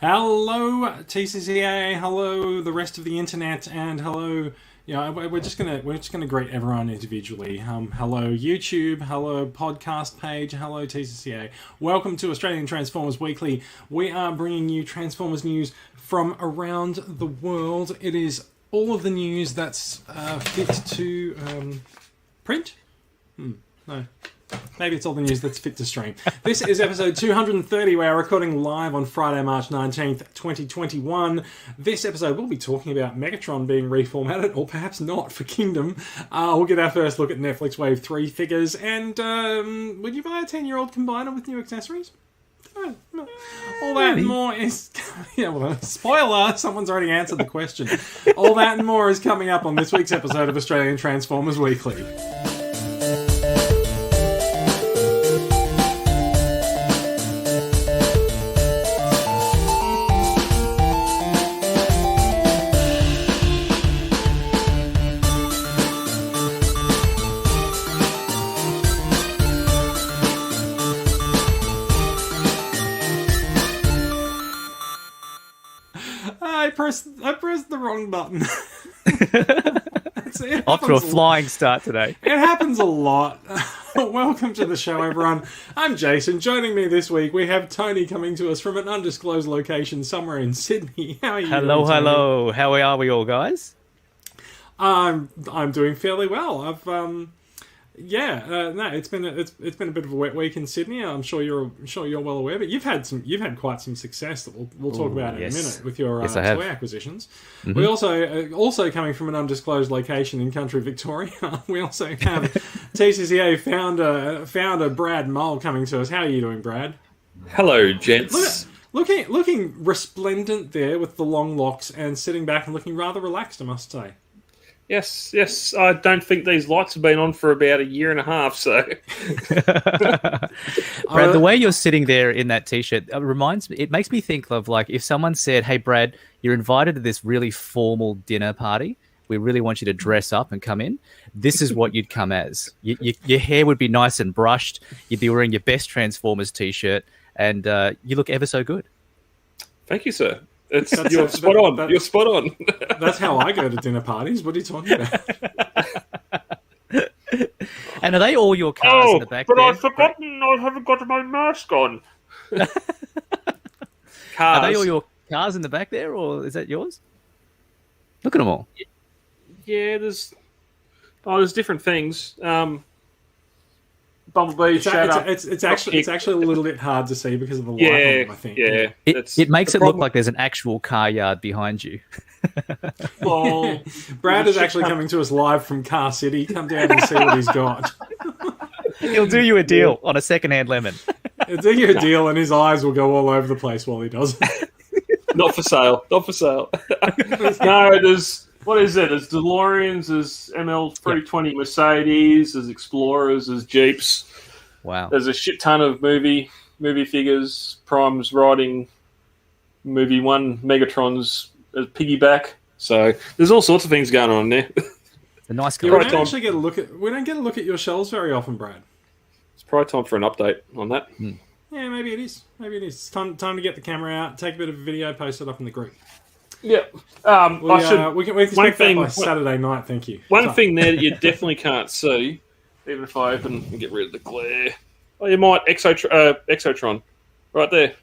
Hello TCCA, hello the rest of the internet, and hello. We're just gonna greet everyone individually. Hello YouTube, hello podcast page, hello TCCA. Welcome to Australian Transformers Weekly. We are bringing you Transformers news from around the world. It is all of the news that's fit to print. No. Maybe it's all the news that's fit to stream. This is episode 230. We are recording live on Friday, March 19th, 2021. This episode, we'll be talking about Megatron being reformatted, or perhaps not, for Kingdom. We'll get our first look at Netflix Wave 3 figures. And would you buy a 10-year-old combiner with new accessories? No. All that and more is... spoiler, someone's already answered the question. All that and more is coming up on this week's episode of Australian Transformers Weekly. I pressed the wrong button. Off to a flying start today. It happens a lot. Welcome to the show, everyone. I'm Jason. Joining me this week, we have Tony coming to us from an undisclosed location somewhere in Sydney. How are you? Hello. How are we all, guys? I'm doing fairly well. It's been a bit of a wet week in Sydney. I'm sure you're well aware, but you've had quite some success that we'll talk about in a minute with your toy acquisitions. Mm-hmm. We also coming from an undisclosed location in country Victoria. We also have TCCA founder Brad Mull coming to us. How are you doing, Brad? Hello, gents. Looking resplendent there with the long locks and sitting back and looking rather relaxed, I must say. Yes. I don't think these lights have been on for about a year and a half, so... Brad, the way you're sitting there in that T-shirt, it makes me think of, like, if someone said, hey, Brad, you're invited to this really formal dinner party. We really want you to dress up and come in. This is what you'd come as. Your hair would be nice and brushed. You'd be wearing your best Transformers T-shirt, and you look ever so good. Thank you, sir. You're spot on. You're spot on. That's how I go to dinner parties. What are you talking about? And are they all your cars in the back there? I've forgotten I haven't got my mask on. Are they all your cars in the back there, or is that yours? Look at them all. Yeah, there's different things. Bumblebee, it's actually a little bit hard to see because of the light on them, I think. Yeah. It makes it look like there's an actual car yard behind you. Well, Brad is actually coming to us live from Car City. Come down and see what he's got. He'll do you a deal on a second-hand lemon. He'll do you a deal and his eyes will go all over the place while he does it. Not for sale. No, there's... What is it? There's DeLoreans, there's ML320 Mercedes, there's Explorers, there's Jeeps. Wow. There's a shit ton of movie figures. Prime's riding movie 1, Megatron's piggyback. So there's all sorts of things going on there. A nice collection. We don't get a look at your shelves very often, Brad. It's probably time for an update on that. Yeah, maybe it is. It's time to get the camera out, take a bit of a video, post it up in the group. Yeah. We can expect that by Saturday night, thank you. One thing there that you definitely can't see, even if I open and get rid of the glare. Oh, you might Exotron. Right there.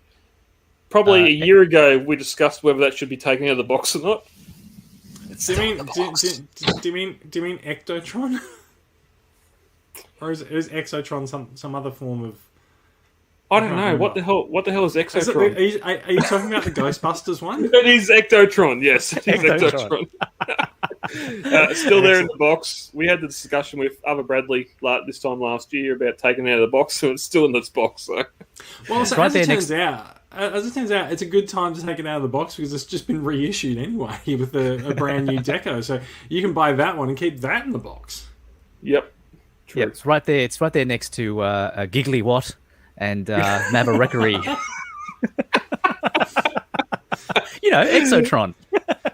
Probably a year ago we discussed whether that should be taken out of the box or not. Do you mean Ectotron? Or is Exotron some other form of... I don't know. What the hell is Exotron? Are you talking about the Ghostbusters one? It is Ectotron, yes. It is Ectotron. Still there in the box. We had the discussion with Ava Bradley this time last year about taking it out of the box, so it's still in this box. So. Well, so as it turns out, it's a good time to take it out of the box because it's just been reissued anyway with a brand new deco. So you can buy that one and keep that in the box. Yep. True. Yeah, it's right there. It's right there next to Giggly Watt and Maverickery. Exotron.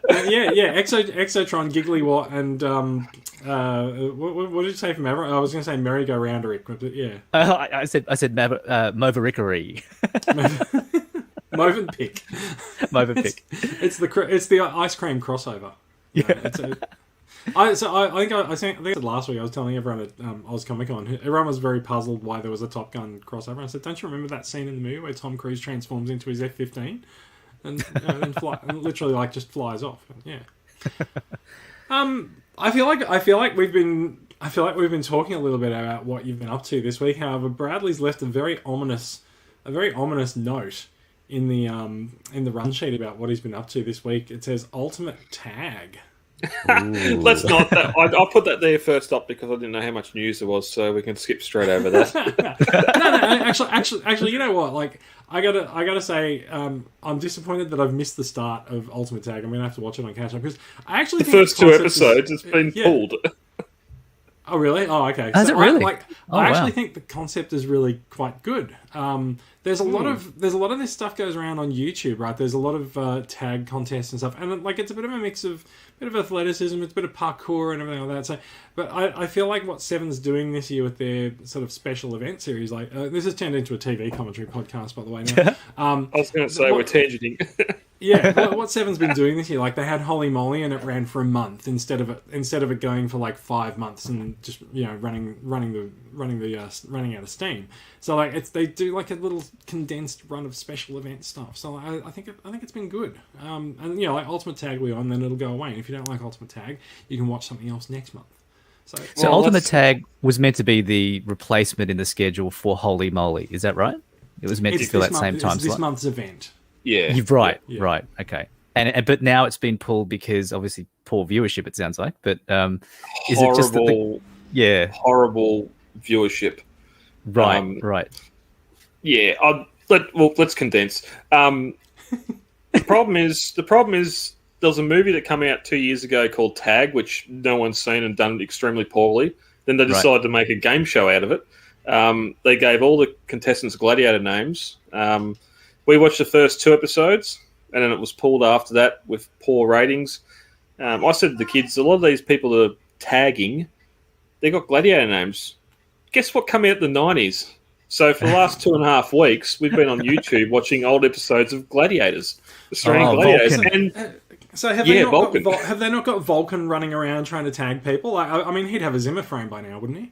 Exotron, Giggly Watt, and what did you say from Maverick? I was going to say merry-go-rounderick, but yeah. I said Maverickery. Movenpick. Movenpick. It's the ice cream crossover. Yeah. I think I said last week I was telling everyone at Oz Comic Con, everyone was very puzzled why there was a Top Gun crossover. I said, don't you remember that scene in the movie where Tom Cruise transforms into his F-15 and then and literally just flies off? Yeah. I feel like we've been talking a little bit about what you've been up to this week. However, Bradley's left a very ominous note in the run sheet about what he's been up to this week. It says Ultimate Tag. Let's not. I'll put that there first up because I didn't know how much news there was, so we can skip straight over that. no. Actually, you know what? Like, I gotta say, I'm disappointed that I've missed the start of Ultimate Tag. I'm gonna have to watch it on catch up because I actually think first two episodes it's been pulled. Oh really? Oh okay. Is it really? I actually think the concept is really quite good. There's a lot of this stuff goes around on YouTube, right? There's a lot of tag contests and stuff, and it's a bit of a mix of athleticism, it's a bit of parkour and everything like that. So, but I feel like what Seven's doing this year with their sort of special event series, this has turned into a TV commentary podcast, by the way. Now, I was going to say we're tangenting. Yeah, what Seven's been doing this year, they had Holy Moly and it ran for a month instead of it going for 5 months and just running out of steam. So they do a little condensed run of special event stuff. So I think it's been good. And Ultimate Tag we on, then it'll go away. And if you don't like Ultimate Tag, you can watch something else next month. So Ultimate Tag was meant to be the replacement in the schedule for Holy Moly. Is that right? It was meant to fill that same time slot. It's this month's event. Yeah, you're right. Yeah. Right. Okay. But now it's been pulled because obviously poor viewership. It sounds like. But is it just that horrible viewership? Right. Right. Yeah. Let's condense. The problem is there was a movie that came out 2 years ago called Tag, which no one's seen and done extremely poorly. Then they decided to make a game show out of it. They gave all the contestants gladiator names. We watched the first 2 episodes, and then it was pulled after that with poor ratings. I said to the kids, a lot of these people that are tagging, they got gladiator names. Guess what came out in the 90s? So for the last 2.5 weeks, we've been on YouTube watching old episodes of Gladiators, Australian Gladiators. Vulcan. So have they not got Vulcan running around trying to tag people? I mean, he'd have a Zimmer frame by now, wouldn't he?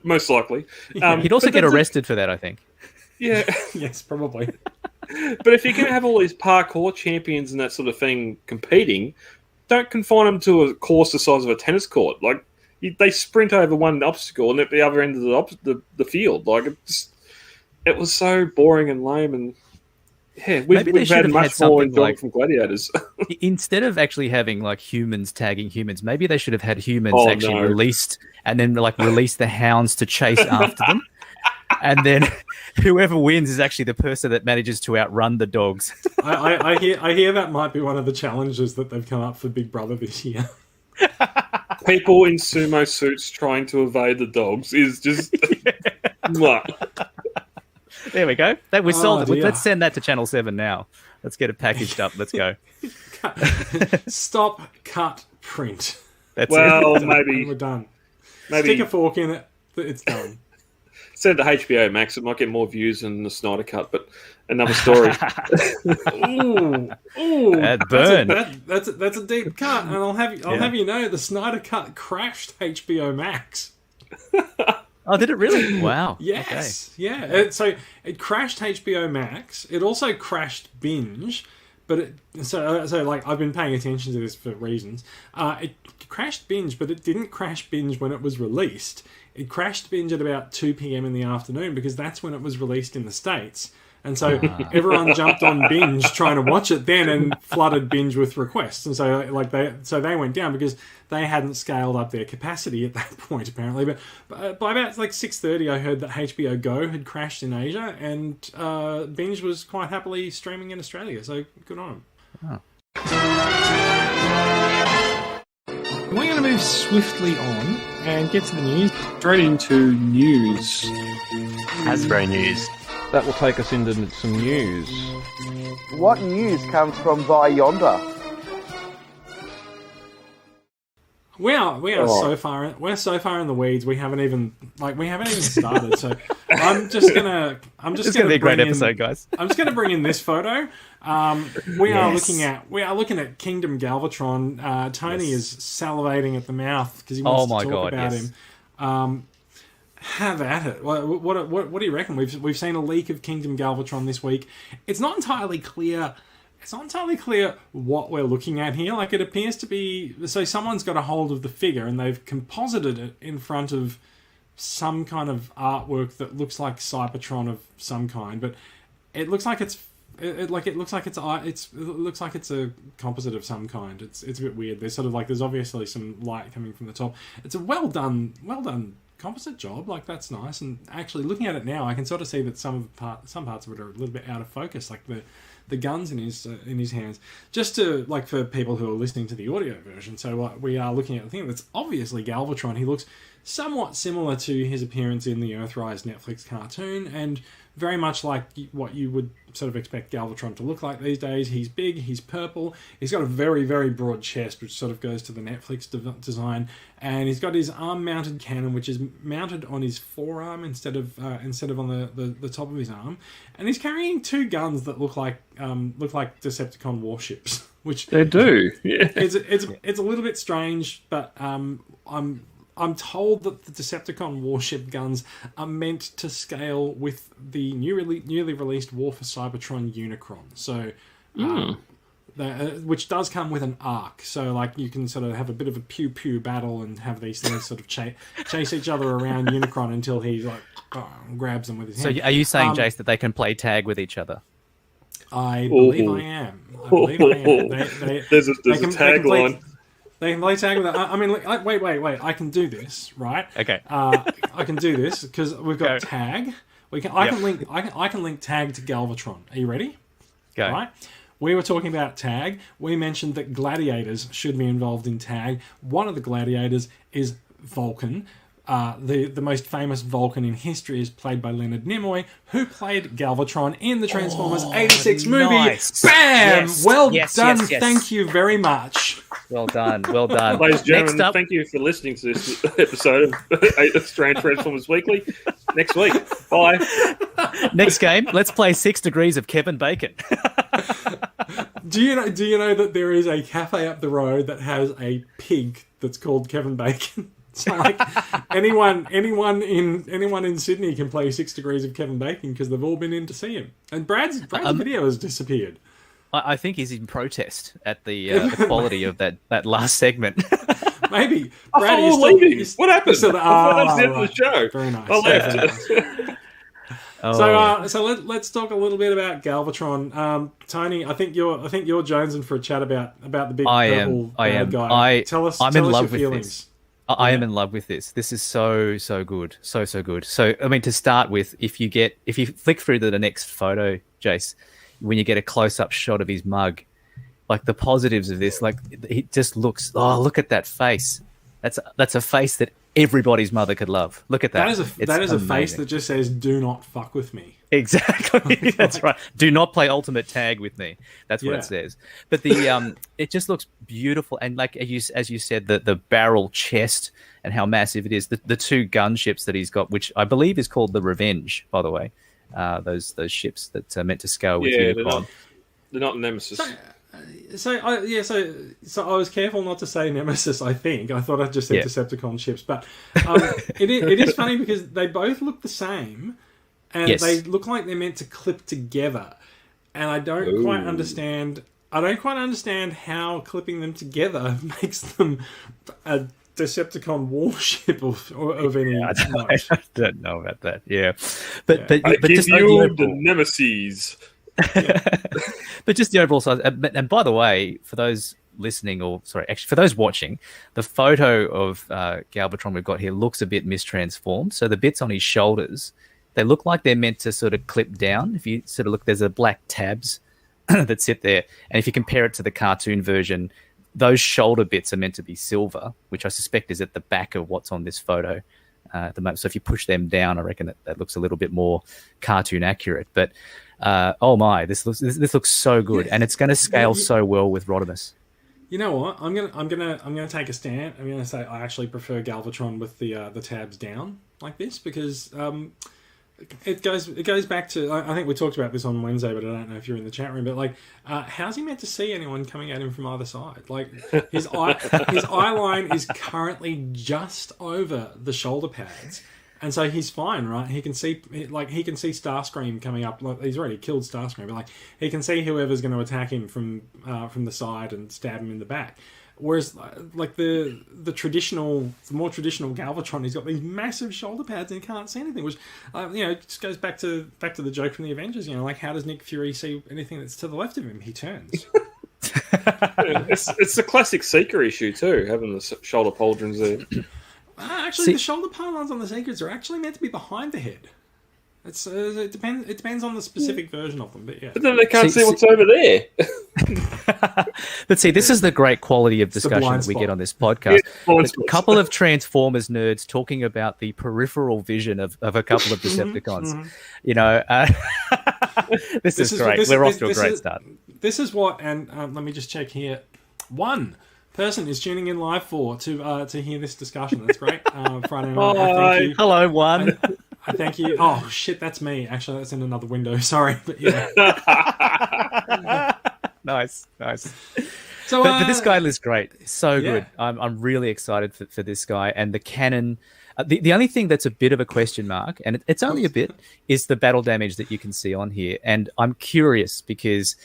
Most likely. He'd also get arrested for that, I think. Yeah. Yes, probably. But if you're going to have all these parkour champions and that sort of thing competing, don't confine them to a course the size of a tennis court. They sprint over one obstacle and at the other end of the field. It was so boring and lame. And yeah, we've had much more enjoyment from Gladiators. Instead of actually having humans tagging humans, maybe they should have had humans released and then release the hounds to chase after them. And then whoever wins is actually the person that manages to outrun the dogs. I hear that might be one of the challenges that they've come up for Big Brother this year. People in sumo suits trying to evade the dogs is just... There we go. We sold it. Let's send that to Channel 7 now. Let's get it packaged up. Let's go. Stop, cut, print. That's it. Maybe... We're done. Maybe stick a fork in it. It's done. Send it to HBO Max. It might get more views than the Snyder Cut, but another story. Ooh, that burn. That's a deep cut, and I'll have you know the Snyder Cut crashed HBO Max. Oh, did it really? Wow. Yes. Okay. Yeah. So it crashed HBO Max. It also crashed Binge, but I've been paying attention to this for reasons. It crashed Binge, but it didn't crash Binge when it was released. It crashed Binge at about 2 p.m. in the afternoon because that's when it was released in the States. And so everyone jumped on Binge trying to watch it then and flooded Binge with requests. And so they went down because they hadn't scaled up their capacity at that point, apparently. But by about 6:30, I heard that HBO Go had crashed in Asia and Binge was quite happily streaming in Australia. So good on them. Oh. We're going to move swiftly on and get to the news. Straight into news. Hasbro news. That will take us into some news. What news comes from by yonder? We are so far in the weeds. We haven't even started. So I'm just gonna be a great episode, guys. I'm just gonna bring in this photo. We are looking at Kingdom Galvatron. Tony is salivating at the mouth because he wants to talk about him. Have at it. What do you reckon? We've seen a leak of Kingdom Galvatron this week. It's not entirely clear. It's not entirely clear what we're looking at here. Like, it appears to be... So someone's got a hold of the figure and they've composited it in front of some kind of artwork that looks like Cybertron of some kind, but it looks like it's a composite of some kind. It's a bit weird. There's obviously some light coming from the top. It's a well done composite job. Like, that's nice. And actually, looking at it now, I can sort of see that some parts of it are a little bit out of focus, like the guns in his hands. Just to, like, for people who are listening to the audio version, so we are looking at a thing that's obviously Galvatron. He looks somewhat similar to his appearance in the Earthrise Netflix cartoon, and very much like what you would sort of expect Galvatron to look like these days. He's big, he's purple, he's got a very, very broad chest, which sort of goes to the Netflix design, and he's got his arm-mounted cannon, which is mounted on his forearm instead of on the top of his arm, and he's carrying two guns that look like Decepticon warships, which they do. Yeah, it's a little bit strange, but I'm told that the Decepticon warship guns are meant to scale with the newly released War for Cybertron Unicron. So, which does come with an arc. So, like, you can sort of have a bit of a pew-pew battle and have these things sort of chase each other around Unicron until he, like, grabs them with his hand. So are you saying, Jace, that they can play tag with each other? I believe I am. There's a tagline. They can play tag with that. I mean, wait. I can do this, right? Okay. I can do this because we've got tag. I can link tag to Galvatron. Are you ready? Go. Right. We were talking about tag. We mentioned that gladiators should be involved in tag. One of the gladiators is Vulcan. The most famous Vulcan in history is played by Leonard Nimoy, who played Galvatron in the Transformers 86 movie. Nice. Bam! Yes. Well yes, done. Yes, yes. Thank you very much. Well done. Well done. Ladies and gentlemen, thank you for listening to this episode of Australian Transformers Weekly. Next week. Bye. Next game, let's play 6 Degrees of Kevin Bacon. Do you know that there is a cafe up the road that has a pig that's called Kevin Bacon? So, like, anyone in Sydney can play 6 Degrees of Kevin Bacon because they've all been in to see him. And Brad's video has disappeared. I think he's in protest at the quality of that last segment. Maybe. Brad, leaving. What happened? That was the end of the show. Very nice. I left. So let's talk a little bit about Galvatron. Tony, I think you're jonesing for a chat about the big purple guy. Tell us your feelings. I am in love with this. This is so good. So good. So, I mean, to start with, if you flick through to the next photo, Jace, when you get a close-up shot of his mug, like, the positives of this, like, it just looks, look at that face. That's a face that everybody's mother could love. Look at that. That is a face that just says, "Do not fuck with me." Exactly. That's right. Do not play ultimate tag with me. That's what it says. But the it just looks beautiful, and like as you said, the barrel chest and how massive it is. The two gunships that he's got, which I believe is called the Revenge, by the way. Those ships that are meant to scale with Unicron. They're not Nemesis. So I was careful not to say Nemesis. I thought I just said Decepticon ships, but it is funny because they both look the same, and they look like they're meant to clip together, and I don't quite understand. How clipping them together makes them a Decepticon warship of any. I don't know about that. Yeah, but just you the Nemesis. But just the overall size. And by the way, for those listening, for those watching, the photo of Galvatron we've got here looks a bit mistransformed. So the bits on his shoulders, they look like they're meant to sort of clip down. If you sort of look, there's a black tabs that sit there. And if you compare it to the cartoon version, those shoulder bits are meant to be silver, which I suspect is at the back of what's on this photo at the moment. So if you push them down, I reckon that looks a little bit more cartoon accurate. But this looks so good, and it's going to scale so well with Rodimus. You know what? I'm gonna take a stand. I'm gonna say I actually prefer Galvatron with the tabs down like this because it goes back to I think we talked about this on Wednesday, but I don't know if you're in the chat room. But like, how's he meant to see anyone coming at him from either side? Like his eye line is currently just over the shoulder pads. And so he's fine, right? He can see Starscream coming up. Like, he's already killed Starscream, but like he can see whoever's going to attack him from the side and stab him in the back. Whereas, like the more traditional Galvatron, he's got these massive shoulder pads and he can't see anything. Which, just goes back to the joke from the Avengers. Like how does Nick Fury see anything that's to the left of him? He turns. It's a classic Seeker issue too, having the shoulder pauldrons there. Actually, the shoulder pylons on the Secrets are actually meant to be behind the head. It depends on the specific version of them, but yeah. But then they can't see what's over there. But see, this is the great quality of discussion that we get on this podcast. A couple of Transformers nerds talking about the peripheral vision of a couple of Decepticons. This is great. We're off to a great start. This is what, and let me just check here. One person is tuning in live to hear this discussion. That's great. Friday night. Thank you. Hello, one. I thank you. Oh shit, that's me. Actually, that's in another window. Sorry, but yeah. Nice. So, but this guy looks great. So good. I'm really excited for this guy and the cannon. The only thing that's a bit of a question mark, and it's only a bit, is the battle damage that you can see on here. And I'm curious because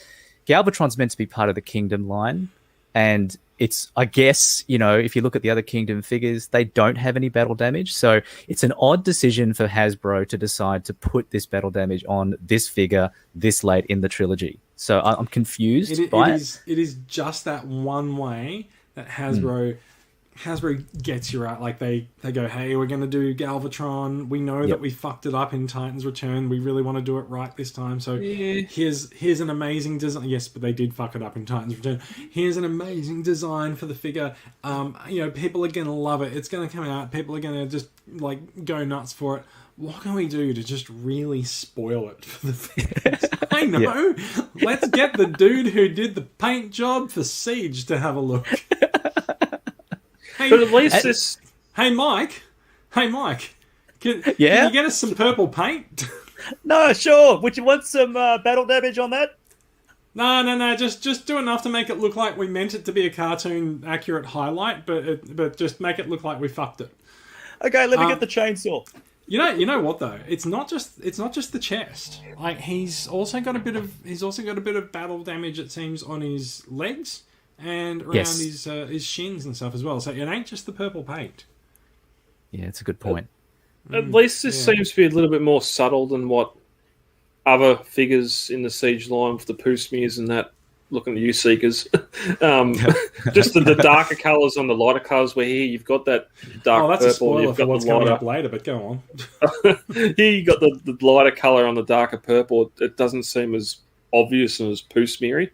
Galvatron's meant to be part of the Kingdom line. And it's, I guess, if you look at the other Kingdom figures, they don't have any battle damage. So it's an odd decision for Hasbro to decide to put this battle damage on this figure this late in the trilogy. So I'm confused by it. It is just that one way that Hasbro gets you right. Like they go, hey, we're going to do Galvatron. We know that we fucked it up in Titan's Return. We really want to do it right this time. So here's an amazing design. Yes, but they did fuck it up in Titan's Return. Here's an amazing design for the figure. People are going to love it. It's going to come out. People are going to just like go nuts for it. What can we do to just really spoil it for the fans? I know. Yeah. Let's get the dude who did the paint job for Siege to have a look. Hey, but at least this... Hey, Mike. Can you get us some purple paint? No, sure. Would you want some battle damage on that? No. Just do enough to make it look like we meant it to be a cartoon accurate highlight, but just make it look like we fucked it. Okay, let me get the chainsaw. You know what though? It's not just the chest. Like he's also got a bit of battle damage. It seems on his legs and around his shins and stuff as well. So it ain't just the purple paint. Yeah, it's a good point. At least this seems to be a little bit more subtle than what other figures in the Siege line for the poo smears and that. Looking at you, Seekers. Just the darker colours on the lighter colours, where here you've got that dark purple. Oh, that's a spoiler you've got for what's coming up later, but go on. Here you got the lighter colour on the darker purple. It doesn't seem as obvious and as poo smeary.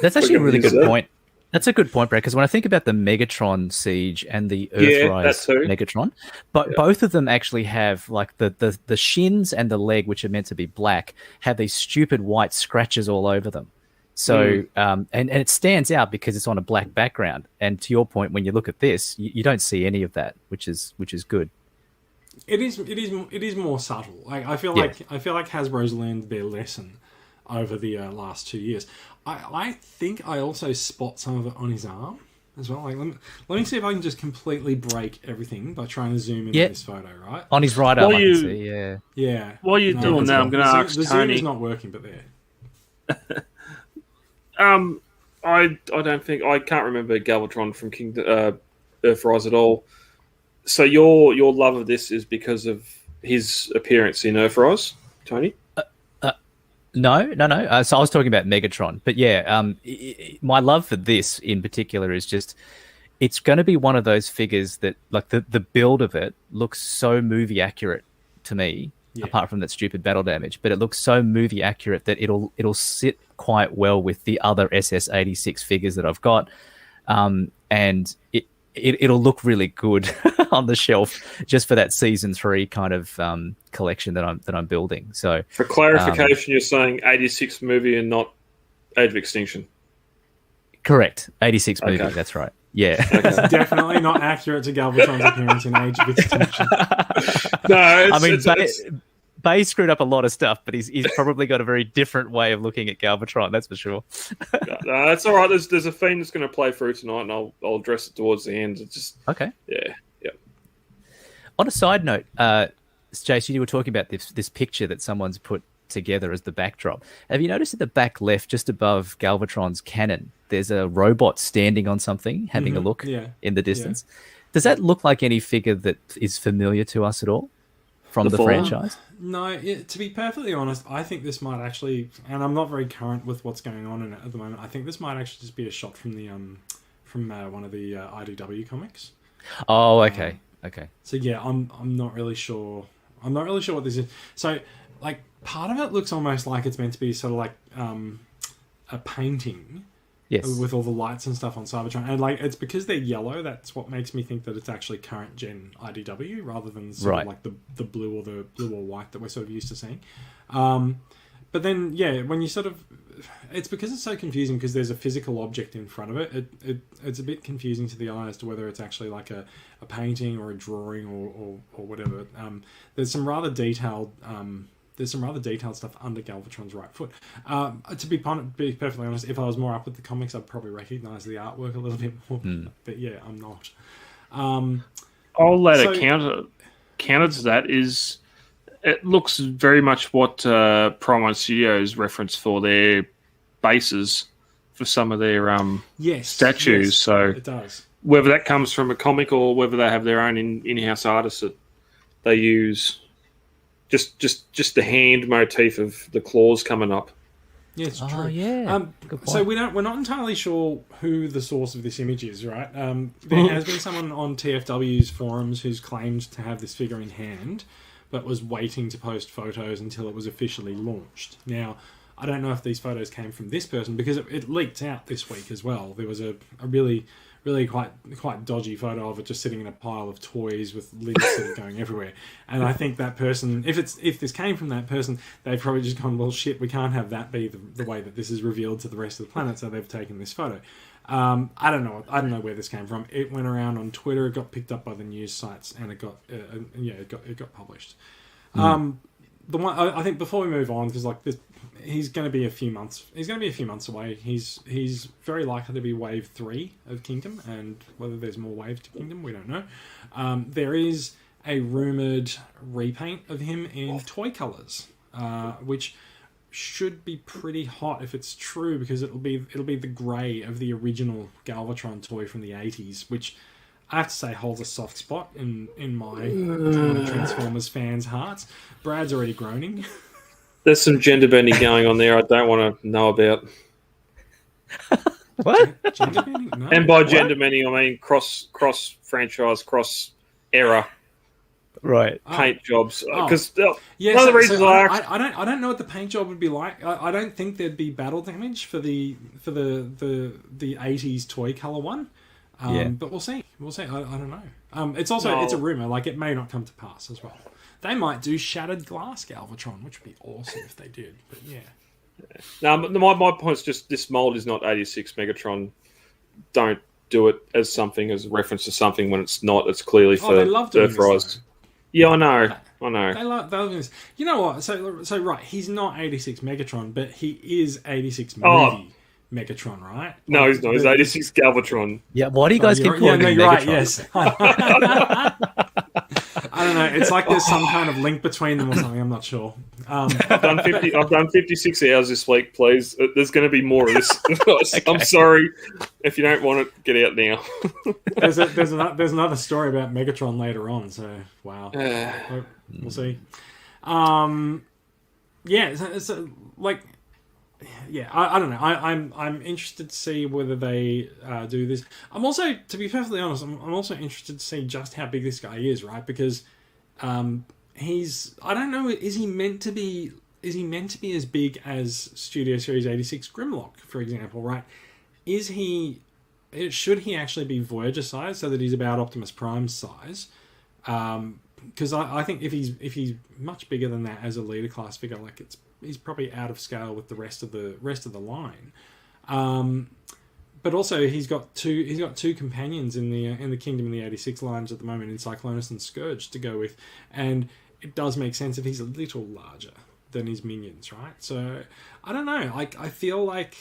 That's actually a really good point. That's a good point, Brad, because when I think about the Megatron Siege and the Earthrise Megatron, but both of them actually have like the shins and the leg, which are meant to be black, have these stupid white scratches all over them. So, and it stands out because it's on a black background. And to your point, when you look at this, you don't see any of that, which is good. It is more subtle. I feel like Hasbro's learned their lesson over the last 2 years. I think I also spot some of it on his arm as well. Like, let me see if I can just completely break everything by trying to zoom in on this photo. Right on his right arm, I can see. Yeah. While you're doing that, I'm going to ask the Tony. zoom is not working, but there. I don't think I can't remember Galvatron from Earthrise at all. So your love of this is because of his appearance in Earthrise, Tony? No. So I was talking about Megatron, but my love for this in particular is just it's going to be one of those figures that like the build of it looks so movie accurate to me. Apart from that stupid battle damage, but it looks so movie accurate that it'll sit quite well with the other SS86 figures that I've got, and it'll look really good on the shelf just for that season 3 kind of collection that I'm building. So for clarification, you're saying 86 movie and not Age of Extinction. Correct. 86 movie. Okay. That's right. Yeah. It's definitely not accurate to Galvatron's appearance in Age of Extinction. No, I mean, it's Bay screwed up a lot of stuff, but he's probably got a very different way of looking at Galvatron. That's for sure. no, that's all right. There's a theme that's going to play through tonight, and I'll address it towards the end. It's just Okay. yeah. On a side note, Jason, you were talking about this picture that someone's put together as the backdrop. Have you noticed at the back left, just above Galvatron's cannon, there's a robot standing on something, having a look in the distance? Yeah. Does that look like any figure that is familiar to us at all from the franchise? No, to be perfectly honest, I think this might actually, and I'm not very current with what's going on in it at the moment, I think this might actually just be a shot from the from one of the IDW comics. Oh, okay. Okay. So yeah, I'm not really sure. I'm not really sure what this is. So, like, part of it looks almost like it's meant to be sort of like a painting, yes, with all the lights and stuff on Cybertron, and like it's because they're yellow. That's what makes me think that it's actually current gen IDW rather than sort of like the blue or white that we're sort of used to seeing. But then, yeah, when you sort of, it's because it's so confusing because there's a physical object in front of it. It's a bit confusing to the eye as to whether it's actually like a painting or a drawing or whatever. There's some rather detailed stuff under Galvatron's right foot. To be perfectly honest, if I was more up with the comics, I'd probably recognise the artwork a little bit more. But yeah, I'm not. I'll let a counter to that is it looks very much what Primal Studios reference for their bases for some of their statues. Yes, so it does. Whether that comes from a comic or whether they have their own in-house artists that they use, just the hand motif of the claws coming up. Yeah, it's true. Oh, yeah. So we're not entirely sure who the source of this image is, right? There has been someone on TFW's forums who's claimed to have this figure in hand, but was waiting to post photos until it was officially launched. Now, I don't know if these photos came from this person because it leaked out this week as well. There was a really quite dodgy photo of it just sitting in a pile of toys with lids sort of going everywhere. And I think that person, if this came from that person, they've probably just gone, well, shit, we can't have that be the way that this is revealed to the rest of the planet, so they've taken this photo. I don't know where this came from. It went around on Twitter. It got picked up by the news sites, and it got published. The one I think before we move on, because like this, he's going to be a few months. He's going to be a few months away. He's very likely to be Wave 3 of Kingdom, and whether there's more waves to Kingdom, we don't know. There is a rumored repaint of him in toy colors, which should be pretty hot if it's true, because it'll be the grey of the original Galvatron toy from the 80s, which I have to say holds a soft spot in my Transformers fans' hearts. Brad's already groaning. There's some gender bending going on there I don't want to know about. What? Gender bending? No. And by gender bending, I mean cross franchise, cross era. Right. Paint jobs, because yeah, one of the reasons I don't know what the paint job would be like. I don't think there'd be battle damage for the 80s toy color one. But we'll see. I don't know. It's a rumor. Like, it may not come to pass as well. They might do shattered glass Galvatron, which would be awesome if they did. But yeah. No, but my point is just this mold is not 86 Megatron. Don't do it as something, as a reference to something when it's not. It's clearly for they love doing Earthrise. Yeah, I know. They love this. You know what? So right, he's not 86 Megatron, but he is 86 movie Megatron, right? No, he's not. He's 86 Galvatron. Yeah, why do you guys keep calling him Megatron? Right, yes. I don't know. It's like there's some kind of link between them or something. I'm not sure. I've done 56 hours this week, please. There's going to be more of this. Okay. I'm sorry. If you don't want it, get out now. there's another story about Megatron later on, so wow. We'll see. I don't know. I'm interested to see whether they do this. I'm also, to be perfectly honest, I'm also interested to see just how big this guy is, right? Because I don't know, is he meant to be as big as Studio Series 86 Grimlock, for example, right? Should he actually be Voyager size, so that he's about Optimus Prime's size? Because I think if he's much bigger than that as a leader class figure, he's probably out of scale with the rest of the line. But also he's got two companions in the Kingdom in the 86 lines at the moment in Cyclonus and Scourge to go with, and it does make sense if he's a little larger than his minions, right? So I don't know. I feel like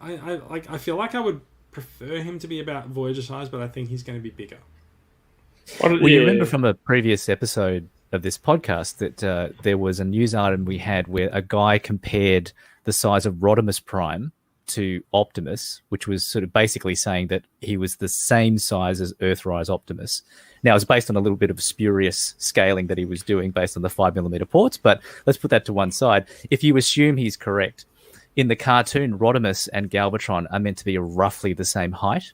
I feel like I would prefer him to be about Voyager size, but I think he's going to be bigger. Well, you remember from a previous episode of this podcast that there was a news item we had where a guy compared the size of Rodimus Prime to Optimus, which was sort of basically saying that he was the same size as Earthrise Optimus. Now, it's based on a little bit of spurious scaling that he was doing based on the 5mm ports, but let's put that to one side. If you assume he's correct, in the cartoon, Rodimus and Galvatron are meant to be roughly the same height.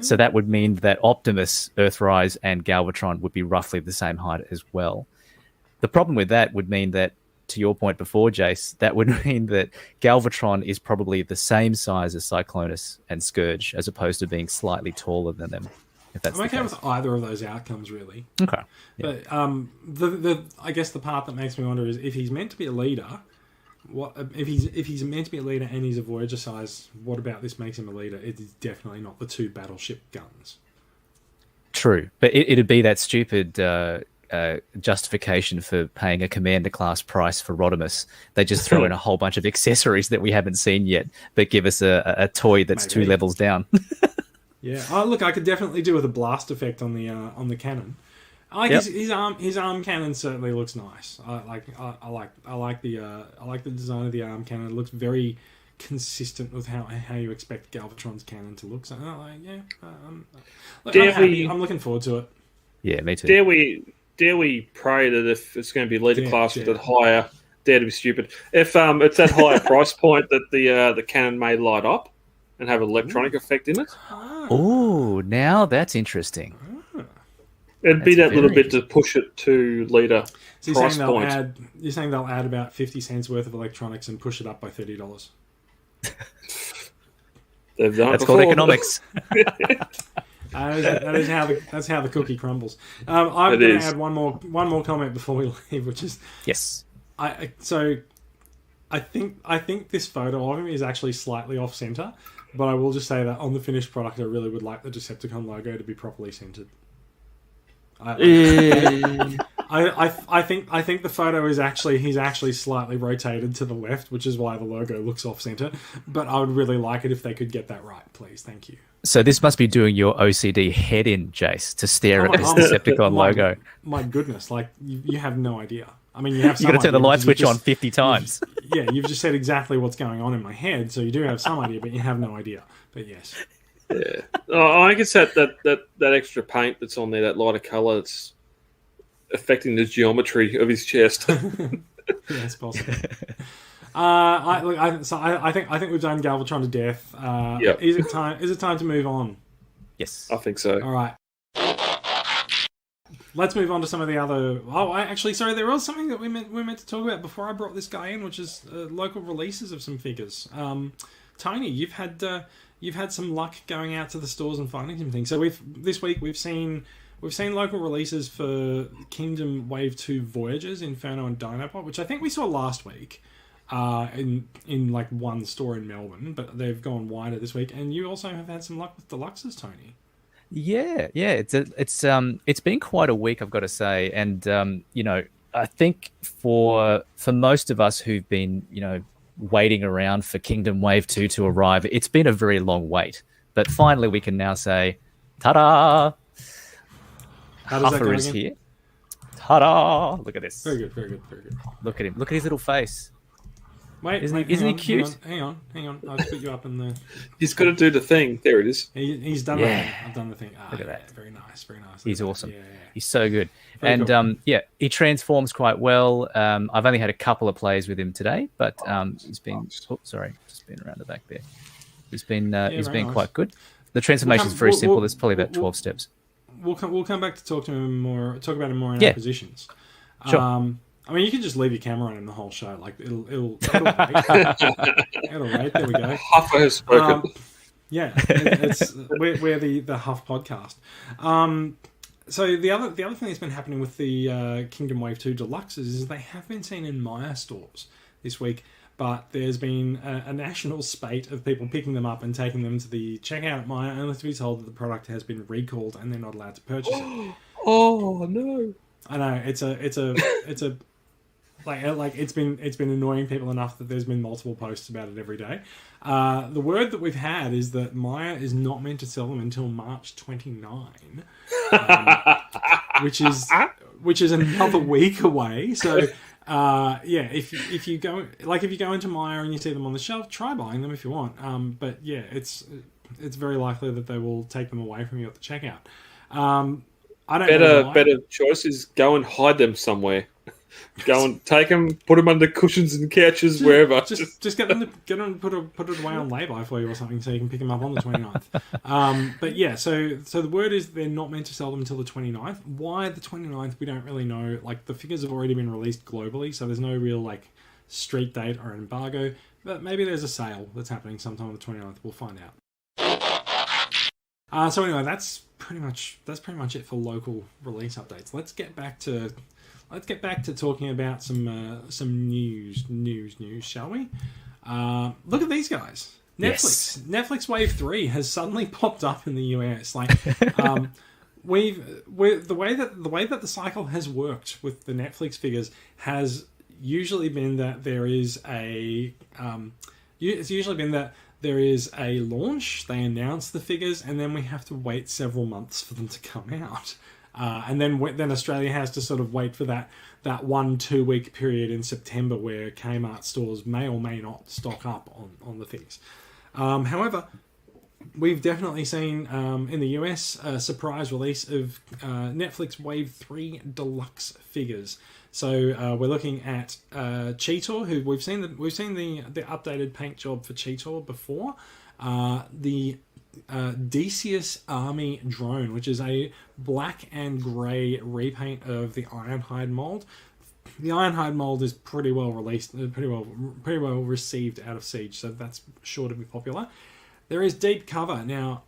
So that would mean that Optimus, Earthrise, and Galvatron would be roughly the same height as well. The problem with that would mean that, to your point before, Jace, that would mean that Galvatron is probably the same size as Cyclonus and Scourge, as opposed to being slightly taller than them. If that's I'm okay with either of those outcomes, really. Okay. Yeah. But I guess the part that makes me wonder is if he's meant to be a leader. What if he's meant to be a leader and he's a Voyager size? What about this makes him a leader? It is definitely not the two battleship guns. True, but it'd be that stupid justification for paying a commander class price for Rodimus. They just throw in a whole bunch of accessories that we haven't seen yet, but give us a toy that's Maybe. 2 levels down. Yeah. Oh, look, I could definitely do with a blast effect on the cannon. I like his arm cannon certainly looks nice. I like the design of the arm cannon. It looks very consistent with how you expect Galvatron's cannon to look. So I'm looking forward to it. Yeah, me too. Dare we pray that if it's going to be leader class with that higher, dare to be stupid. If it's that higher price point that the cannon may light up and have an electronic effect in it. Oh, now that's interesting. It'd be that little bit to push it to leader price point. You're saying they'll add about 50 cents worth of electronics and push it up by $30. They've done That's it called before. economics. That's how the cookie crumbles. I'm going to add one more comment before we leave, which is Yes. I think this photo of him is actually slightly off center, but I will just say that on the finished product, I really would like the Decepticon logo to be properly centered. I think the photo is he's actually slightly rotated to the left, which is why the logo looks off center. But I would really like it if they could get that right, please. Thank you. So this must be doing your OCD head in, Jace, to stare at this Decepticon logo. My goodness, like you have no idea. I mean, you have. You got to turn the light switch on 50 times. You've just said exactly what's going on in my head, so you do have some idea, but you have no idea. But yes. Yeah, I guess that extra paint that's on there, that lighter colour, it's affecting the geometry of his chest. Yeah, it's possible. I think we've done Galvatron to death. Yep. Is it time to move on? Yes. I think so. All right. Let's move on to some of the other. Sorry. There was something that we meant to talk about before I brought this guy in, which is local releases of some figures. Tony, you've had some luck going out to the stores and finding some things. So this week we've seen local releases for Kingdom Wave 2 Voyagers, Inferno and Dinopop, which I think we saw last week in like one store in Melbourne, but they've gone wider this week. And you also have had some luck with Deluxes, Tony. Yeah. It's been quite a week, I've got to say, and I think for most of us who've been waiting around for Kingdom Wave 2 to arrive, it's been a very long wait. But finally, we can now say, ta-da! How does that go Huffer is again? here. Ta-da! Look at this. Very good. Look at him. Look at his little face. Wait, Isn't he cute? Hang on. I'll put you up in the... He's got to do the thing. There it is. He's done the thing. I've done the thing. Look at that. Very nice. He's awesome. Yeah. He's so good. Very cool. He transforms quite well. I've only had a couple of plays with him today, but he's been... Oh, sorry. Just been around the back there. He's been nice. quite good. The transformation is very simple. There's probably about 12 steps. We'll come back to talk about him more in our positions. Sure. I mean, you can just leave your camera on him the whole show. Like it'll wait. It'll wait. There we go. Huffer has spoken. We're the Huff podcast. So the other thing that's been happening with the Kingdom Wave 2 Deluxes is they have been seen in Maya stores this week. but there's been a national spate of people picking them up and taking them to the checkout at Myer, only to be told that the product has been recalled and they're not allowed to purchase it. Oh no! I know it's a like it's been annoying people enough that there's been multiple posts about it every day. The word that we've had is that Myer is not meant to sell them until March 29, which is another week away. So. If you go into Myer and you see them on the shelf, try buying them if you want. But yeah, it's very likely that they will take them away from you at the checkout. I don't know better choice is go and hide them somewhere. Go and take them, put them under cushions and couches, wherever. Just get them to put it away on lay-by for you or something, so you can pick them up on the 29th. But yeah, so the word is they're not meant to sell them until the 29th. Why the 29th? We don't really know. Like, the figures have already been released globally, so there's no real like street date or embargo. But maybe there's a sale that's happening sometime on the 29th. We'll find out. So anyway, that's pretty much it for local release updates. Let's get back to talking about some news, shall we? Look at these guys. Netflix Wave 3 has suddenly popped up in the US. Like, the way that the cycle has worked with the Netflix figures has usually been that there is a launch. They announce the figures, and then we have to wait several months for them to come out. And then Australia has to sort of wait for that 1-2 week period in September where Kmart stores may or may not stock up on the things. However, we've definitely seen in the US a surprise release of Netflix Wave 3 Deluxe figures. So we're looking at Cheetor, who we've seen the updated paint job for Cheetor before. The Decius Army drone, which is a black and grey repaint of the Ironhide mold. The Ironhide mold is pretty well released, pretty well received out of Siege, so that's sure to be popular. There is deep cover now.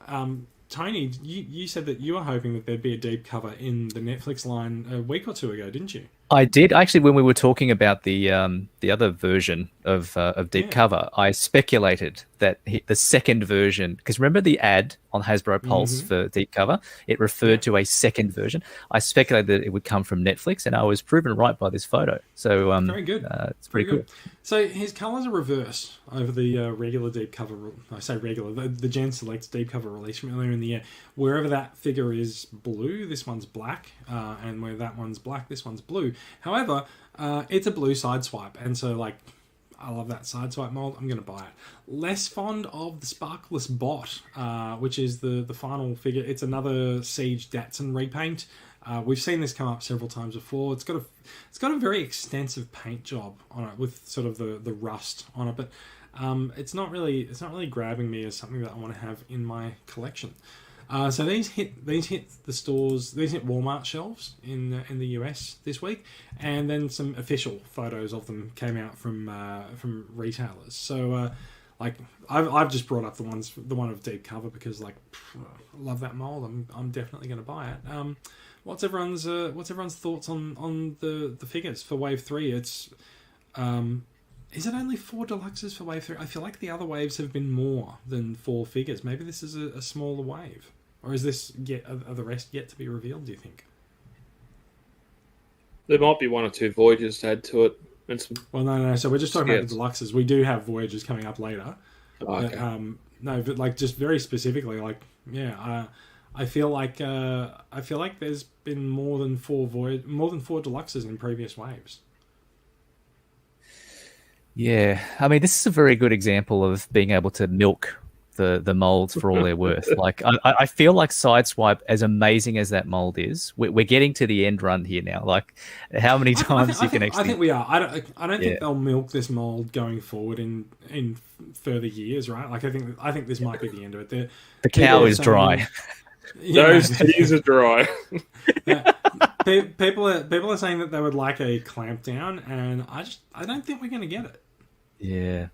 Tony, you said that you were hoping that there'd be a deep cover in the Netflix line a week or two ago, didn't you? I did actually. When we were talking about the other version of deep cover, I speculated that the second version, because remember the ad on Hasbro Pulse for deep cover, it referred to a second version. I speculated that it would come from Netflix, and I was proven right by this photo. So very good. It's pretty cool. So his colours are reversed over the regular deep cover. I say regular. The Gen Select deep cover release from earlier in the year. Wherever that figure is blue, this one's black, and where that one's black, this one's blue. However, it's a blue side swipe, and so like I love that side swipe mold. I'm going to buy it. Less fond of the Sparkless bot, which is the final figure. It's another Siege Datsun repaint. We've seen this come up several times before. It's got a very extensive paint job on it with sort of the rust on it, but it's not really grabbing me as something that I want to have in my collection. So these hit the stores. These hit Walmart shelves in the US this week, and then some official photos of them came out from retailers. So like I've just brought up the one of deep cover because like I love that mold. I'm definitely going to buy it. What's everyone's thoughts on the figures for Wave 3? It's is it only 4 Deluxes for Wave 3? I feel like the other waves have been more than 4 figures. Maybe this is a smaller wave. Or is this are the rest yet to be revealed, do you think? There might be 1 or 2 Voyagers to add to it. And some well, no. So we're just talking about the Deluxes. We do have Voyagers coming up later. Oh, okay. But, no, but like just very specifically, like I feel like there's been more than 4 Deluxes in previous waves. Yeah, I mean, this is a very good example of being able to milk the molds for all they're worth. Like, I feel like Sideswipe, as amazing as that mold is, we're getting to the end run here now. Like, how many times I think we are. I don't think they'll milk this mold going forward in further years, right? Like, I think this might be the end of it. The cow is dry. Those tears are dry. People are saying that they would like a clampdown, and I don't think we're going to get it. Yeah.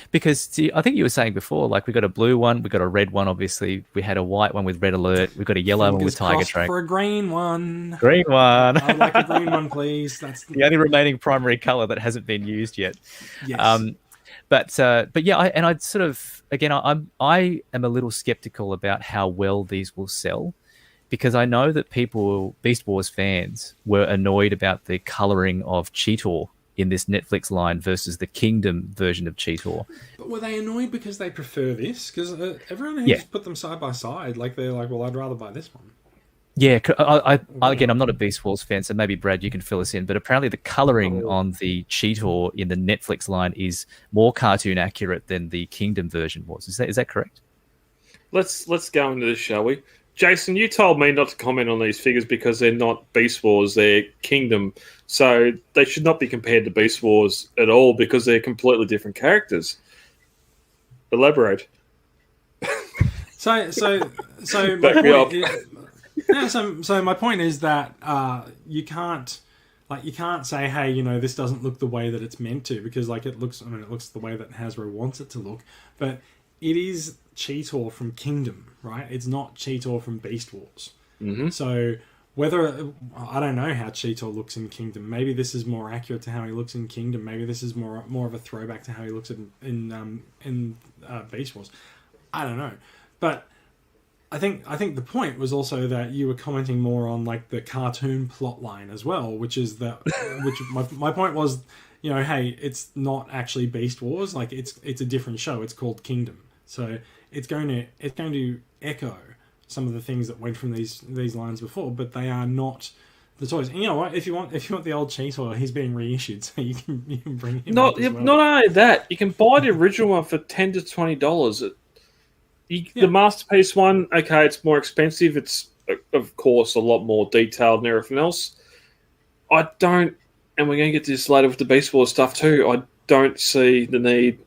Because I think you were saying before, like we got a blue one, we got a red one, obviously. We had a white one with Red Alert. We got a yellow one with Tiger Track. For a green one. Green one. I'd like a green one, please. That's the only remaining primary color that hasn't been used yet. Yes. But yeah, I'd sort of again, I am a little skeptical about how well these will sell, because I know that Beast Wars fans, were annoyed about the coloring of Cheetor in this Netflix line versus the Kingdom version of Cheetor. But were they annoyed because they prefer this? Because everyone who's put them side by side, like they're like, well, I'd rather buy this one. Yeah, I again, I'm not a Beast Wars fan, so maybe Brad, you can fill us in. But apparently, the coloring on the Cheetor in the Netflix line is more cartoon accurate than the Kingdom version was. Is that correct? Let's go into this, shall we? Jason, you told me not to comment on these figures because they're not Beast Wars, they're Kingdom. So they should not be compared to Beast Wars at all because they're completely different characters. Elaborate. So Back me up. So my point is that you can't say, hey, this doesn't look the way that it's meant to, because it looks the way that Hasbro wants it to look, but it is Cheetor from Kingdom, right? It's not Cheetor from Beast Wars. Mm-hmm. So I don't know how Cheetor looks in Kingdom. Maybe this is more accurate to how he looks in Kingdom. Maybe this is more of a throwback to how he looks in Beast Wars. I don't know, but I think the point was also that you were commenting more on the cartoon plot line as well, which is that my point was, hey, it's not actually Beast Wars. It's a different show. It's called Kingdom, so it's going to echo some of the things that went from these lines before, but they are not the toys. And you know what? If you want the old Cheetor, he's being reissued, so you can bring him. Not only that, you can buy the original one for $10 to $20. The Masterpiece one, okay, it's more expensive. It's, of course, a lot more detailed and everything else. And we're going to get to this later with the Beast Wars stuff too, I don't see the need.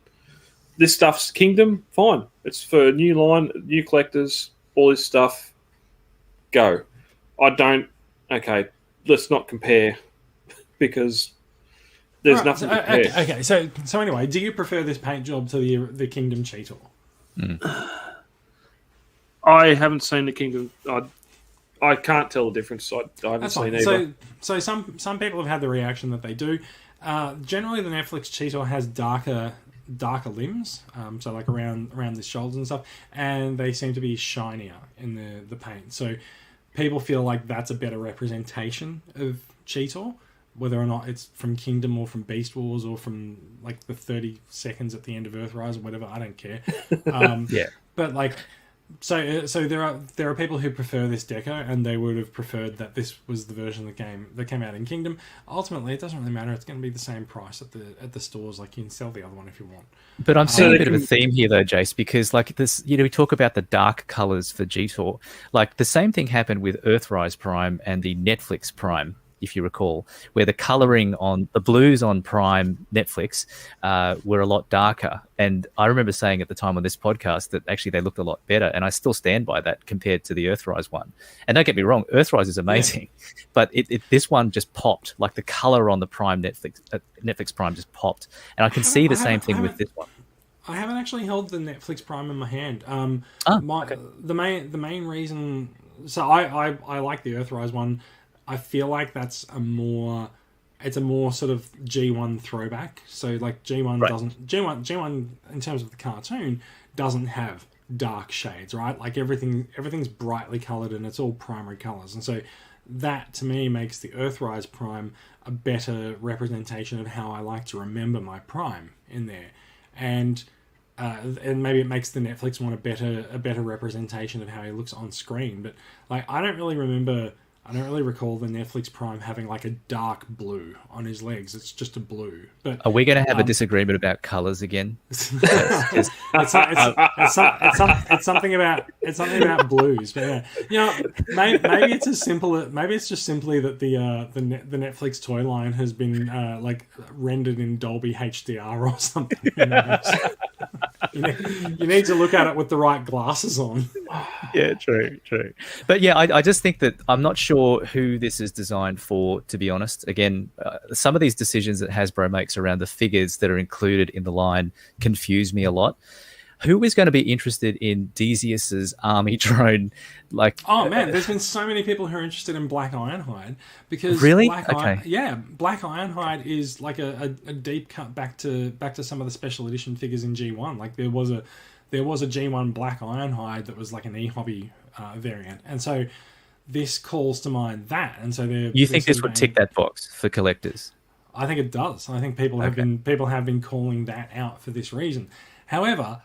This stuff's Kingdom, fine. It's for new line, new collectors, all this stuff. Go. Okay, let's not compare because there's nothing to compare. Okay, so anyway, do you prefer this paint job to the Kingdom Cheetor? I haven't seen the Kingdom. I can't tell the difference. I haven't seen either. So some people have had the reaction that they do. Generally, the Netflix Cheetor has darker limbs, so around the shoulders and stuff, and they seem to be shinier in the paint. So people feel like that's a better representation of Cheetor, whether or not it's from Kingdom or from Beast Wars or from the 30 seconds at the end of Earthrise or whatever. I don't care. But so there are people who prefer this deco, and they would have preferred that this was the version of the game that came out in Kingdom. Ultimately, it doesn't really matter. It's going to be the same price at the stores. You can sell the other one if you want. But I'm seeing a bit of a theme here, though, Jace, because this, we talk about the dark colors for Cheetor. The same thing happened with Earthrise Prime and the Netflix Prime, if you recall, where the coloring on the blues on Prime Netflix were a lot darker. And I remember saying at the time on this podcast that actually they looked a lot better. And I still stand by that compared to the Earthrise one. And don't get me wrong, Earthrise is amazing, but this one just popped. The color on the Prime Netflix Prime just popped. And I can see the same thing with this one. I haven't actually held the Netflix Prime in my hand. The main reason, so I like the Earthrise one. I feel like it's a more sort of G1 throwback. So G1 doesn't G1 in terms of the cartoon doesn't have dark shades, right? Everything's brightly colored and it's all primary colors. And so that to me makes the Earthrise Prime a better representation of how I like to remember my Prime in there. And maybe it makes the Netflix one a better representation of how he looks on screen. But I don't really recall the Netflix Prime having a dark blue on his legs. It's just a blue. But are we going to have a disagreement about colors again? It's something about blues. But maybe it's as simple. Maybe it's just simply that the Netflix toy line has been rendered in Dolby HDR or something. You need to look at it with the right glasses on. Yeah, true. But yeah, I just think that I'm not sure who this is designed for, to be honest. Again, some of these decisions that Hasbro makes around the figures that are included in the line confuse me a lot. who is going to be interested in Decius's army drone? Like, oh man, there's been so many people who are interested in Black Ironhide because really, Black Ironhide is like a deep cut back to some of the special edition figures in G1. Like there was a G1 Black Ironhide that was like an e-hobby variant, and so this calls to mind that. And so you think this would tick that box for collectors? I think it does. I think people have been calling that out for this reason. However,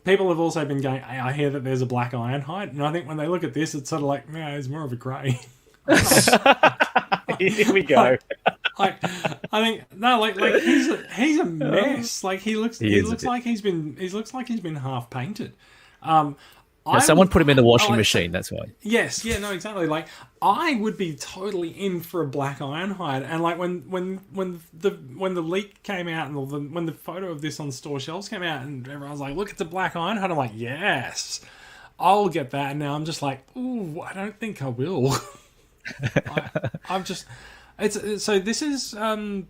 people have also been going, I hear that there's a Black Ironhide, and I think when they look at this, it's sort of like, no, it's more of a grey. Here we go. I think no, like he's a mess. Like he looks like he's been half painted. Someone put him in the washing machine. That's why. Yes, yeah, no, exactly. Like I would be totally in for a Black Ironhide, and like when the leak came out and when the photo of this on store shelves came out, and everyone was like, "Look, it's a Black Ironhide." I'm like, "Yes, I'll get that." And now I'm just like, "Ooh, I don't think I will." I'm just. So this is the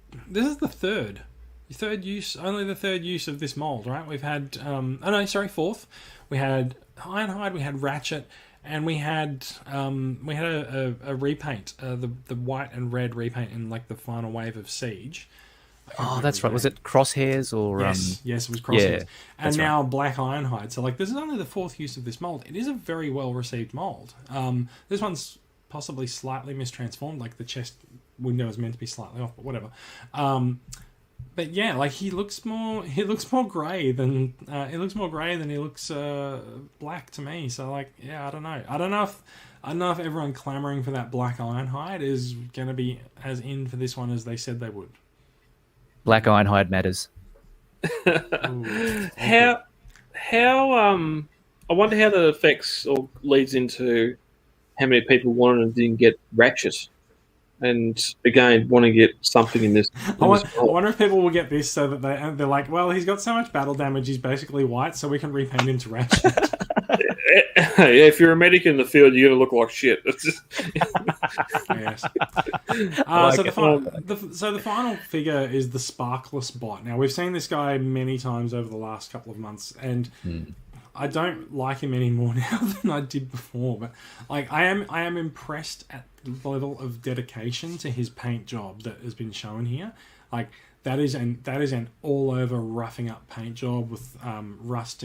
third use, only the third use of this mold, right? We've had fourth. We had Ironhide, we had Ratchet, and we had a repaint, the white and red repaint in like the final wave of Siege. Oh, that's right. Was it Crosshairs or? Yes, it was Crosshairs. Yeah, and now right. Black Ironhide. So like, this is only the fourth use of this mold. It is a very well received mold. This one's possibly slightly mistransformed, like the chest window is meant to be slightly off, but whatever. But yeah, like he looks more grey than he looks black to me. So like, yeah, I don't know if everyone clamoring for that Black Ironhide is going to be as in for this one as they said they would. Black Ironhide matters. Ooh, how I wonder how that affects or leads into how many people wanted and didn't get Ratchet. And again, want to get something in this. I wonder if people will get this so that they're like, well, he's got so much battle damage, he's basically white, so we can repaint him to Ratchet. Yeah, if you're a medic in the field, you're going to look like shit. Yes. So the final figure is the Sparkless bot. Now, we've seen this guy many times over the last couple of months, and I don't like him any more now than I did before. But like, I am impressed at the level of dedication to his paint job that has been shown here. Like that is an all over roughing up paint job with rust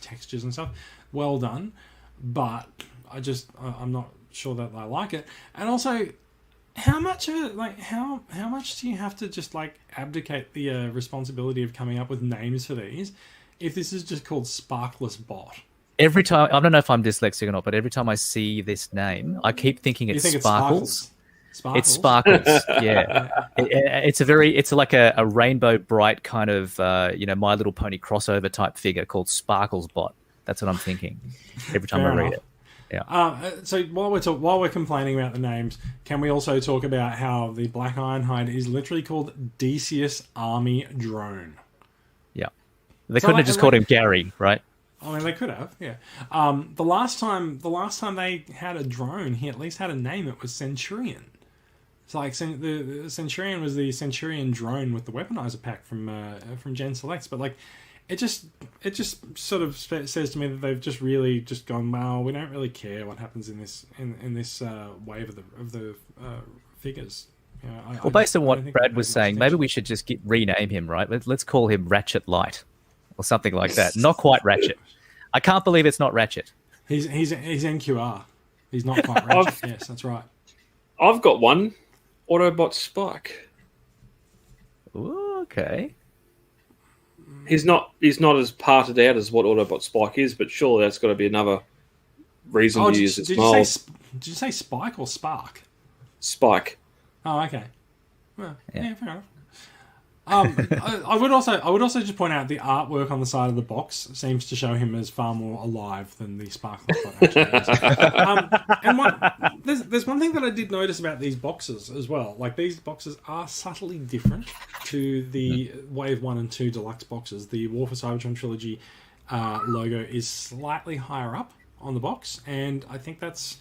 textures and stuff. Well done, but I'm not sure that I like it. And also, how much of it, like how much do you have to just like abdicate the responsibility of coming up with names for these if this is just called Sparkless Bot? Every time, I don't know if I'm dyslexic or not, but every time I see this name, I keep thinking it's Sparkles. It's Sparkles, yeah. It's like a rainbow bright kind of My Little Pony crossover type figure called Sparkles Bot. That's what I'm thinking every time I read it. Yeah. So while we're complaining about the names, can we also talk about how the Black Ironhide is literally called Decius Army Drone? Yeah, they couldn't have just called him Gary, right? I mean, they could have, yeah. The last time they had a drone, he at least had a name. It was Centurion. It's like the Centurion was the Centurion drone with the weaponizer pack from Gen Selects, but like, it just sort of says to me that they've just really just gone, well, we don't really care what happens in this wave of the figures. You know, based on what Brad was saying, maybe we should just rename him, right? Let's call him Ratchet Light or something like that. Not quite Ratchet. I can't believe it's not Ratchet. He's NQR. He's not quite Ratchet. Yes, that's right. I've got one. Autobot Spike. Ooh, okay. He's not as parted out as what Autobot Spike is, but surely that's got to be another reason to use its mold. Did you say Spike or Spark? Spike. Oh, okay. Well, yeah, fair enough. I would also just point out the artwork on the side of the box seems to show him as far more alive than the Sparkless actually is. There's one thing that I did notice about these boxes as well. Like, these boxes are subtly different to the Wave 1 and 2 Deluxe boxes. The War for Cybertron Trilogy logo is slightly higher up on the box, and I think that's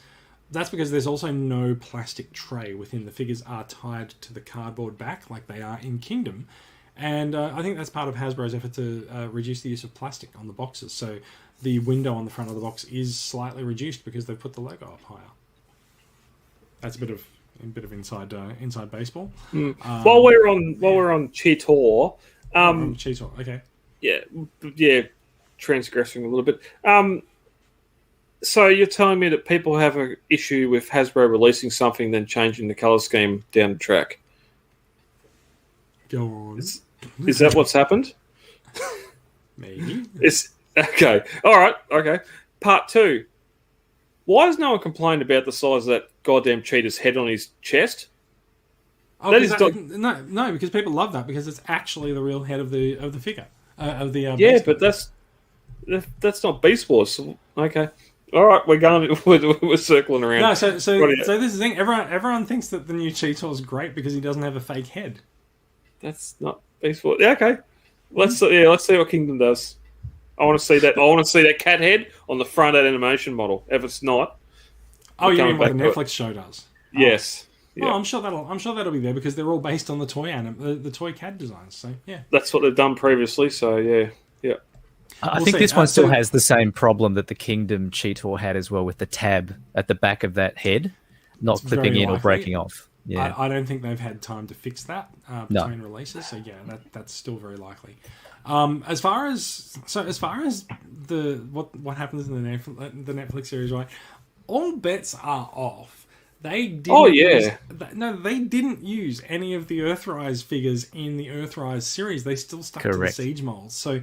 because there's also no plastic tray within. The figures are tied to the cardboard back like they are in Kingdom. And I think that's part of Hasbro's effort to reduce the use of plastic on the boxes. So the window on the front of the box is slightly reduced because they've put the logo up higher. That's a bit of inside baseball. While we're on Cheetor, Cheetor, okay. Yeah, transgressing a little bit. So you're telling me that people have an issue with Hasbro releasing something, then changing the color scheme down the track? Go on. Is that what's happened? Maybe. It's okay. All right. Okay. Part 2. Why has no one complained about the size of that goddamn cheetah's head on his chest? Oh, no, because people love that because it's actually the real head of the figure of the. Yeah, but that's not Beast Wars. So, okay. All right, we're circling around. No, so this is the thing. Everyone thinks that the new Cheetor is great because he doesn't have a fake head. That's not Beast Wars. Yeah, okay. Let's see what Kingdom does. I want to see that. I want to see that cat head on the front of that animation model. If it's not, oh, you mean what the Netflix show does? Yes. Yeah. Oh, I'm sure that'll be there because they're all based on the toy the toy CAD designs. So yeah, that's what they've done previously. So yeah. I think this one still has the same problem that the Kingdom Cheetor had as well, with the tab at the back of that head not clipping in or breaking off. Yeah, I don't think they've had time to fix that between releases. So yeah, that's still very likely. As far as the what happens in the Netflix series, right? All bets are off. They didn't they didn't use any of the Earthrise figures in the Earthrise series. They still stuck to the Siege molds. So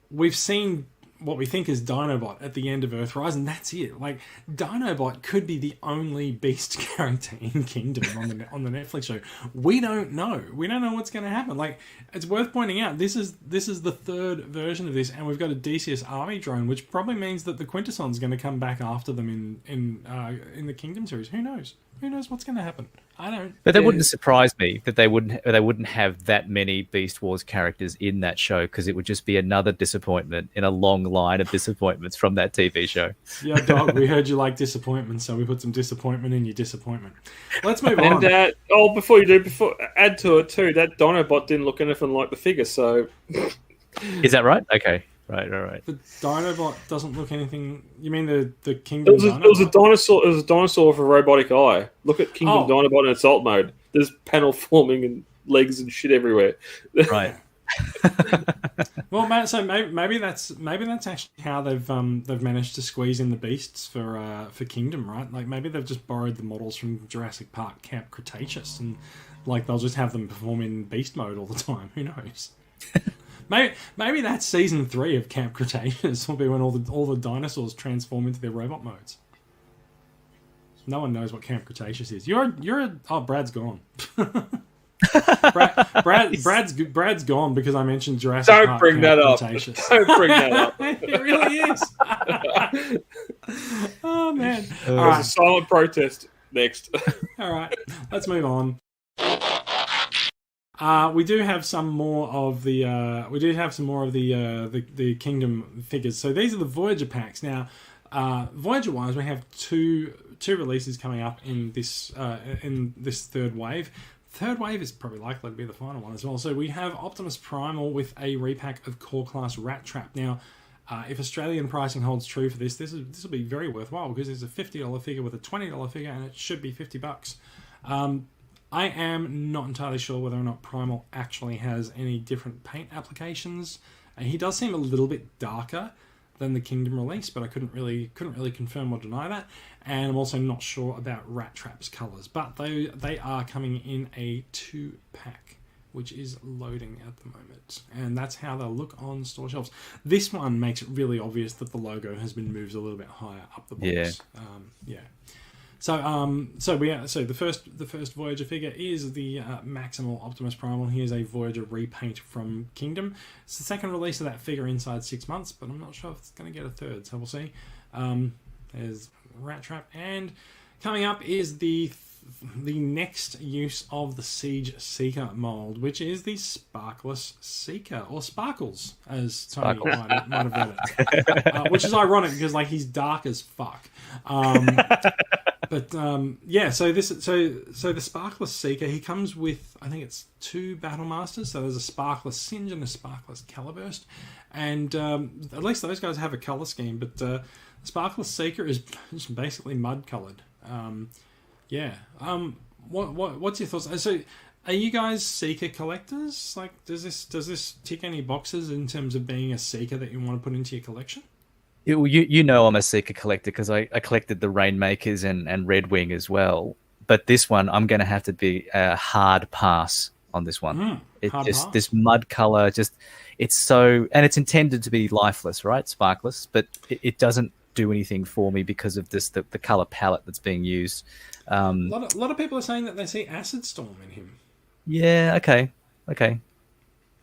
we've seen what we think is Dinobot at the end of Earthrise, and that's it. Like, Dinobot could be the only Beast character in Kingdom on the Netflix show. We don't know. We don't know what's going to happen. Like, it's worth pointing out, this is the third version of this, and we've got a Decius army drone, which probably means that the Quintesson's going to come back after them in the Kingdom series. Who knows? Who knows what's going to happen? I don't. But that wouldn't surprise me that they wouldn't have that many Beast Wars characters in that show, because it would just be another disappointment in a long line of disappointments from that TV show. Yeah, dog. We heard you like disappointment, so we put some disappointment in your disappointment. Let's move on. And add to it too. That Dinobot didn't look anything like the figure. So is that right? Okay. Right, all right. The Dinobot doesn't look anything. You mean the Kingdom? It was a dinosaur. It was a dinosaur with a robotic eye. Look at Kingdom Dinobot in its alt mode. There's panel forming and legs and shit everywhere. Right. Well, so maybe that's actually how they've managed to squeeze in the beasts for Kingdom, right? Like maybe they've just borrowed the models from Jurassic Park Camp Cretaceous, and like they'll just have them perform in beast mode all the time. Who knows? Maybe that's season 3 of Camp Cretaceous will be when all the dinosaurs transform into their robot modes. No one knows what Camp Cretaceous is. Brad's gone. Brad's gone because I mentioned Jurassic Park. Don't bring that up. Don't bring that up. It really is. Oh man! All right. A silent protest next. All right, let's move on. We do have some more of the Kingdom figures. So these are the Voyager packs. Now, Voyager wise, we have two releases coming up in this third wave. Third wave is probably likely to be the final one as well. So we have Optimus Primal with a repack of Core Class Rattrap. Now, if Australian pricing holds true for this will be very worthwhile because there's a $50 figure with a $20 figure, and it should be $50. I am not entirely sure whether or not Primal actually has any different paint applications. He does seem a little bit darker than the Kingdom release, but I couldn't really confirm or deny that. And I'm also not sure about Rattrap's colours, but they are coming in a 2-pack, which is loading at the moment, and that's how they'll look on store shelves. This one makes it really obvious that the logo has been moved a little bit higher up the box. Yeah. So the first Voyager figure is the Maximal Optimus Primal. Here's a Voyager repaint from Kingdom. It's the second release of that figure inside 6 months, but I'm not sure if it's going to get a third, so we'll see. There's Rattrap, and coming up is the the next use of the Siege Seeker mold, which is the Sparkless Seeker, or Sparkles, as Tony might have read it. Which is ironic because like he's dark as fuck. But yeah, so the Sparkless Seeker, he comes with, I think it's 2 Battle Masters. So there's a Sparkless Singe and a Sparkless Caliburst, and at least those guys have a color scheme. But the Sparkless Seeker is just basically mud colored. What's your thoughts? So, are you guys Seeker collectors? Like, does this tick any boxes in terms of being a Seeker that you want to put into your collection? You know I'm a Seeker collector because I collected the Rainmakers and Red Wing as well. But this one, I'm going to have to be a hard pass on this one. This mud color, it's so, and it's intended to be lifeless, right? Sparkless, but it doesn't do anything for me because of this the color palette that's being used. A lot of people are saying that they see Acid Storm in him. Yeah. Okay.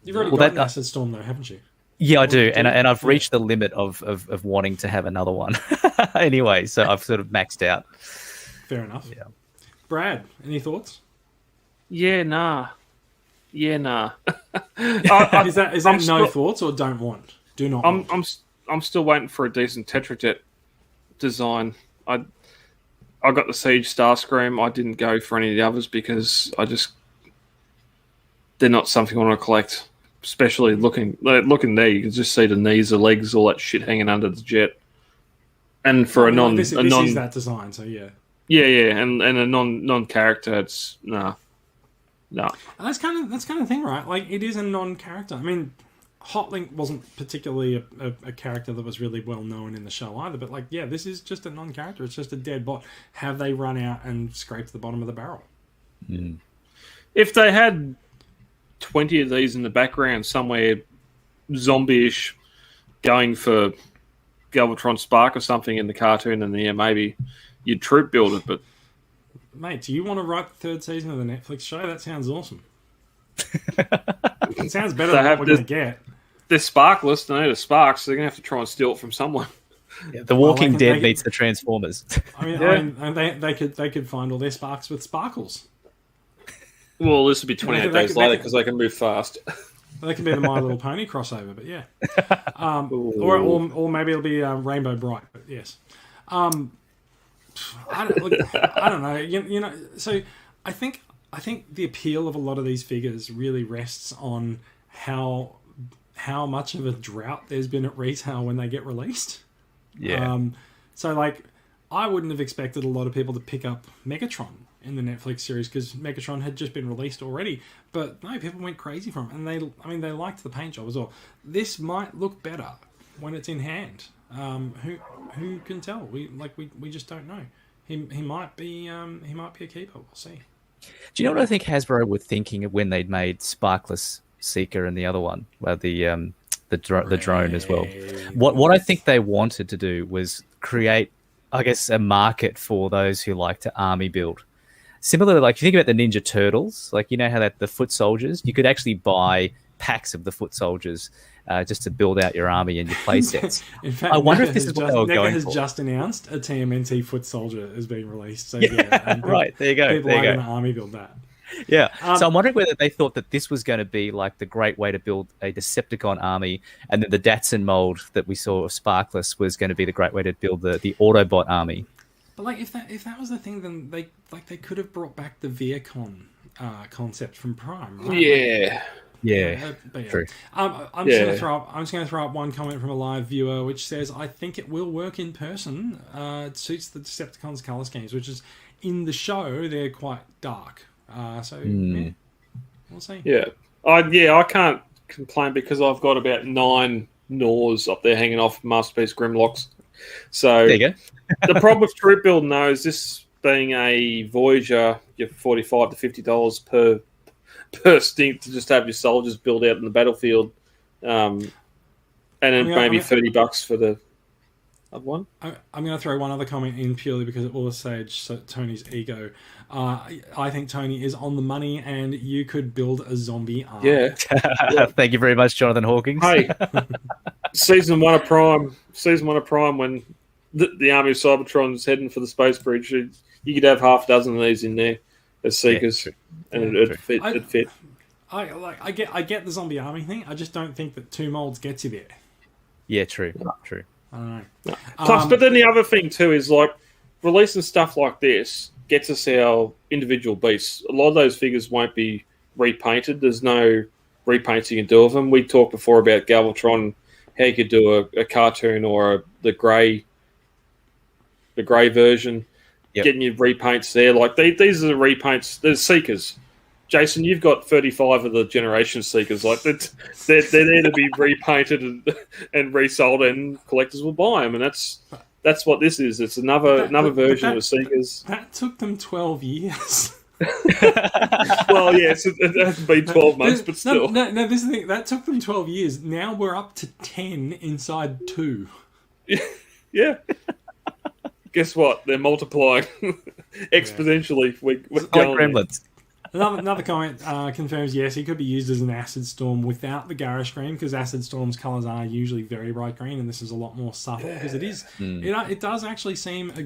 You've already got an Acid Storm though, haven't you? Yeah, I do, and I've reached the limit of wanting to have another one. Anyway, so I've sort of maxed out. Fair enough. Yeah. Brad, any thoughts? Yeah, nah. Is that no thoughts or don't want? Do not. I'm still waiting for a decent Tetrajet design. I got the Siege Starscream. I didn't go for any of the others because they're not something I want to collect. Especially looking there, you can just see the knees, the legs, all that shit hanging under the jet. And for this is that design, so yeah. Yeah, and a non character, it's no. And that's kind of the thing, right? Like it is a non-character. I mean, Hotlink wasn't particularly a character that was really well known in the show either. But like, yeah, this is just a non-character. It's just a dead bot. Have they run out and scraped the bottom of the barrel? Mm. If they had 20 of these in the background somewhere, zombie-ish, going for Galvatron Spark or something in the cartoon, and yeah, maybe you'd troop build it. But mate, do you want to write the 3rd season of the Netflix show? That sounds awesome. It sounds better than what we're going to get. They're sparkless. They need a spark, so they're going to have to try and steal it from someone. Yeah, the Walking Dead meets the Transformers. I mean, they could find all their sparks with sparkles. Well, this would be 28 days later because they can move fast. They can be the My Little Pony crossover, but yeah. Or maybe it'll be Rainbow Bright, but yes. I don't know. You know, so I think the appeal of a lot of these figures really rests on how much of a drought there's been at retail when they get released. Yeah. So like, I wouldn't have expected a lot of people to pick up Megatron in the Netflix series because Megatron had just been released already, but no, people went crazy for him, and they liked the paint job as well. This might look better when it's in hand. Who can tell? We just don't know. He might be a keeper. We'll see. Do you know what I think Hasbro were thinking of when they'd made Sparkless Seeker and the other one, well, the drone as well? What I think they wanted to do was create, I guess, a market for those who like to army build. Similarly, like if you think about the Ninja Turtles, like you know how that the foot soldiers, you could actually buy packs of the foot soldiers just to build out your army and your play sets. In fact, I wonder if this is what they were going for. has just announced a TMNT foot soldier is being released. So yeah, right, there you go. People are going to army build that. Yeah, so I'm wondering whether they thought that this was going to be like the great way to build a Decepticon army, and then the Datsun mold that we saw of Sparkless was going to be the great way to build the Autobot army. But like, if that was the thing, then they could have brought back the Viacon concept from Prime, right? Yeah, true. I'm just going to throw up one comment from a live viewer, which says, "I think it will work in person. It suits the Decepticons color schemes, which is in the show they're quite dark. Yeah, we'll see." Yeah, I can't complain because I've got about 9 Gnaws up there hanging off Masterpiece Grimlocks. So there you go. The problem with troop building though is this being a Voyager, you're $45 to $50 per stink to just have your soldiers build out in the battlefield, and then maybe $30 for the other one. I'm going to throw one other comment in purely because it will assuage Tony's ego. I think Tony is on the money, and you could build a zombie army. Yeah. Thank you very much, Jonathan Hawkins. Hey, season one of Prime when the army of Cybertron is heading for the space bridge. You could have half a dozen of these in there as seekers, and it'd fit. I get the zombie army thing. I just don't think that 2 molds gets you there. Yeah, true. I don't know. No. Plus, but then the other thing too is like releasing stuff like this gets us our individual beasts. A lot of those figures won't be repainted. There's no repaints you can do of them. We talked before about Galvatron, how you could do a cartoon or the grey version, getting your repaints there. Like these are the repaints. There's Seekers. Jason, you've got 35 of the Generation Seekers. Like they're there to be repainted and resold, and collectors will buy them. And that's what this is. It's another version of Seekers. That took them 12 years. Well, yes, it hasn't been 12 months, but still. No, this is the thing. That took them 12 years. Now we're up to 10 inside 2. Yeah. Guess what? They're multiplying exponentially. We're like going gremlins. Another comment confirms, yes, he could be used as an Acid Storm without the garish green, because Acid Storm's colours are usually very bright green, and this is a lot more subtle, because it is. It does actually seem a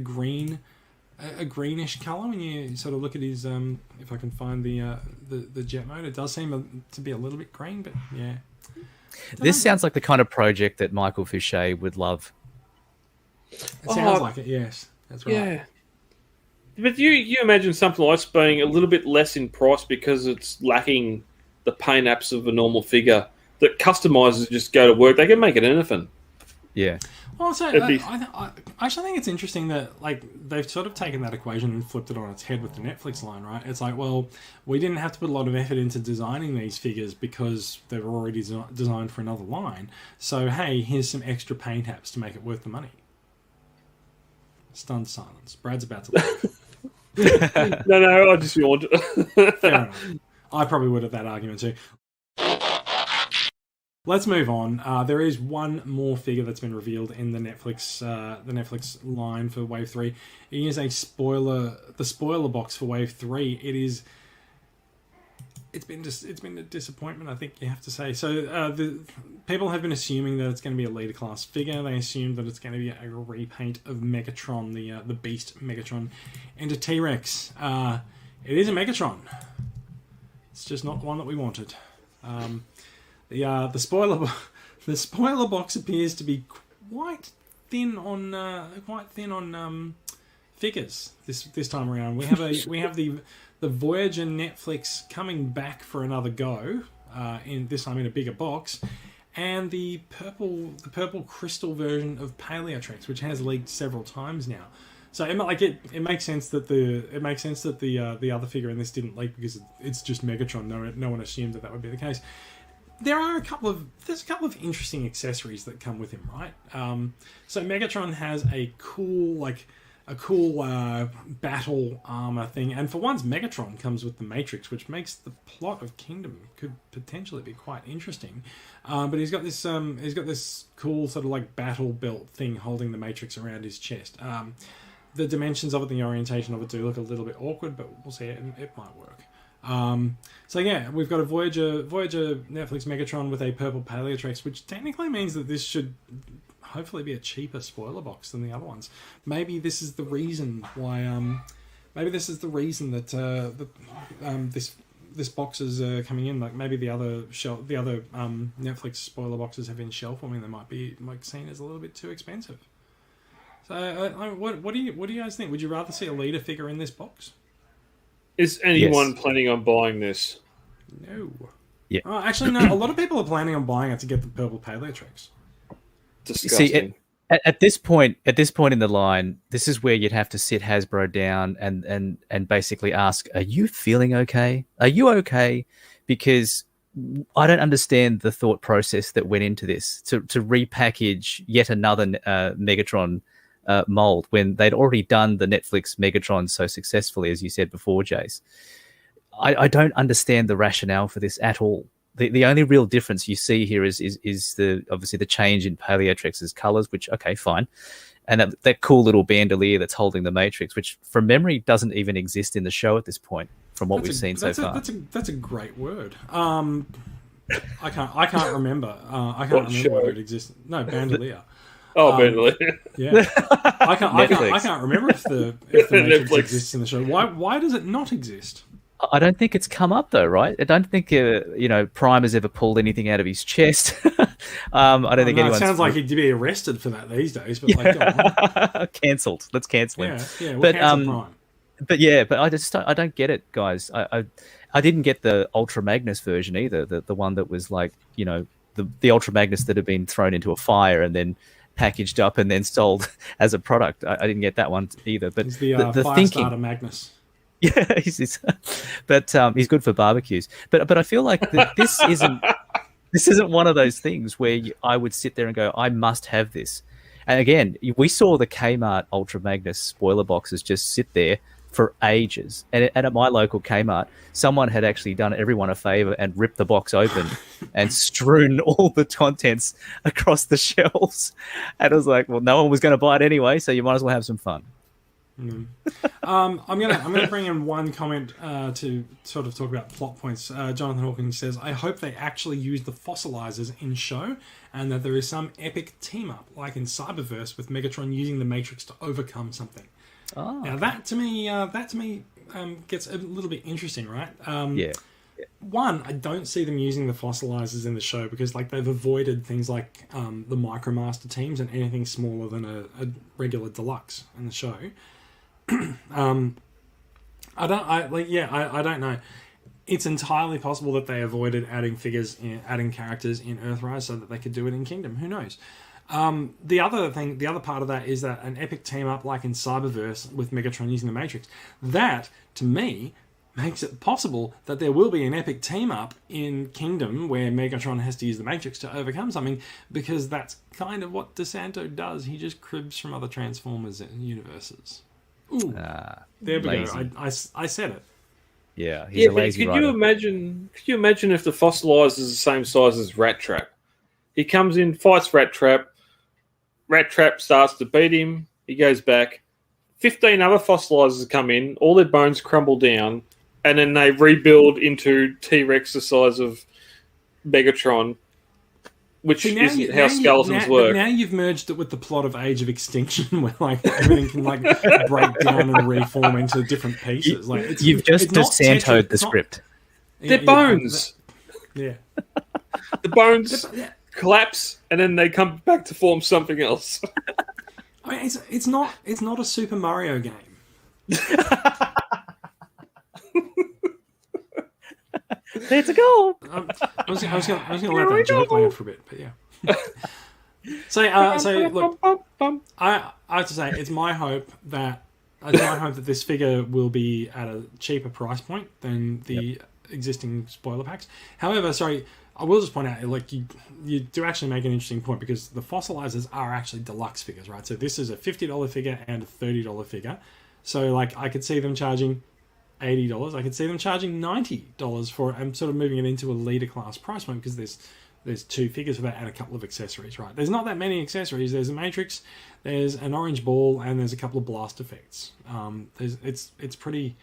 greenish colour when you sort of look at his. If I can find the jet mode, it does seem to be a little bit green, but yeah. This sounds like the kind of project that Michael Fichet would love. It sounds like it, yes. That's right. Yeah. But you imagine something like this being a little bit less in price because it's lacking the paint apps of a normal figure that customizers just go to work. They can make it anything. Yeah. Also, I actually think it's interesting that like they've sort of taken that equation and flipped it on its head with the Netflix line, right? It's like, well, we didn't have to put a lot of effort into designing these figures because they were already designed for another line. So, hey, here's some extra paint apps to make it worth the money. Stunned silence. Brad's about to leave. No, I just yawned. Fair enough. I probably would have that argument too. Let's move on. There is one more figure that's been revealed in the Netflix line for Wave 3. It is the spoiler box for Wave 3. It's been a disappointment, I think you have to say. So the people have been assuming that it's going to be a leader class figure. They assume that it's going to be a repaint of Megatron, the Beast Megatron, into T-Rex. It is a Megatron. It's just not the one that we wanted. The spoiler box appears to be quite thin on figures this time around. We have the Voyager Netflix coming back for another go, in this time in a bigger box, and the purple crystal version of Paleotrex, which has leaked several times now. So it makes sense that the other figure in this didn't leak because it's just Megatron. No one assumed that would be the case. There's a couple of interesting accessories that come with him, right? So Megatron has a cool battle armor thing, and for once Megatron comes with the Matrix, which makes the plot of Kingdom could potentially be quite interesting. But he's got this cool sort of like battle belt thing holding the Matrix around his chest. The dimensions of it, the orientation of it do look a little bit awkward, but we'll see. It might work. So yeah, we've got a Voyager Netflix Megatron with a purple Paleotrex, which technically means that this should hopefully be a cheaper spoiler box than the other ones. Maybe this is the reason why. Maybe this is the reason that this box is coming in. Like maybe the other Netflix spoiler boxes have been shelf warming. They might be like seen as a little bit too expensive. So what do you guys think? Would you rather see a leader figure in this box? Is anyone planning on buying this? No. Yeah. Oh, actually, no. A lot of people are planning on buying it to get the purple Paleotrex. Disgusting. See, at this point in the line, this is where you'd have to sit Hasbro down and basically ask, "Are you feeling okay? Are you okay?" Because I don't understand the thought process that went into this to repackage yet another Megatron mold when they'd already done the Netflix Megatron so successfully, as you said before, Jace. I don't understand the rationale for this at all. The only real difference you see here is obviously the change in Paleotrex's colors, which okay, fine, and that cool little bandolier that's holding the Matrix, which from memory doesn't even exist in the show at this point, from what we've seen so far. That's a great word. I can't remember. I can't remember whether it exists. No, bandolier. Oh, Bentley. Yeah, I Netflix. can't remember if the Matrix Netflix. exists in the show. Why does it not exist? I don't think it's come up though, right? I don't think Prime has ever pulled anything out of his chest. I don't think No, it anyone's sounds like he'd be arrested for that these days. But like, go on. cancelled. Let's cancel him. Yeah, we'll But, cancel Prime. But I don't get it, guys. I didn't get the Ultra Magnus version either. The one that was like the Ultra Magnus that had been thrown into a fire and then packaged up and then sold as a product. I didn't get that one either. But He's the Firestarter Magnus. Yeah, but he's good for barbecues. But I feel like this isn't one of those things where I would sit there and go, I must have this. And again, we saw the Kmart Ultra Magnus spoiler boxes just sit there for ages. And at my local Kmart, someone had actually done everyone a favor and ripped the box open and strewn all the contents across the shelves. And I was like, well, no one was going to buy it anyway, so you might as well have some fun. I'm gonna bring in one comment to sort of talk about plot points. Jonathan Hawkins says, "I hope they actually use the fossilizers in show, and that there is some epic team up like in Cyberverse with Megatron using the Matrix to overcome something." Oh. Now that to me gets a little bit interesting, right? Yeah. One, I don't see them using the fossilizers in the show because like they've avoided things like the Micromaster teams and anything smaller than a regular Deluxe in the show. I don't know. It's entirely possible that they avoided adding characters in Earthrise so that they could do it in Kingdom. Who knows? The other part of that is that an epic team up like in Cyberverse with Megatron using the Matrix, that to me makes it possible that there will be an epic team up in Kingdom where Megatron has to use the Matrix to overcome something, because that's kind of what DeSanto does. He just cribs from other Transformers universes. Ooh, there we lazy. go. I said it. Yeah, he's a lazy could writer. you imagine if the fossilizer is the same size as Rattrap? He comes in, fights Rattrap. Rattrap starts to beat him. He goes back. 15 other fossilizers come in. All their bones crumble down, and then they rebuild into T-Rex the size of Megatron, which isn't how skeletons work. Now you've merged it with the plot of Age of Extinction, where like everything can like break down and reform into different pieces. Like You've just DeSanto'd the script. They're bones. Yeah. The bones collapse, and then they come back to form something else. I mean, it's not a Super Mario game. Let's go. I was going to let that joke play out for a bit, but yeah. So look, I have to say it's my hope that this figure will be at a cheaper price point than the existing spoiler packs. However, I will just point out, like you do actually make an interesting point, because the fossilizers are actually deluxe figures, right? So this is a $50 figure and a $30 figure. So like I could see them charging $80. I could see them charging $90 for it. I'm sort of moving it into a leader class price point, because there's two figures for that and a couple of accessories, right? There's not that many accessories. There's a Matrix, there's an orange ball, and there's a couple of blast effects. It's pretty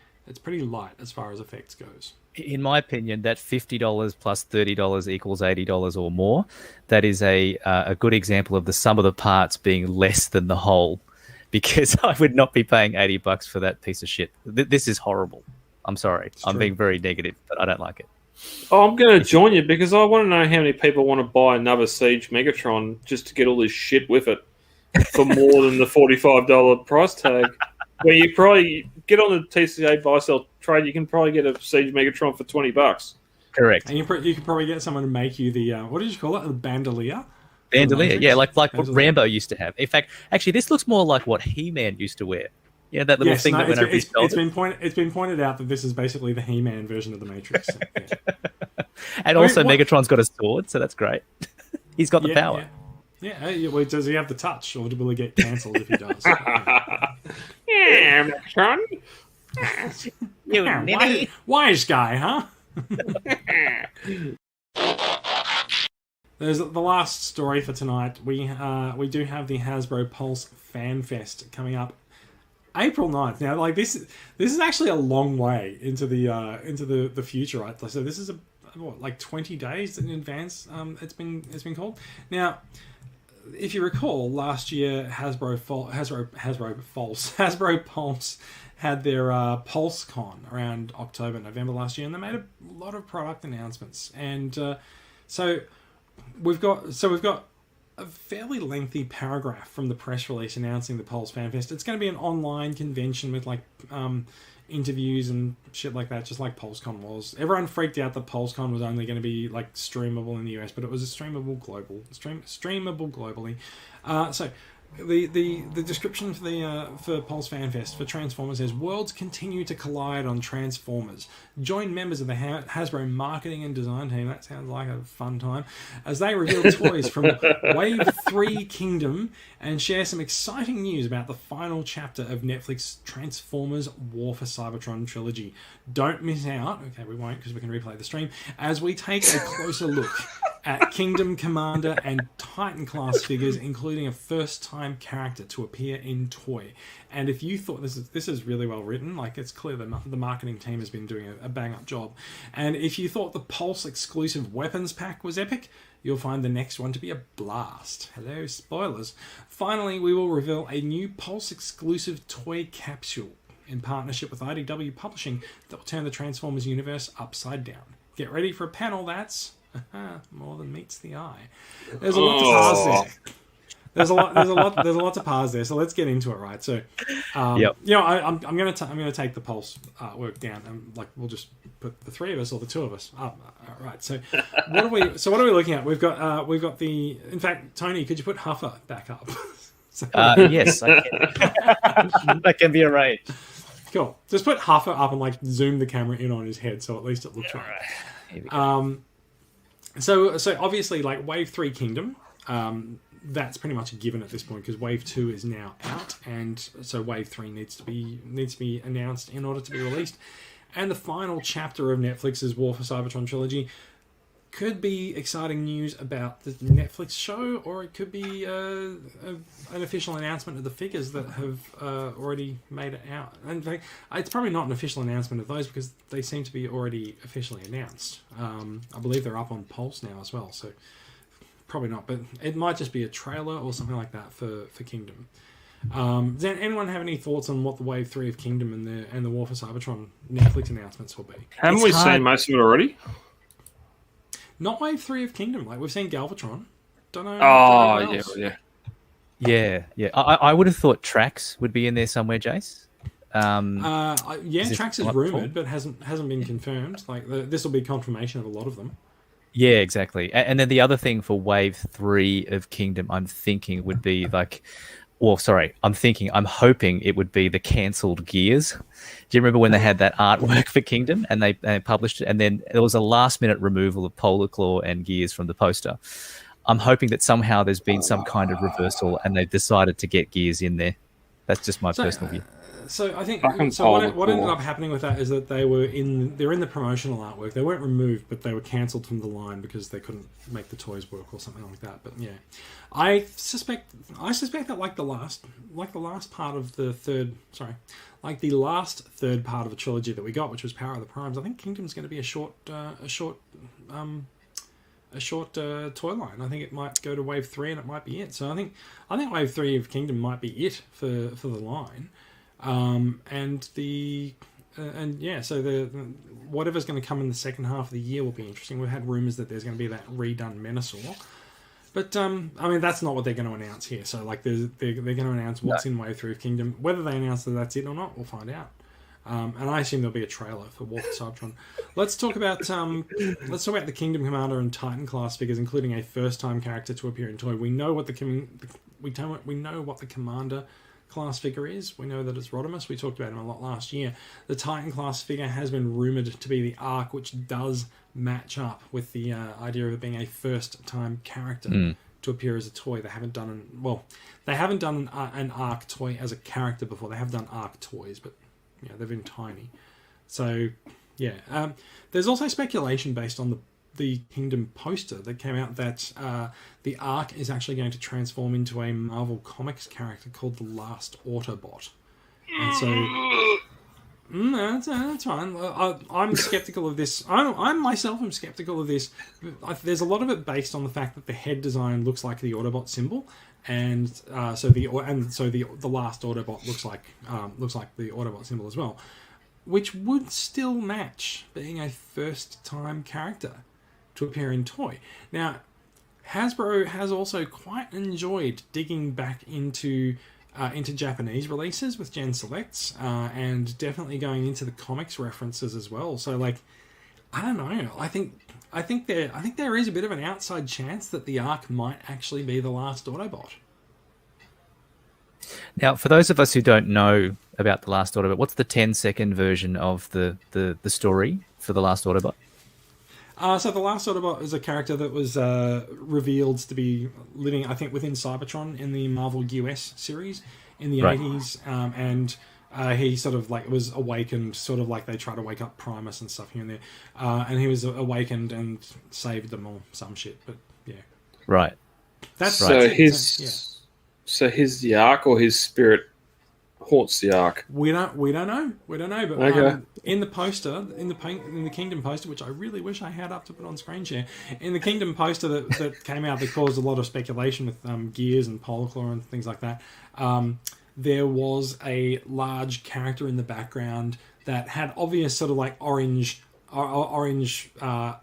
light as far as effects goes. In my opinion, that $50 plus $30 equals $80 or more. That is a good example of the sum of the parts being less than the whole, because I would not be paying $80 for that piece of shit. This is horrible. I'm sorry. I'm being very negative, but I don't like it. Oh, I'm going to join you, because I want to know how many people want to buy another Siege Megatron just to get all this shit with it for more than the $45 price tag. Where you probably get on the TCA buy sell trade, you can probably get a Siege Megatron for $20. Correct. And you could probably get someone to make you the what did you call it? The bandolier. Bandolier, yeah, like what Rambo used to have. In fact, actually, this looks more like what He-Man used to wear. Yeah, that little thing that went over his shoulder. It's been pointed out that this is basically the He-Man version of the Matrix. Yeah. And also, Megatron's got a sword, so that's great. He's got the power. Yeah. Well, does he have the touch, or will he get cancelled if he does? Yeah, Megatron. Wise guy, huh? There's the last story for tonight. We do have the Hasbro Pulse Fan Fest coming up April 9th. Now, like this is actually a long way into the future, right? So this is like 20 days in advance. It's been called. Now, if you recall, last year Hasbro Pulse had their PulseCon around October, November last year, and they made a lot of product announcements. And so we've got a fairly lengthy paragraph from the press release announcing the Pulse Fan Fest. It's going to be an online convention with like interviews and shit like that, just like PulseCon was. Everyone freaked out that PulseCon was only going to be like streamable in the US, but it was a streamable globally. So the description for Pulse Fan Fest for Transformers says, worlds continue to collide on Transformers. Join members of the Hasbro marketing and design team, that sounds like a fun time, as they reveal toys from Wave 3 Kingdom and share some exciting news about the final chapter of Netflix Transformers War for Cybertron trilogy. Don't miss out, okay, we won't because we can replay the stream, as we take a closer look at Kingdom Commander and Titan class figures, including a first-time character to appear in toy. And if you thought this is really well written, like it's clear the marketing team has been doing a bang-up job. And if you thought the Pulse exclusive weapons pack was epic, you'll find the next one to be a blast. Hello, spoilers. Finally, we will reveal a new Pulse exclusive toy capsule in partnership with IDW Publishing that will turn the Transformers universe upside down. Get ready for a panel that's more than meets the eye. There's a lot to parse there. There's a lot to parse there. So let's get into it, right? So, Yep. you know, I'm gonna take the Pulse artwork down, and like we'll just put the three of us or the two of us up. All right. So what are we looking at? We've got the. In fact, Tony, could you put Huffer back up? Yes, I can. That can be arranged. Cool. Just put Huffer up and like zoom the camera in on his head, so at least it looks right. Here we go. So obviously, like Wave 3 Kingdom, that's pretty much a given at this point because Wave 2 is now out, and so Wave 3 needs to be announced in order to be released. And the final chapter of Netflix's War for Cybertron trilogy could be exciting news about the Netflix show, or it could be an official announcement of the figures that have already made it out. In fact, it's probably not an official announcement of those because they seem to be already officially announced. I believe they're up on Pulse now as well, so probably not. But it might just be a trailer or something like that for Kingdom. Does anyone have any thoughts on what the Wave 3 of Kingdom and the War for Cybertron Netflix announcements will be? Haven't we seen most of it already? Not Wave 3 of Kingdom. Like, we've seen Galvatron. Don't know. Oh, don't know what else. Yeah. I would have thought Trax would be in there somewhere, Jace. Trax is rumoured, but hasn't been confirmed. Like, this will be confirmation of a lot of them. Yeah, exactly. And then the other thing for Wave 3 of Kingdom, I'm hoping it would be the cancelled Gears. Do you remember when they had that artwork for Kingdom and they published it, and then there was a last-minute removal of Polar Claw and Gears from the poster? I'm hoping that somehow there's been some kind of reversal and they've decided to get Gears in there. That's just my personal view. So I think what ended up happening with that is that they're in the promotional artwork. They weren't removed, but they were cancelled from the line because they couldn't make the toys work or something like that. But yeah, I suspect that like the last part of the last third part of a trilogy that we got, which was Power of the Primes. I think Kingdom's going to be a short toy line. I think it might go to Wave 3 and it might be it. So I think Wave 3 of Kingdom might be it for the line. So whatever's going to come in the second half of the year will be interesting. We've had rumours that there's going to be that redone Menasor, but that's not what they're going to announce here. So like they're going to announce what's in Wave 3 of Kingdom. Whether they announce that that's it or not, we'll find out. And I assume there'll be a trailer for War for Cybertron. Let's talk about the Kingdom Commander and Titan class figures, including a first-time character to appear in toy. We know what the Commander class figure is. We know that it's Optimus. We talked about him a lot last year. The Titan class figure has been rumoured to be the Ark, which does match up with the idea of it being a first-time character to appear as a toy. They haven't done an Ark toy as a character before. They have done Ark toys, but they've been tiny. So yeah, there's also speculation based on the Kingdom poster that came out that the Ark is actually going to transform into a Marvel Comics character called the Last Autobot. And so No, that's fine. I'm skeptical of this. I myself am skeptical of this. There's a lot of it based on the fact that the head design looks like the Autobot symbol, and so the last Autobot looks like the Autobot symbol as well, which would still match being a first-time character to appear in toy. Now, Hasbro has also quite enjoyed digging back into Japanese releases with Gen Selects, and definitely going into the comics references as well. So, like, I don't know. I think there is a bit of an outside chance that the Ark might actually be the last Autobot. Now, for those of us who don't know about the Last Autobot, what's the 10-second version of the story for the Last Autobot? So the Last Autobot is a character that was revealed to be living, I think, within Cybertron in the Marvel US series in the 80s, and he sort of like was awakened, sort of like they try to wake up Primus and stuff here and there, and he was awakened and saved them all, some shit. But yeah, right. That's so right. So his the Ark or his spirit haunts the Ark. We don't know. But okay. In the poster, in the Kingdom poster, which I really wish I had up to put on screen share, in the Kingdom poster that came out that caused a lot of speculation with Gears and Polarclaw and things like that, there was a large character in the background that had obvious sort of like orange arcs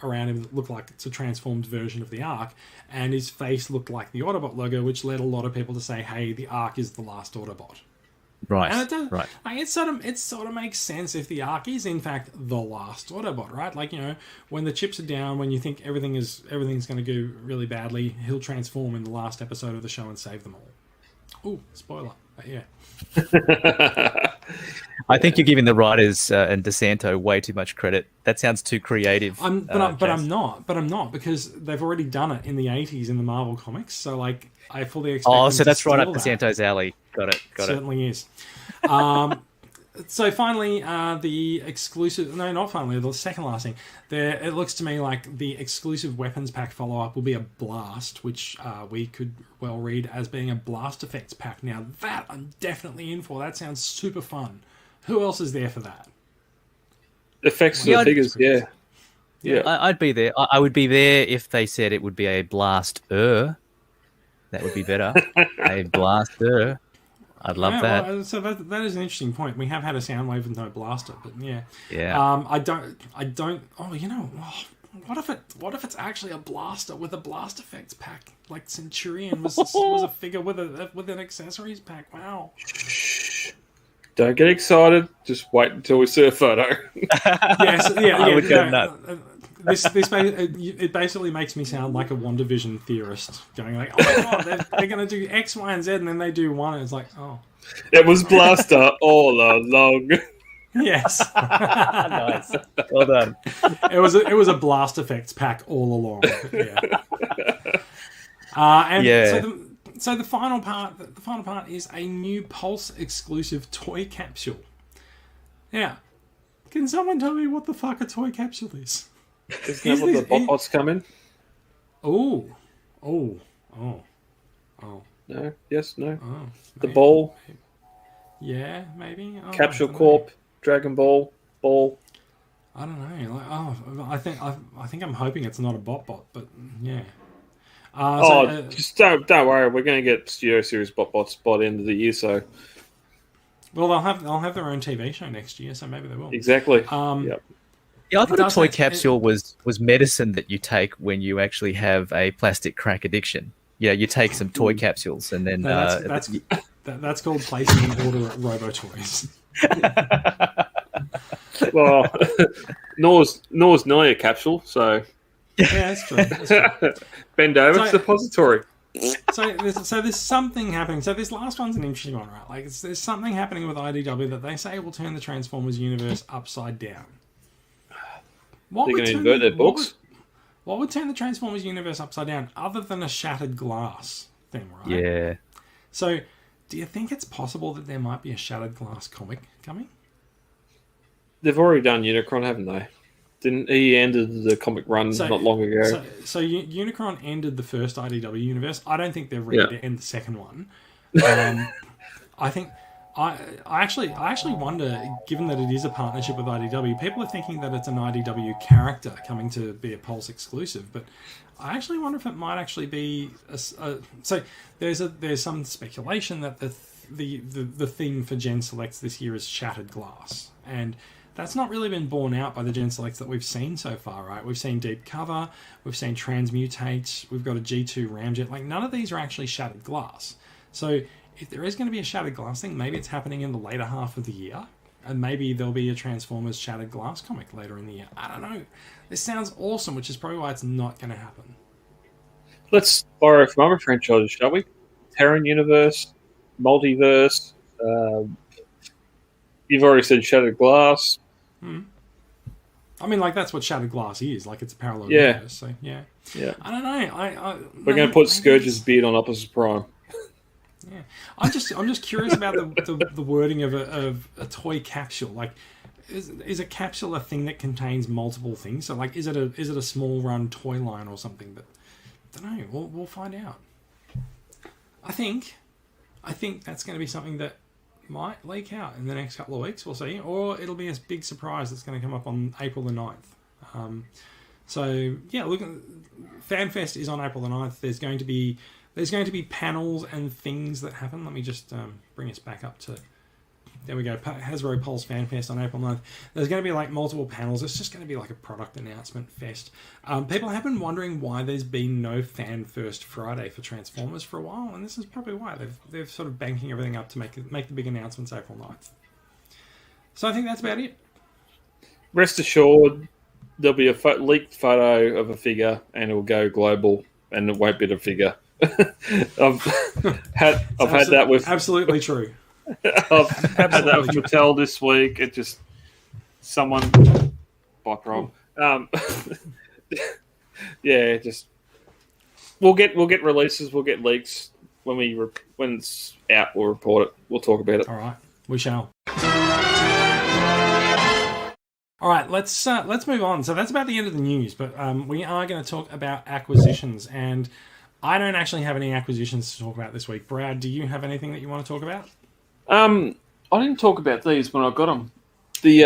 around him that looked like it's a transformed version of the Ark, and his face looked like the Autobot logo, which led a lot of people to say, hey, the Ark is the last Autobot. Right. And it does, right. Like, it sort of makes sense if the Ark is in fact the last Autobot, right? Like, you know, when the chips are down, when you think everything's going to go really badly, he'll transform in the last episode of the show and save them all. Ooh, spoiler. But yeah. I think you're giving the writers and DeSanto way too much credit. That sounds too creative. I'm not, because they've already done it in the 80s in the Marvel comics. So, like, I fully expect. Oh, them so to that's right up steal DeSanto's alley. Got it. Certainly is. So finally, the exclusive... No, not finally. The second last thing. It looks to me like the exclusive weapons pack follow-up will be a blast, which we could well read as being a blast effects pack. Now, that I'm definitely in for. That sounds super fun. Who else is there for that? Effects of the figures, yeah. I'd be there. I would be there if they said it would be a blaster. That would be better. A blaster. I'd love that. Well, so that is an interesting point. We have had a sound wave with no blaster, but yeah. Yeah. I don't. Oh, you know, what if it's actually a blaster with a blast effects pack? Like Centurion was a figure with an accessories pack. Wow. Shh. Don't get excited. Just wait until we see a photo. Yes, yeah. I would go nuts. It basically makes me sound like a WandaVision theorist, going like, "Oh my god, they're going to do X, Y, and Z," and then they do one, and it's like, "Oh, it was Blaster all along." Yes, Nice, well done. It was a blast effects pack all along. Yeah, So the final part is a new Pulse exclusive toy capsule. Now, can someone tell me what the fuck a toy capsule is? Isn't that what the Botbots come in? Oh. No? Yes? No? Oh, The ball? Yeah, maybe. Oh, Capsule Corp? Dragon Ball? Ball? I don't know. Like, I think I'm hoping it's not a Botbot, but yeah. Just don't worry. We're going to get Studio Series Botbots by the end of the year, so... Well, they'll have their own TV show next year, so maybe they will. Exactly. Yep. Yeah, I thought a toy capsule was medicine that you take when you actually have a plastic crack addiction. Yeah, you take some toy capsules and then... That's called placing an order at RoboToys. Well, Nor's not a capsule, so... Yeah, that's true. Bend over, it's depository. So there's something happening. So this last one's an interesting one, right? Like, there's something happening with IDW that they say will turn the Transformers universe upside down. They're going to invert their books? What would turn the Transformers universe upside down other than a shattered glass thing, right? Yeah. So, do you think it's possible that there might be a shattered glass comic coming? They've already done Unicron, haven't they? Didn't he ended the comic run not long ago? So Unicron ended the first IDW universe. I don't think they're ready to end the second one. I think I actually wonder, given that it is a partnership with IDW, people are thinking that it's an IDW character coming to be a Pulse exclusive, but I actually wonder if it might actually be so there's some speculation that the theme for Gen Selects this year is Shattered Glass, and that's not really been borne out by the Gen Selects that we've seen so far, right? We've seen Deep Cover, we've seen Transmutate, we've got a G2 Ramjet. Like, none of these are actually Shattered Glass. So if there is going to be a Shattered Glass thing, maybe it's happening in the later half of the year, and maybe there'll be a Transformers Shattered Glass comic later in the year. I don't know. This sounds awesome, which is probably why it's not going to happen. Let's borrow from other franchises, shall we? Terran Universe, Multiverse. You've already said Shattered Glass. I mean, like, that's what Shattered Glass is. Like, it's a parallel universe. So yeah. I don't know. We're going to put Scourge's beard on Optimus Prime. Yeah, I'm just curious about the wording of a toy capsule. Like, is a capsule a thing that contains multiple things? So, like, is it a small run toy line or something? But I don't know. We'll find out. I think that's going to be something that might leak out in the next couple of weeks. We'll see, or it'll be a big surprise that's going to come up on April the 9th. So yeah, look, FanFest is on April the 9th. There's going to be panels and things that happen. Let me just bring us back up to... There we go. Hasbro Pulse Fan Fest on April 9th. There's going to be like multiple panels. It's just going to be like a product announcement fest. People have been wondering why there's been no Fan First Friday for Transformers for a while, and this is probably why. They're sort of banking everything up to make the big announcements April 9th. So I think that's about it. Rest assured, there'll be a leaked photo of a figure, and it'll go global, and it won't be the figure. I've had that with... Absolutely true. I've had that with Mattel this week. It just someone bike roll. Yeah, just we'll get releases, we'll get leaks when it's out. We'll report it. We'll talk about it. All right, we shall. All right, let's move on. So that's about the end of the news, but we are going to talk about acquisitions, and I don't actually have any acquisitions to talk about this week. Brad, do you have anything that you want to talk about? I didn't talk about these when I got them. You've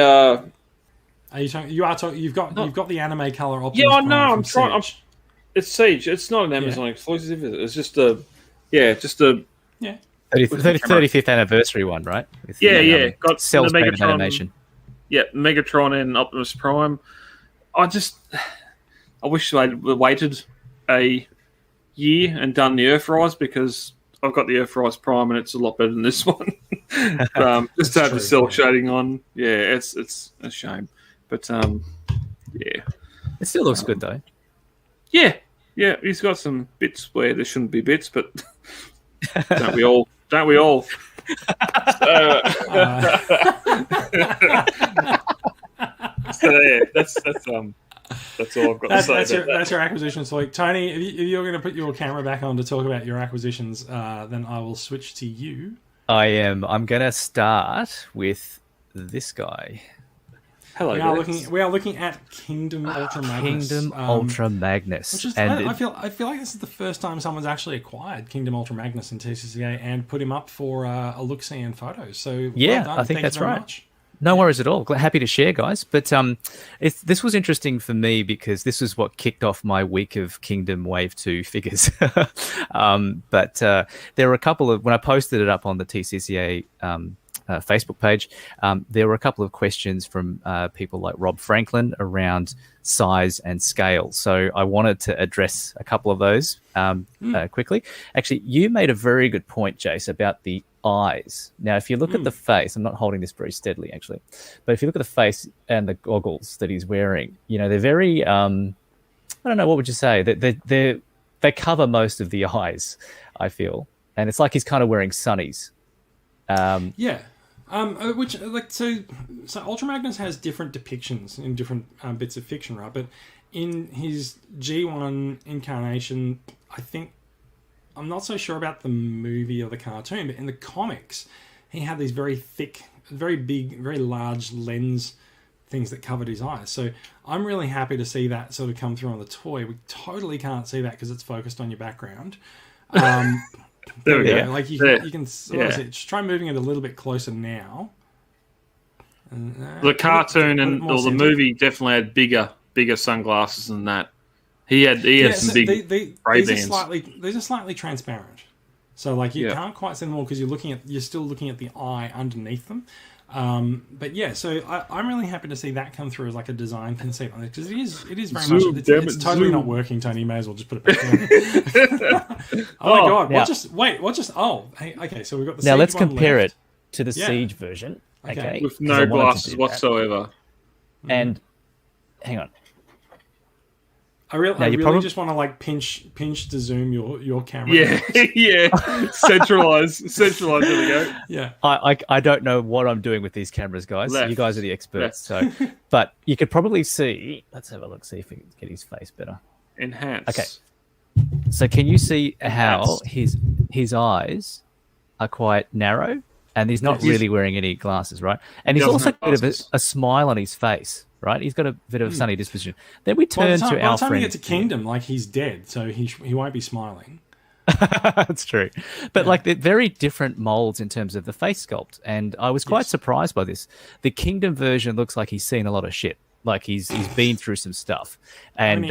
got the anime color Optimus. Yeah, I know. Prime I'm trying. It's Siege. It's not an Amazon exclusive. Is it? It's just a 35th anniversary one, right? With the, got cell the Megatron animation. Yeah, Megatron and Optimus Prime. I wish I'd waited a year and done the Earthrise, because I've got the Earthrise Prime and it's a lot better than this one. Just to have the cell shading on. Yeah, it's a shame. But yeah. It still looks good though. Yeah. Yeah, he's got some bits where there shouldn't be bits, but don't we all? Don't we all? So yeah, that's all I've got to say. That's your acquisitions week. Tony, if you're going to put your camera back on to talk about your acquisitions, then I will switch to you. I am. I'm going to start with this guy. Hello. We are looking at Kingdom Ultra Magnus. Kingdom Ultra Magnus. Which is, I feel like this is the first time someone's actually acquired Kingdom Ultra Magnus in TCCA and put him up for a look-see and photos. So yeah, well done. I think Thank that's you very right. Much. No worries at all. Happy to share, guys. But this was interesting for me because this is what kicked off my week of Kingdom Wave 2 figures. But there were a couple of... When I posted it up on the TCCA Facebook page, there were a couple of questions from people like Rob Franklin around size and scale. So I wanted to address a couple of those quickly. Actually, you made a very good point, Jace, about the eyes. Now, if you look at the face, I'm not holding this very steadily, actually, but if you look at the face and the goggles that he's wearing, they're very, I don't know, what would you say? They cover most of the eyes, I feel. And it's like he's kind of wearing sunnies. Which so Ultra Magnus has different depictions in different bits of fiction, right? But in his G1 incarnation, I'm not so sure about the movie or the cartoon, but in the comics, he had these very thick, very big, very large lens things that covered his eyes. So I'm really happy to see that sort of come through on the toy. We totally can't see that because it's focused on your background. There we go. Like you can sort of see it. Just try moving it a little bit closer now. And, the cartoon or the movie definitely had bigger sunglasses than that. He had some big Ray-Bans. These are slightly transparent, so like you can't quite see them all because you're still looking at the eye underneath them. But yeah, so I'm really happy to see that come through as like a design concept on it because it is very much it's totally not working. Tony, you may as well just put it back down. Oh my god! Okay, so we've got the now. Siege Let's one compare left. it to the Siege version. Okay, with no glasses whatsoever. And hang on. I really just want to like pinch to zoom your camera. Yeah. Centralize. There we go. Yeah. I don't know what I'm doing with these cameras, guys. Left. You guys are the experts. So, but you could probably see. Let's have a look. See if we can get his face better. Enhance. Okay. So can you see how his eyes are quite narrow, and he's not really wearing any glasses, right? And he's also got a bit of a smile on his face. Right, he's got a bit of a sunny disposition. Then we turn to our friend. By the time we get to Kingdom, like he's dead, so he won't be smiling. That's true, but like they're very different molds in terms of the face sculpt, and I was quite surprised by this. The Kingdom version looks like he's seen a lot of shit, like he's been through some stuff, and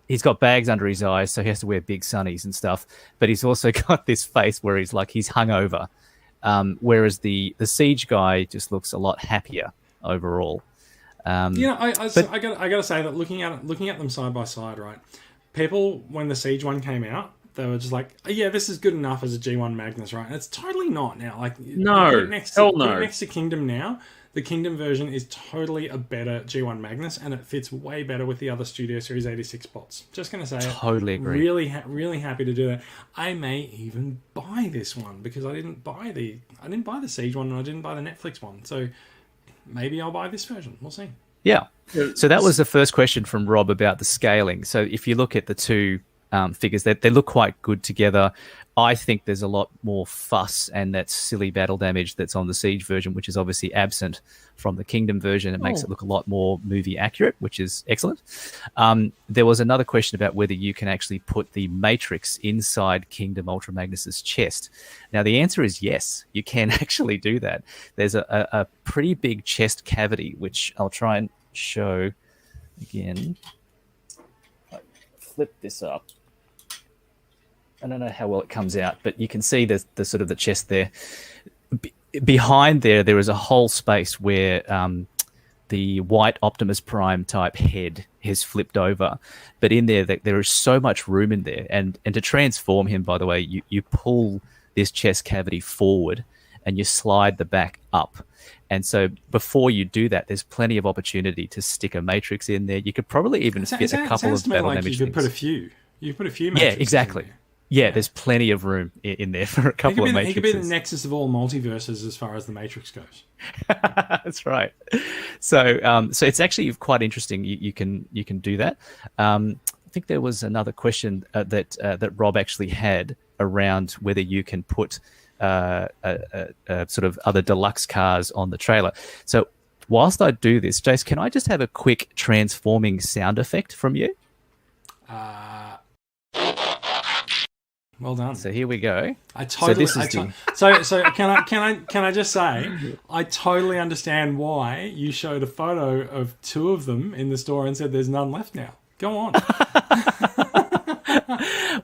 he's got bags under his eyes, so he has to wear big sunnies and stuff. But he's also got this face where he's hungover, whereas the Siege guy just looks a lot happier overall. I gotta say that looking at them side by side, right? People, when the Siege one came out, they were just like, oh, "Yeah, this is good enough as a G1 Magnus, right?" And it's totally not now. Like, no, next to Kingdom now, the Kingdom version is totally a better G1 Magnus, and it fits way better with the other Studio Series 86 bots. Just gonna say, totally agree. Really happy to do that. I may even buy this one because I didn't buy the Siege one and I didn't buy the Netflix one, so. Maybe I'll buy this version. We'll see. Yeah. So that was the first question from Rob about the scaling. So if you look at the two figures, they look quite good together. I think there's a lot more fuss and that silly battle damage that's on the Siege version, which is obviously absent from the Kingdom version. It makes it look a lot more movie accurate, which is excellent. There was another question about whether you can actually put the Matrix inside Kingdom Ultra Magnus's chest. Now, the answer is yes, you can actually do that. There's a pretty big chest cavity, which I'll try and show again. Flip this up. I don't know how well it comes out, but you can see the sort of the chest there. Behind there is a whole space where the white Optimus Prime type head has flipped over. But in there is so much room in there. And to transform him, by the way, you pull this chest cavity forward and you slide the back up. And so before you do that, there's plenty of opportunity to stick a Matrix in there. You could probably even fit a couple of battle damage. You could put a few. You could put a few Matrixes. Yeah, exactly. Yeah, there's plenty of room in there for a couple of Matrixes. It could be the nexus of all multiverses as far as the Matrix goes. That's right. So it's actually quite interesting. You can do that. I think there was another question that Rob actually had around whether you can put sort of other deluxe cars on the trailer. So whilst I do this, Jace, can I just have a quick transforming sound effect from you? Well done. So here we go. So can I just say I totally understand why you showed a photo of two of them in the store and said there's none left now. Go on.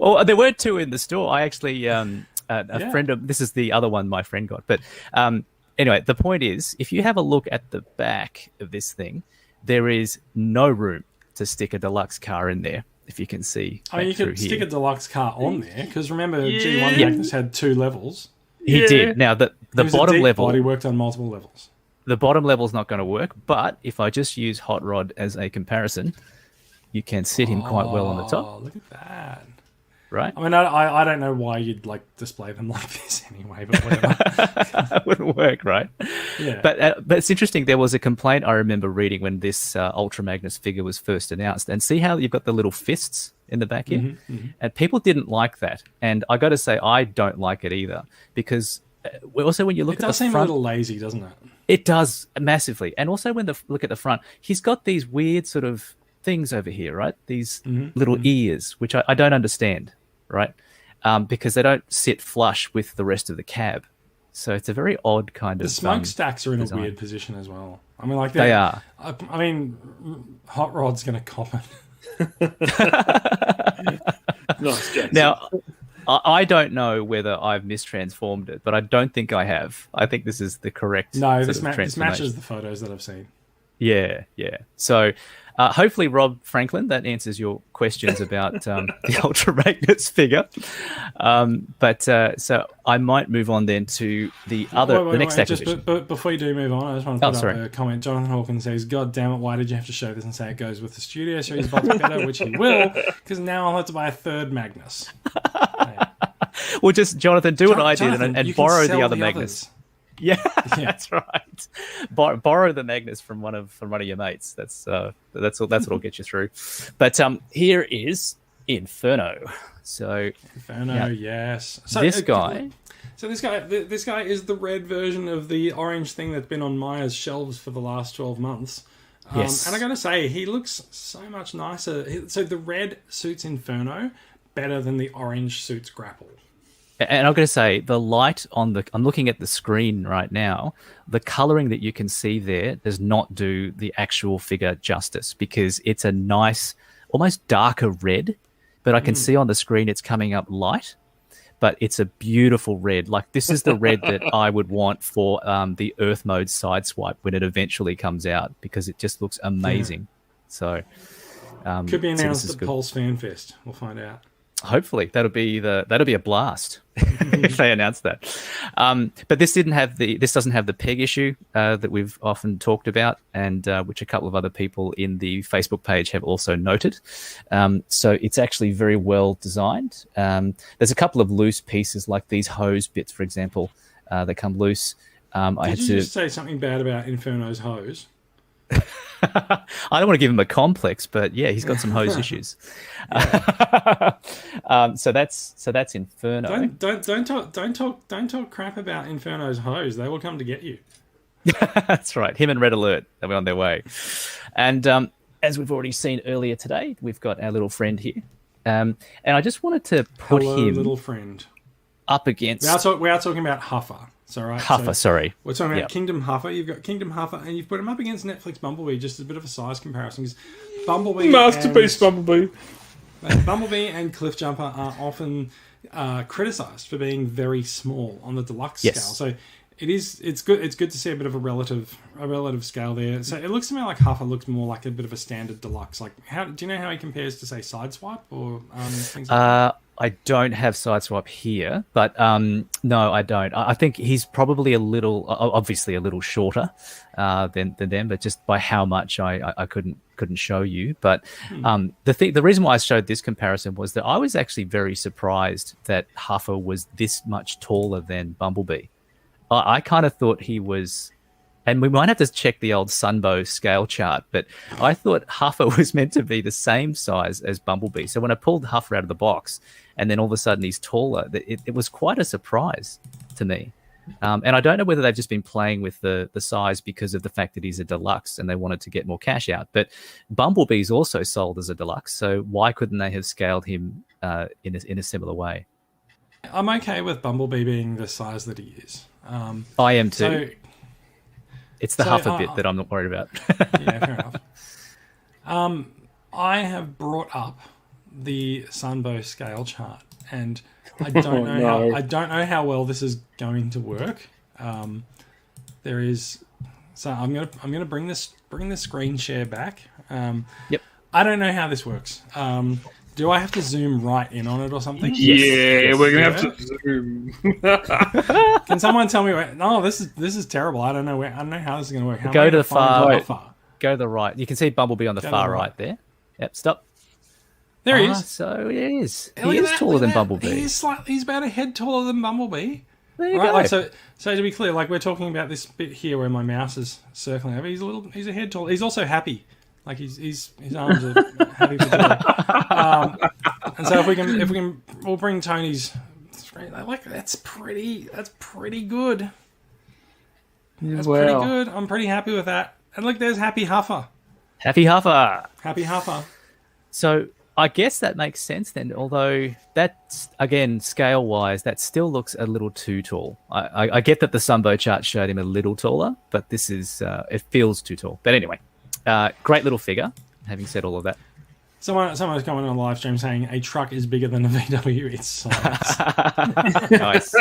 Well, there were two in the store. I actually friend of this is the other one my friend got. But anyway, the point is, if you have a look at the back of this thing, there is no room to stick a deluxe car in there. If you can see, you could stick a deluxe car on there because remember, G1 Magnus had 2 levels. He did. Now the bottom level, he worked on multiple levels. The bottom level is not going to work, but if I just use Hot Rod as a comparison, you can sit him quite well on the top. Oh, look at that! Right? I mean, I don't know why you'd like display them like this anyway, but whatever. It wouldn't work, right? Yeah. But it's interesting. There was a complaint I remember reading when this Ultra Magnus figure was first announced, and see how you've got the little fists in the back here, and people didn't like that. And I got to say, I don't like it either because also when you look at the front, it does seem a little lazy, doesn't it? It does massively, and also when look at the front, he's got these weird sort of things over here, right? These little ears, which I don't understand. Right. because they don't sit flush with the rest of the cab. So it's a very odd kind of. The smokestacks are in design. a weird position as well. I mean, like they are. I mean, Hot Rod's going to cop it. Nice, Jackson. Now, I don't know whether I've mistransformed it, but I don't think I have. I think this is the correct. No, sort this of matches transformation. the photos that I've seen. Yeah. So hopefully, Rob Franklin, that answers your questions about the Ultra Magnus figure. So I might move on then to the next acquisition. But before you do move on, I just want to put up sorry. a comment. Jonathan Hawkins says, "God damn it, why did you have to show this and say it goes with the Studio Series box better?" Which he will, because now I'll have to buy a third Magnus. Well, just Jonathan, do what I did Jonathan, and you can borrow sell the other others. Magnus. Yeah, that's right. Borrow the Magnus from one of your mates. That's what'll get you through. But here is Inferno. So Inferno, yes. So this guy. So this guy is the red version of the orange thing that's been on Maya's shelves for the last 12 months. Yes. And I gotta say, he looks so much nicer. So the red suits Inferno better than the orange suits Grapple. And I'm going to say the light I'm looking at the screen right now. The coloring that you can see there does not do the actual figure justice because it's a nice, almost darker red. But I can see on the screen it's coming up light. But it's a beautiful red. Like this is the red that I would want for the Earth mode sideswipe when it eventually comes out because it just looks amazing. So Could be announced at good. Pulse Fan Fest. We'll find out. Hopefully that'll be a blast if they announce that. But this doesn't have the peg issue that we've often talked about, and which a couple of other people in the Facebook page have also noted. So it's actually very well designed. There's a couple of loose pieces like these hose bits, for example, that come loose. Did you just say something bad about Inferno's hose? I don't want to give him a complex, but yeah, he's got some hose issues. So that's Inferno. Don't talk crap about Inferno's hose. They will come to get you. That's right. Him and Red Alert, they're on their way. And as we've already seen earlier today, we've got our little friend here. And I just wanted to put him little friend up against. We are talking about Huffer. So, right, Huffer, sorry. We're talking about Kingdom Huffer. You've got Kingdom Huffer, and you've put him up against Netflix Bumblebee, just as a bit of a size comparison. Because Masterpiece Bumblebee. Bumblebee and Cliffjumper are often criticised for being very small on the deluxe scale. So it's good to see a bit of a relative scale there. So it looks to me like Huffer looks more like a bit of a standard deluxe. Like, do you know how he compares to say Sideswipe or things like that? I don't have Sideswipe here, but no, I don't. I think he's probably obviously a little shorter than them, but just by how much I couldn't show you. But the reason why I showed this comparison was that I was actually very surprised that Huffer was this much taller than Bumblebee. I kind of thought he was, and we might have to check the old Sunbow scale chart, but I thought Huffer was meant to be the same size as Bumblebee. So when I pulled Huffer out of the box, and then all of a sudden he's taller, it was quite a surprise to me. And I don't know whether they've just been playing with the size because of the fact that he's a deluxe and they wanted to get more cash out. But Bumblebee's also sold as a deluxe, so why couldn't they have scaled him in a similar way? I'm okay with Bumblebee being the size that he is. I am too. It's the Huffer bit that I'm not worried about. Yeah, fair enough. I have brought up the Sunbow scale chart, and I don't know how well this is going to work. I'm gonna bring this screen share back. Yep. I don't know how this works. Do I have to zoom right in on it or something? Yes. We're gonna have to zoom. Can someone tell me where? No, this is terrible. I don't know how this is going to work. Go to the far. Go to the right. You can see Bumblebee on the far right there. Yep. Stop. There he is. So he is. He is taller than Bumblebee. He's about a head taller than Bumblebee. There you go. go. So to be clear, like we're talking about this bit here where my mouse is circling over. He's a head taller. He's also happy. Like his arms are happy for joy. And so if we can, we'll bring Tony's screen. Like that's pretty good. That's pretty good. I'm pretty happy with that. And look, there's Happy Huffer. Happy Huffer. Happy Huffer. So I guess that makes sense then, although that's, again, scale-wise, that still looks a little too tall. I get that the Sunbow chart showed him a little taller, but this is, it feels too tall. But anyway, great little figure, having said all of that. Someone's commenting on the live stream saying a truck is bigger than a VW its size. Nice.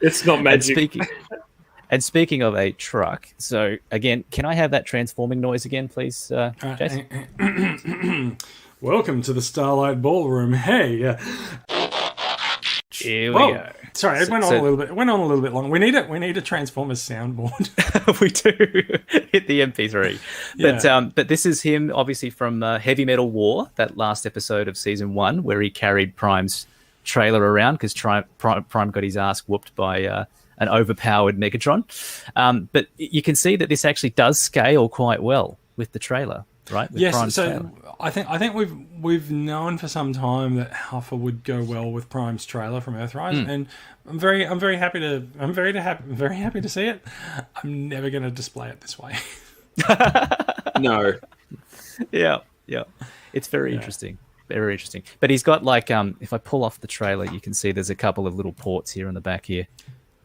It's not magic. And speaking of a truck, so again, can I have that transforming noise again, please, Jason? Welcome to the Starlight Ballroom. Hey. Here we go. Sorry, it went on a little bit. It went on a little bit long. We need a Transformers soundboard. We do. Hit the MP3. But this is him, obviously, from Heavy Metal War, that last episode of season 1, where he carried Prime's trailer around because Prime got his ass whooped by an overpowered Megatron. But you can see that this actually does scale quite well with the trailer, right? With yes. Prime's So trailer. I think we've known for some time that Alpha would go well with Prime's trailer from Earthrise, and I'm very happy to see it. I'm never going to display it this way. No. Yeah. It's very interesting. Very interesting. But he's got like, if I pull off the trailer, you can see there's a couple of little ports here on the back here.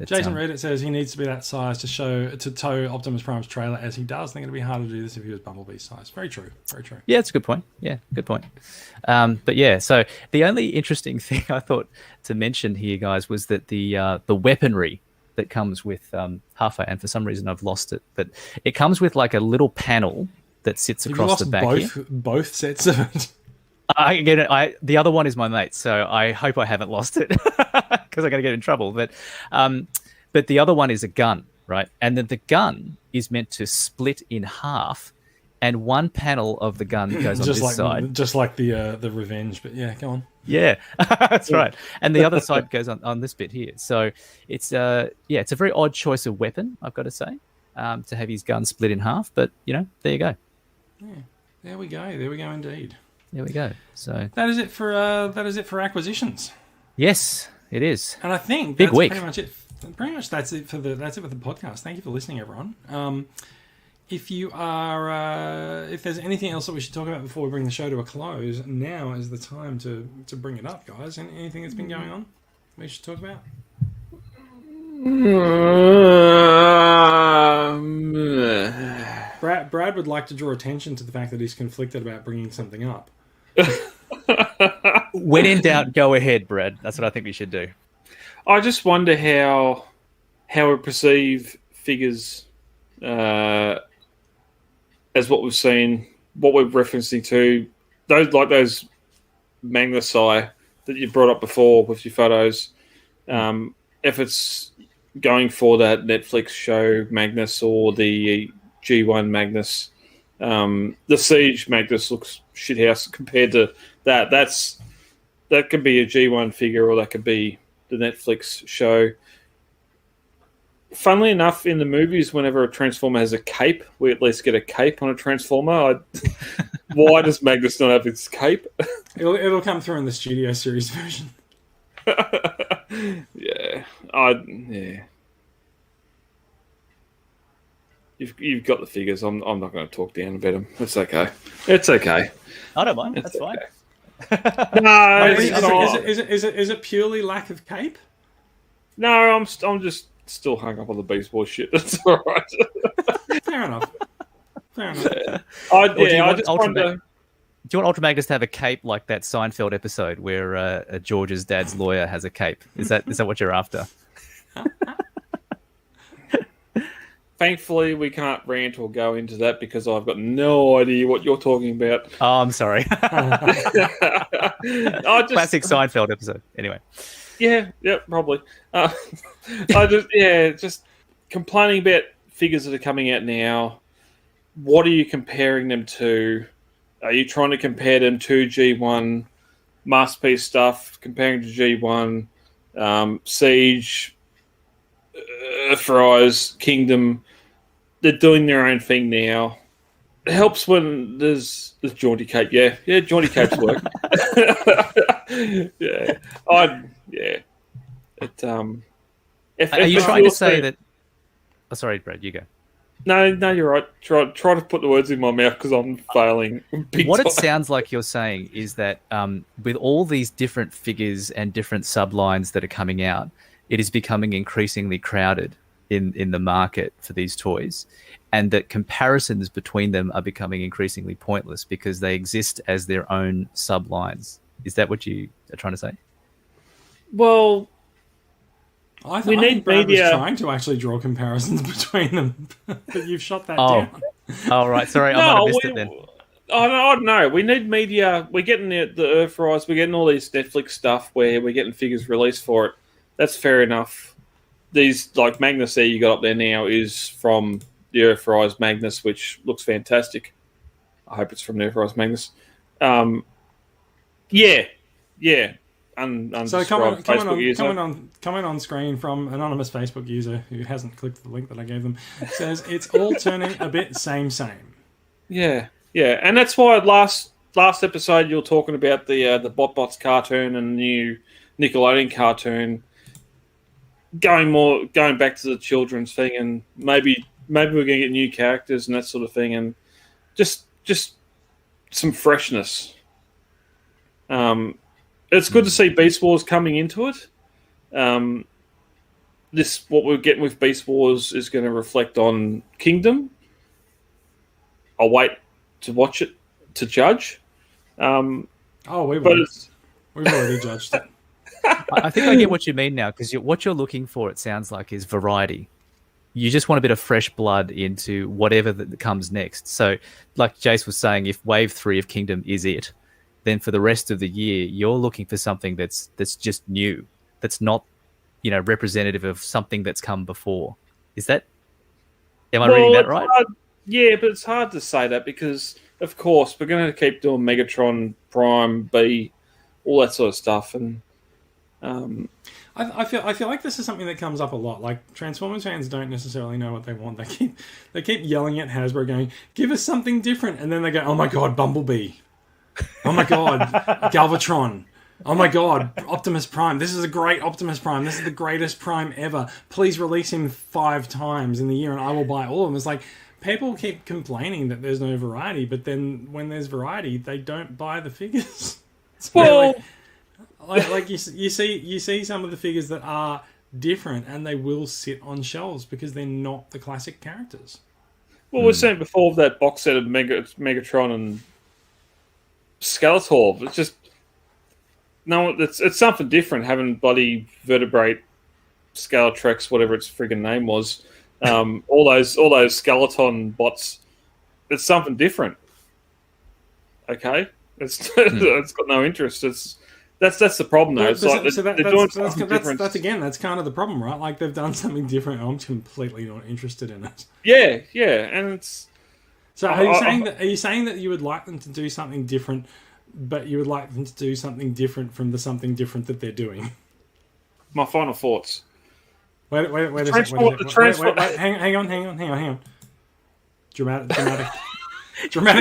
Jason Reddit says he needs to be that size to tow Optimus Prime's trailer as he does. I think it'd be hard to do this if he was Bumblebee's size. Very true. Very true. Yeah, it's a good point. Yeah, good point. But yeah, so the only interesting thing I thought to mention here, guys, was that the weaponry that comes with Huffer, and for some reason I've lost it, but it comes with like a little panel that sits across the back here. Both sets of it. The other one is my mate, so I hope I haven't lost it because I'm going to get in trouble. But the other one is a gun, right? And then the gun is meant to split in half, and one panel of the gun goes on this side, just like the Revenge. But yeah, go on. Yeah, that's right. And the other side goes on this bit here. So it's it's a very odd choice of weapon, I've got to say, to have his gun split in half. But there you go. Yeah, there we go. There we go. Indeed. There we go. So that is it for acquisitions. Yes, it is. And I think big that's week. Pretty much it. Pretty much that's it for the podcast. Thank you for listening, everyone. If you are, if there's anything else that we should talk about before we bring the show to a close, now is the time to bring it up, guys. Anything that's been going on we should talk about? Brad would like to draw attention to the fact that he's conflicted about bringing something up. When in doubt, go ahead, Brad. That's what I think we should do. I just wonder how we perceive figures as what we've seen, what we're referencing to, those Magnusi that you brought up before with your photos. If it's going for that Netflix show Magnus or the G1 Magnus, the Siege Magnus looks shithouse compared to that. That could be a G1 figure, or that could be the Netflix show. Funnily enough, in the movies, whenever a Transformer has a cape, we at least get a cape on a Transformer. Why does Magnus not have its cape? It'll come through in the Studio Series version. Yeah. You've got the figures. I'm not going to talk down about them. It's okay. It's okay. I don't mind. That's fine. No, is it purely lack of cape? No, I'm just still hung up on the baseball shit. That's all right. Fair enough. I just wonder. Do you want Ultra Magnus to have a cape like that Seinfeld episode where George's dad's lawyer has a cape? Is that what you're after? Thankfully, we can't rant or go into that because I've got no idea what you're talking about. Oh, I'm sorry. Classic Seinfeld episode. Anyway. Yeah, probably. Just complaining about figures that are coming out now. What are you comparing them to? Are you trying to compare them to G1 Masterpiece stuff, comparing to G1 Siege, Fry's, Kingdom? They're doing their own thing now. It helps when there's jaunty cape. Yeah, jaunty capes work. Are you trying to say that? Oh, sorry, Brad, you go. No, you're right. Try to put the words in my mouth because I'm failing. What time. it sounds like you're saying is that with all these different figures and different sublines that are coming out, it is becoming increasingly crowded in the market for these toys, and that comparisons between them are becoming increasingly pointless because they exist as their own sublines. Is that what you are trying to say? Well, I we think need Brad media. was trying to actually draw comparisons between them, but you've shot that Oh. down. Oh, right. Sorry, I might have missed it then. I don't know. We need media. We're getting the Earthrise. We're getting all these Netflix stuff where we're getting figures released for it. That's fair enough. These, like Magnus there you got up there now, is from the Earthrise Magnus, which looks fantastic. I hope it's from the Earthrise Magnus. Yeah. So Undescribed Facebook user. comment on screen from anonymous Facebook user who hasn't clicked the link that I gave them. Says it's all turning a bit same. Yeah, and that's why last episode you were talking about the BotBots cartoon and the new Nickelodeon cartoon going back to the children's thing, and maybe we're going to get new characters and that sort of thing, and just some freshness. It's good to see Beast Wars coming into it. What we're getting with Beast Wars is going to reflect on Kingdom. I'll wait to watch it to judge. We've already judged it. I think I get what you mean now, because what you're looking for, it sounds like, is variety. You just want a bit of fresh blood into whatever that comes next. So, like Jace was saying, if Wave 3 of Kingdom is it, then for the rest of the year, you're looking for something that's just new, that's not, representative of something that's come before. Am I reading that right? Yeah, but it's hard to say that because, of course, we're going to keep doing Megatron, Prime, B, all that sort of stuff, and I feel like this is something that comes up a lot. Like Transformers fans don't necessarily know what they want. They keep yelling at Hasbro, going, "Give us something different," and then they go, "Oh my god, Bumblebee! Oh my god, Galvatron! Oh my god, Optimus Prime! This is a great Optimus Prime. This is the greatest Prime ever. Please release him 5 times in the year, and I will buy all of them." It's like people keep complaining that there's no variety, but then when there's variety, they don't buy the figures. Well. Like you see some of the figures that are different and they will sit on shelves because they're not the classic characters. Well, we're saying before that box set of Megatron and Skeletor. It's just it's something different having bloody vertebrate Skeletrex, whatever its friggin' name was. All those skeleton bots. It's something different. Okay, it's got no interest. That's the problem, though. That's kind of the problem, right? Like they've done something different. I'm completely not interested in it. Yeah, and it's. So are you saying that you would like them to do something different, but you would like them to do something different from the something different that they're doing? My final thoughts. Wait a second. Hang on. Dramatic.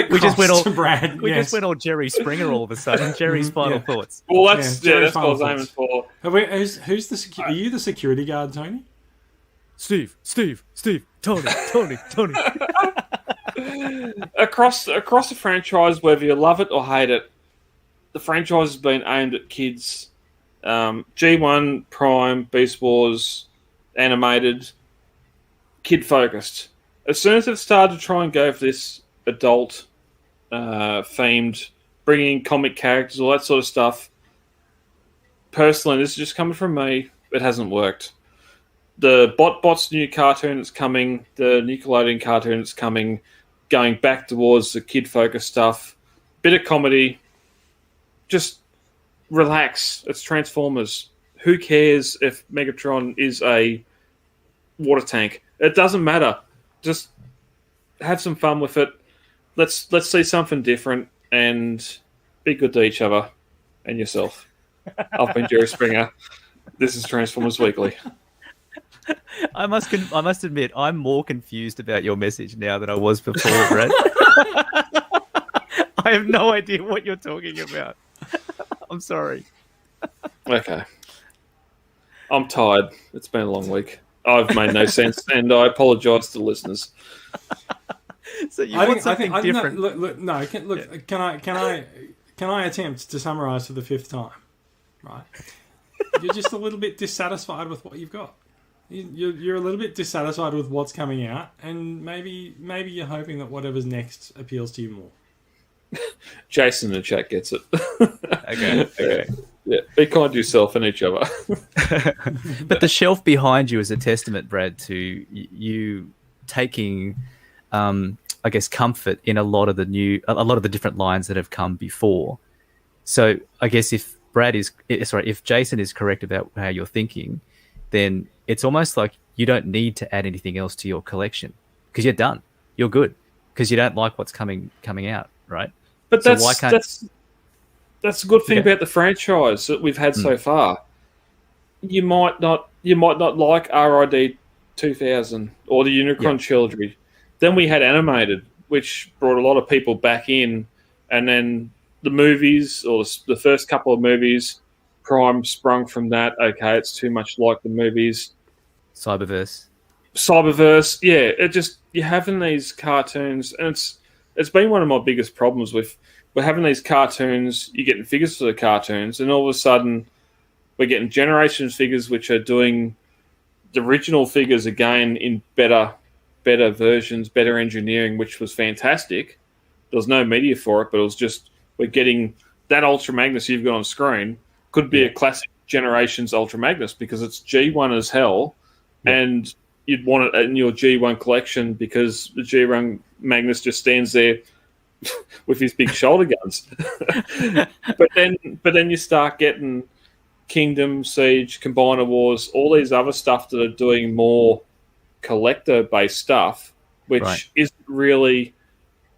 We just went all Brad. just went all Jerry Springer all of a sudden. Jerry's final thoughts. Well, that's what I was aiming for. Who's the security? Are you the security guard, Tony? Steve, Tony. Across the franchise, whether you love it or hate it, the franchise has been aimed at kids. G1, Prime, Beast Wars, animated, kid focused. As soon as it started to try and go for this adult themed, bringing in comic characters, all that sort of stuff, personally, this is just coming from me, it hasn't worked. The BotBots new cartoon that's coming, the Nickelodeon cartoon that's coming, going back towards the kid-focused stuff, bit of comedy, just relax. It's Transformers. Who cares if Megatron is a water tank? It doesn't matter. Just have some fun with it. Let's see something different and be good to each other and yourself. I've been Jerry Springer. This is Transformers Weekly. I must admit, I'm more confused about your message now than I was before, Brad. I have no idea what you're talking about. I'm sorry. Okay. I'm tired. It's been a long week. I've made no sense, and I apologise to the listeners. So you want something different? Can I attempt to summarise for the fifth time? Right, you're just a little bit dissatisfied with what you've got. You're a little bit dissatisfied with what's coming out, and maybe you're hoping that whatever's next appeals to you more. Jason in the chat gets it. Okay. Yeah, be kind to yourself and each other. But the shelf behind you is a testament, Brad, to you taking, I guess, comfort in a lot of the different lines that have come before. So I guess if Jason is correct about how you're thinking, then it's almost like you don't need to add anything else to your collection because you're done. You're good because you don't like what's coming out, right? But so that's a good thing about the franchise that we've had so far. You might not like RID 2000 or the Unicron trilogy. Then we had animated, which brought a lot of people back in, and then the movies or the first couple of movies, Prime sprung from that. Okay, it's too much like the movies. Cyberverse, yeah. You're having these cartoons, and it's been one of my biggest problems with. We're having these cartoons, you're getting figures for the cartoons, and all of a sudden we're getting Generations figures which are doing the original figures again in better versions, better engineering, which was fantastic. There was no media for it, but it was just, we're getting that Ultra Magnus you've got on screen could be a classic Generations Ultra Magnus because it's G1 as hell, and you'd want it in your G1 collection because the G1 Magnus just stands there with his big shoulder guns. but then you start getting Kingdom, Siege, Combiner Wars, all these other stuff that are doing more collector-based stuff, which isn't really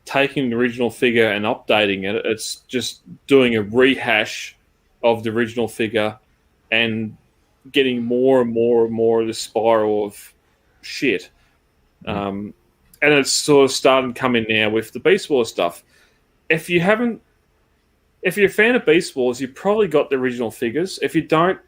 taking the original figure and updating it. It's just doing a rehash of the original figure and getting more and more and more of the spiral of shit. And it's sort of starting to come in now with the Beast Wars stuff. If you're a fan of Beast Wars, you've probably got the original figures. If you don't,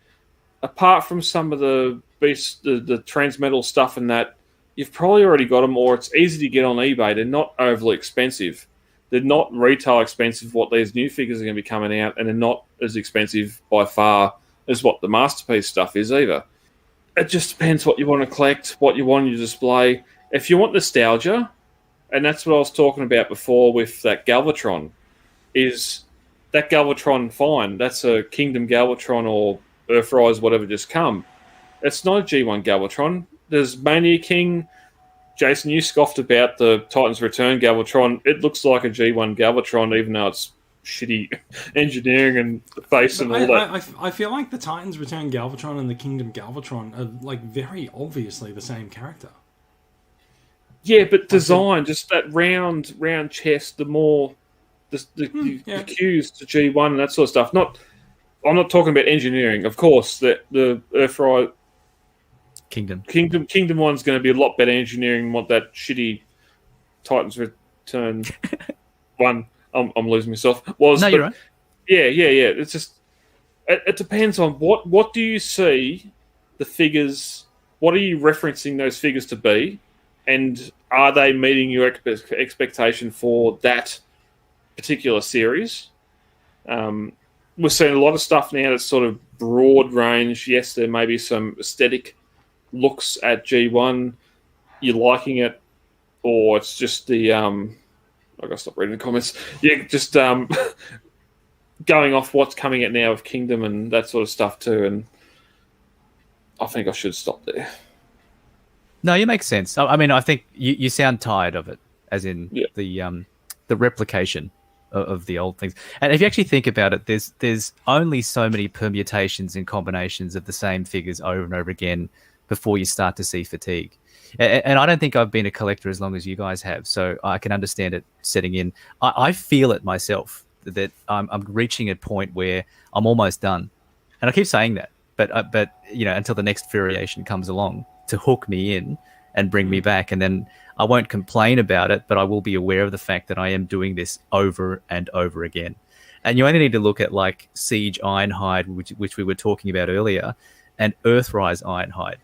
apart from some of the Transmetal stuff and that, you've probably already got them, or it's easy to get on eBay. They're not overly expensive. They're not retail expensive what these new figures are going to be coming out, and they're not as expensive by far as what the Masterpiece stuff is either. It just depends what you want to collect, what you want in your display. If you want nostalgia, and that's what I was talking about before with that Galvatron, is that Galvatron fine? That's a Kingdom Galvatron or Earthrise, whatever just come. It's not a G1 Galvatron. There's Mania King. Jason, you scoffed about the Titans Return Galvatron. It looks like a G1 Galvatron, even though it's shitty engineering and the face and all that. I feel like the Titans Return Galvatron and the Kingdom Galvatron are like very obviously the same character. Yeah, but design, just that round chest, the more the cues to G1 and that sort of stuff. I'm not talking about engineering, of course. The Earthrise Kingdom one's going to be a lot better engineering than what that shitty Titans Return one. I'm losing myself. You're right. Yeah. It's just it depends on what do you see the figures. What are you referencing those figures to be, and are they meeting your expectation for that particular series? We're seeing a lot of stuff now that's sort of broad range. Yes, there may be some aesthetic looks at G1. You're liking it, or it's just the I gotta stop reading the comments. Yeah, just going off what's coming out now of Kingdom and that sort of stuff too. And I think I should stop there. No, you make sense. I mean, I think you sound tired of it, as in the replication of the old things. And if you actually think about it, there's only so many permutations and combinations of the same figures over and over again before you start to see fatigue. And I don't think I've been a collector as long as you guys have, so I can understand it setting in. I feel it myself, that I'm reaching a point where I'm almost done. And I keep saying that, but until the next variation comes along to hook me in and bring me back, and then I won't complain about it, but I will be aware of the fact that I am doing this over and over again. And you only need to look at like Siege Ironhide, which we were talking about earlier, and Earthrise Ironhide.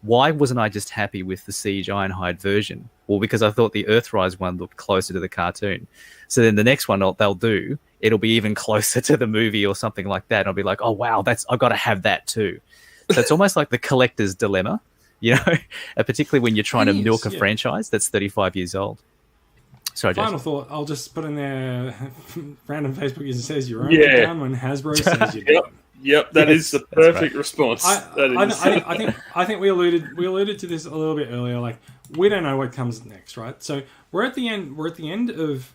why wasn't I just happy with the Siege Ironhide version? Well, because I thought the Earthrise one looked closer to the cartoon. So then the next one they'll do, it'll be even closer to the movie or something like that. And I'll be like, oh wow, I've got to have that too. So it's almost like the collector's dilemma, particularly when you're trying to milk a franchise that's 35 years old. Sorry, Jason. Final thought, I'll just put in there, random Facebook user says you're only down when Hasbro says you're down. Yep, that is the perfect response. I think we alluded to this a little bit earlier. Like, we don't know what comes next, right? So we're at the end of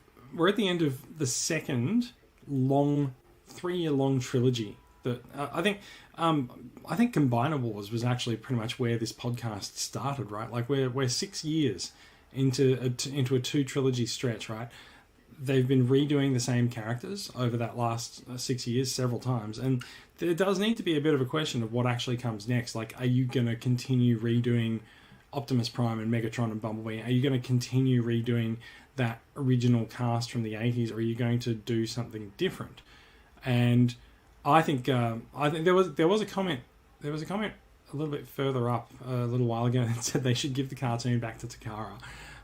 the second 3-year long trilogy that I think Combiner Wars was actually pretty much where this podcast started, right? Like we're 6 years into a 2 trilogy stretch, right? They've been redoing the same characters over that last 6 years several times, and there does need to be a bit of a question of what actually comes next. Like, are you going to continue redoing Optimus Prime and Megatron and Bumblebee? Are you going to continue redoing that original cast from the 80s, or are you going to do something different? And I think there was a comment a little bit further up a little while ago that said they should give the cartoon back to Takara,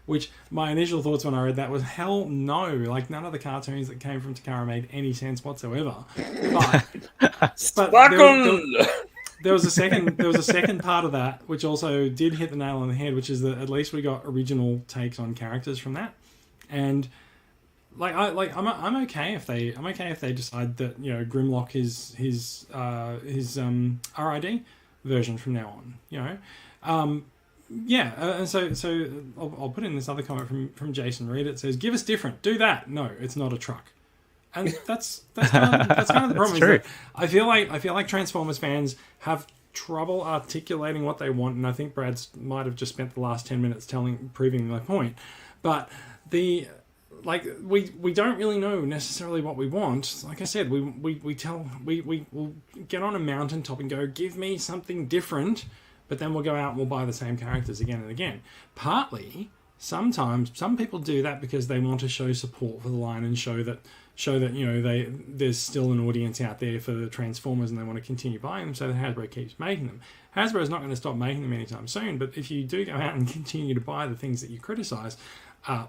which my initial thoughts when I read that was, hell no. Like, none of the cartoons that came from Takara made any sense whatsoever. But there was a second part of that which also did hit the nail on the head, which is that at least we got original takes on characters from that. And I'm okay if they decide that, Grimlock is his RID version from now on, and so I'll put in this other comment from Jason Reed. It says, "Give us different. Do that." No, it's not a truck, and that's kind of the problem. True. I feel like Transformers fans have trouble articulating what they want, and I think Brad might have just spent the last 10 minutes proving my point. But we don't really know necessarily what we want. Like I said, we'll get on a mountaintop and go, give me something different, but then we'll go out and we'll buy the same characters again and again. Partly, sometimes some people do that because they want to show support for the line and show that there's still an audience out there for the Transformers and they want to continue buying them, so that Hasbro keeps making them. Hasbro's not going to stop making them anytime soon, but if you do go out and continue to buy the things that you criticize,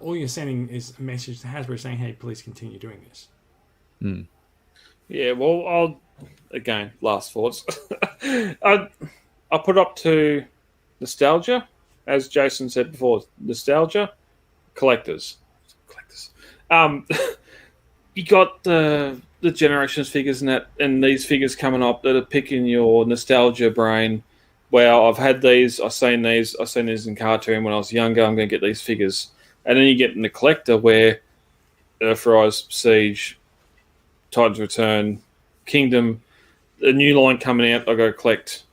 all you're sending is a message to Hasbro saying, hey, please continue doing this. Mm. Yeah, well, last thoughts. I'll put up to nostalgia, as Jason said before, nostalgia, collectors. You got the Generations figures and these figures coming up that are picking your nostalgia brain. Well, I've had these, I've seen these in cartoon when I was younger, I'm going to get these figures. And then you get in the collector where Earthrise, Siege, Titans Return, Kingdom, a new line coming out, I got to collect.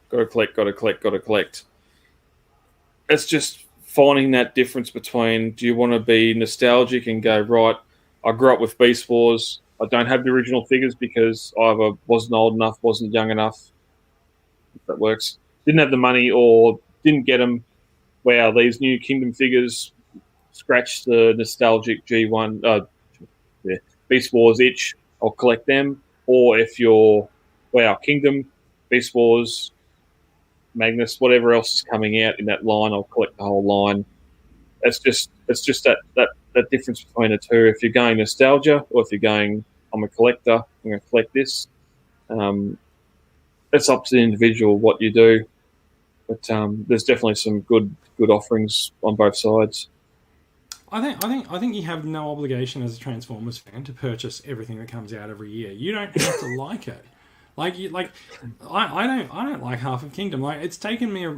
It's just finding that difference between, do you want to be nostalgic and go, right, I grew up with Beast Wars, I don't have the original figures because I either wasn't old enough, wasn't young enough, if that works, didn't have the money or didn't get them. Wow, these new Kingdom figures scratch the nostalgic G1, Beast Wars itch, I'll collect them. Or if you're, Kingdom, Beast Wars, Magnus, whatever else is coming out in that line, I'll collect the whole line. It's just that difference between the two. If you're going nostalgia or if you're going, I'm a collector, I'm going to collect this. It's up to the individual what you do. But there's definitely some good offerings on both sides. I think you have no obligation as a Transformers fan to purchase everything that comes out every year. You don't have to like it. I don't like half of Kingdom. Like, it's taken me a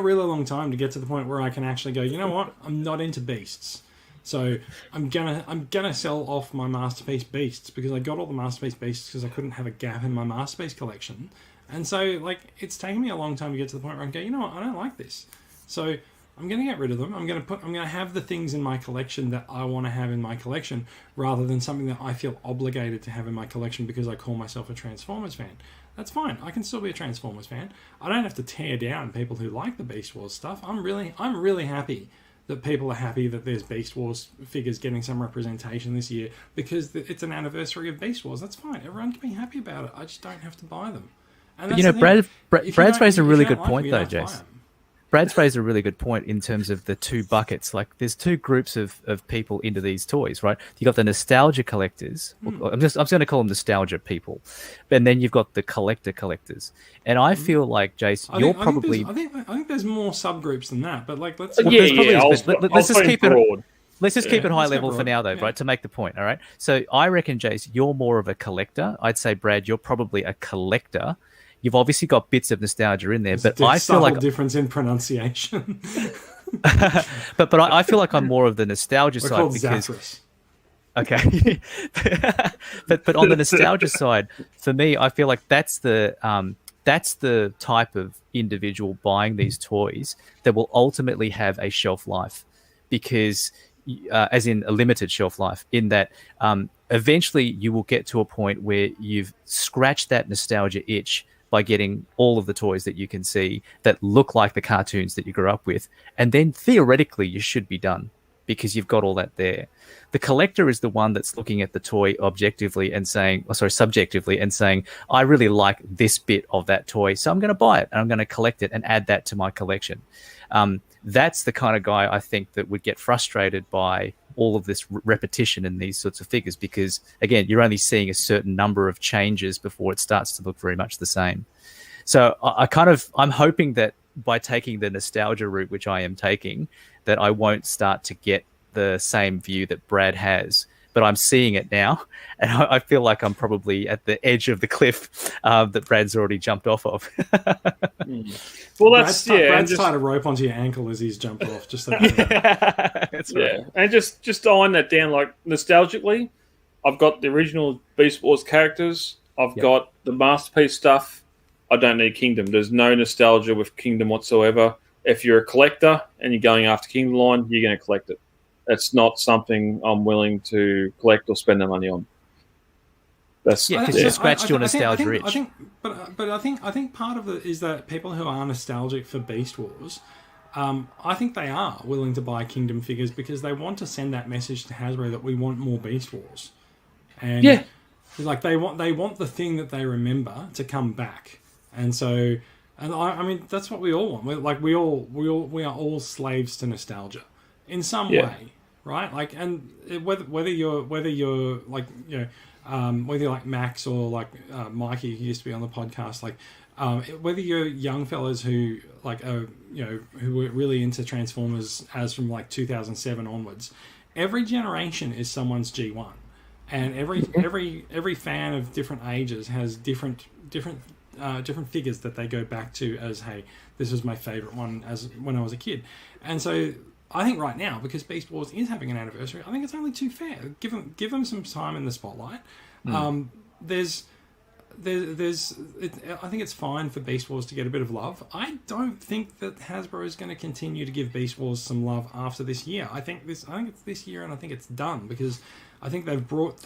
really long time to get to the point where I can actually go, you know what? I'm not into beasts. So I'm gonna sell off my Masterpiece Beasts because I got all the Masterpiece Beasts because I couldn't have a gap in my Masterpiece collection. And so, it's taken me a long time to get to the point where I can go, you know what? I don't like this. So I'm going to get rid of them. I'm going to have the things in my collection that I want to have in my collection rather than something that I feel obligated to have in my collection because I call myself a Transformers fan. That's fine. I can still be a Transformers fan. I don't have to tear down people who like the Beast Wars stuff. I'm really happy that people are happy that there's Beast Wars figures getting some representation this year because it's an anniversary of Beast Wars. That's fine. Everyone can be happy about it. I just don't have to buy them. And Brad's raised a really good point though, Jace. Brad's raised a really good point in terms of the two buckets. Like, there's two groups of people into these toys, right? You got the nostalgia collectors. I'm just going to call them nostalgia people, and then you've got the collectors. And I feel like, Jace, I think there's more subgroups than that. But like, let's just keep it broad. Let's just keep it high level for now, though, right? To make the point, all right? So I reckon, Jace, you're more of a collector. I'd say, Brad, you're probably a collector. You've obviously got bits of nostalgia in there, but I feel like difference in pronunciation. but I feel like I'm more of the nostalgia side called because Zathras. Okay, but on the nostalgia side, for me, I feel like that's the type of individual buying these toys that will ultimately have a shelf life, because as in a limited shelf life, in that eventually you will get to a point where you've scratched that nostalgia itch by getting all of the toys that you can see that look like the cartoons that you grew up with. And then theoretically you should be done because you've got all that there. The collector is the one that's looking at the toy subjectively and saying, I really like this bit of that toy, so I'm going to buy it and I'm going to collect it and add that to my collection. That's the kind of guy I think that would get frustrated by all of this repetition in these sorts of figures, because again, you're only seeing a certain number of changes before it starts to look very much the same. So I'm hoping that by taking the nostalgia route, which I am taking, that I won't start to get the same view that Brad has. But I'm seeing it now, and I feel like I'm probably at the edge of the cliff that Brad's already jumped off of. Well, Brad's tied a rope onto your ankle as he's jumped off. Just so that's right. And just eyeing that down, like nostalgically, I've got the original Beast Wars characters. I've got the Masterpiece stuff. I don't need Kingdom. There's no nostalgia with Kingdom whatsoever. If you're a collector and you're going after Kingdom line, you're going to collect it. It's not something I'm willing to collect or spend the money on. That's because you scratched your nostalgia itch. I think part of it is that people who are nostalgic for Beast Wars, I think they are willing to buy Kingdom figures because they want to send that message to Hasbro that we want more Beast Wars, and like they want the thing that they remember to come back, and so. And I mean, that's what we all want. We are all slaves to nostalgia, in some way, right? Like, and whether you're like whether you're like Max or like Mikey, who used to be on the podcast, like whether you're young fellas who like who were really into Transformers as from like 2007 onwards, every generation is someone's G1, and every fan of different ages has different figures that they go back to as, hey, this was my favorite one as when I was a kid. And so I think right now, because Beast Wars is having an anniversary, I think it's only too fair. Give them some time in the spotlight. I think it's fine for Beast Wars to get a bit of love. I don't think that Hasbro is going to continue to give Beast Wars some love after this year. I think it's this year, and I think it's done, because I think they've brought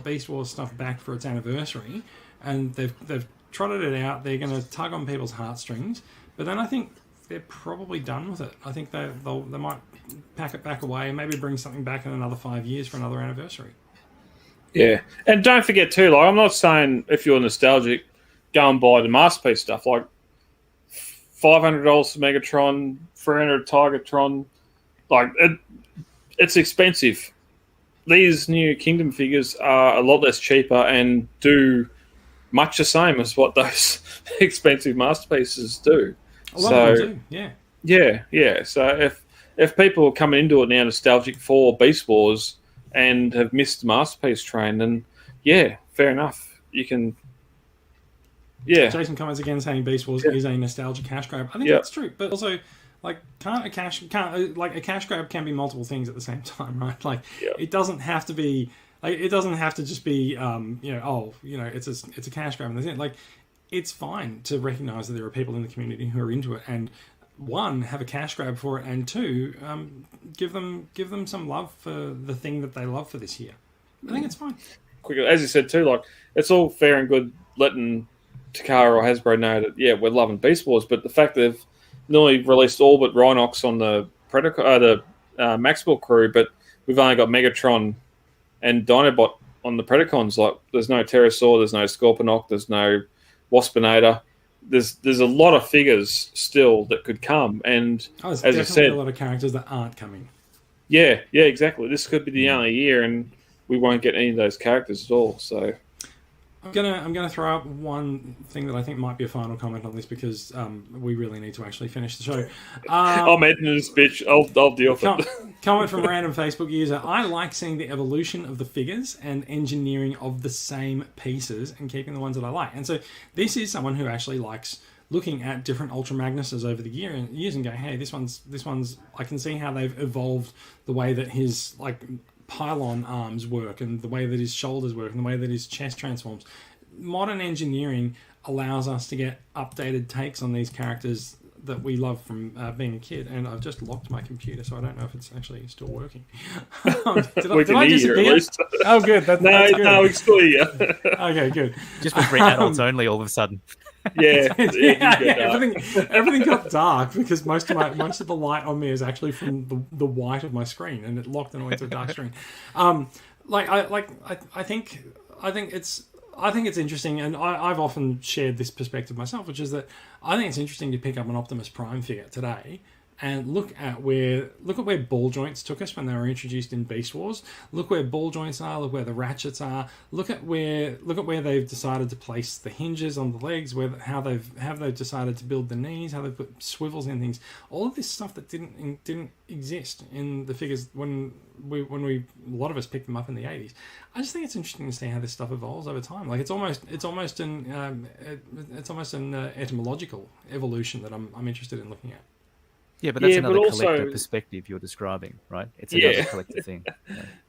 Beast Wars stuff back for its anniversary, and they've trotted it out. They're going to tug on people's heartstrings, but then I think they're probably done with it. I think they might pack it back away and maybe bring something back in another 5 years for another anniversary. Yeah, and don't forget too, like, I'm not saying if you're nostalgic, go and buy the Masterpiece stuff. Like $500 for Megatron, $300 Tigertron, like it's expensive. These new Kingdom figures are a lot less cheaper and do much the same as what those expensive Masterpieces do. A lot of them do, yeah. So if people are coming into it now nostalgic for Beast Wars and have missed the Masterpiece train, then fair enough. You can. Yeah. Jason comments again saying Beast Wars is a nostalgia cash grab. I think that's true, but also, like, a cash grab can be multiple things at the same time, right? Like, it doesn't have to be. Like, it doesn't have to just be, it's a cash grab. And like, it's fine to recognise that there are people in the community who are into it, and one, have a cash grab for it, and two, give them some love for the thing that they love for this year. I think it's fine. Quickly, as you said too, like, it's all fair and good letting Takara or Hasbro know that we're loving Beast Wars, but the fact that they've nearly released all but Rhinox on the Maxwell crew, but we've only got Megatron and Dinobot on the Predacons. Like, there's no Pterosaur, there's no Scorponok, there's no Waspinator. there's a lot of figures still that could come, and there's as I said, a lot of characters that aren't coming. Yeah, exactly. This could be the only year, and we won't get any of those characters at all. So I'm gonna throw up one thing that I think might be a final comment on this, because we really need to actually finish the show. I'm editing this bitch. I'll deal with it. Comment from a random Facebook user. I like seeing the evolution of the figures and engineering of the same pieces and keeping the ones that I like. And so this is someone who actually likes looking at different Ultra Magnuses over the years and going, hey, this one's. I can see how they've evolved the way that his pylon arms work, and the way that his shoulders work, and the way that his chest transforms. Modern engineering allows us to get updated takes on these characters that we love from being a kid. And I've just locked my computer, so I don't know if it's actually still working. We can hear you at least. Oh, good. That's good. No, we can still hear you. Okay, good. Just for adults only all of a sudden. Yeah, everything got dark because most of the light on me is actually from the white of my screen, and it locked and went to a dark screen. I think it's interesting, and I've often shared this perspective myself, which is that I think it's interesting to pick up an Optimus Prime figure today and look at where ball joints took us when they were introduced in Beast Wars. Look where ball joints are. Look where the ratchets are. Look at where they've decided to place the hinges on the legs. How they've decided to build the knees. How they've put swivels in things. All of this stuff that didn't exist in the figures when a lot of us picked them up in the 80s. I just think it's interesting to see how this stuff evolves over time. Like it's almost an etymological evolution that I'm interested in looking at. Yeah, but that's another collector perspective you're describing, right? It's another collector thing.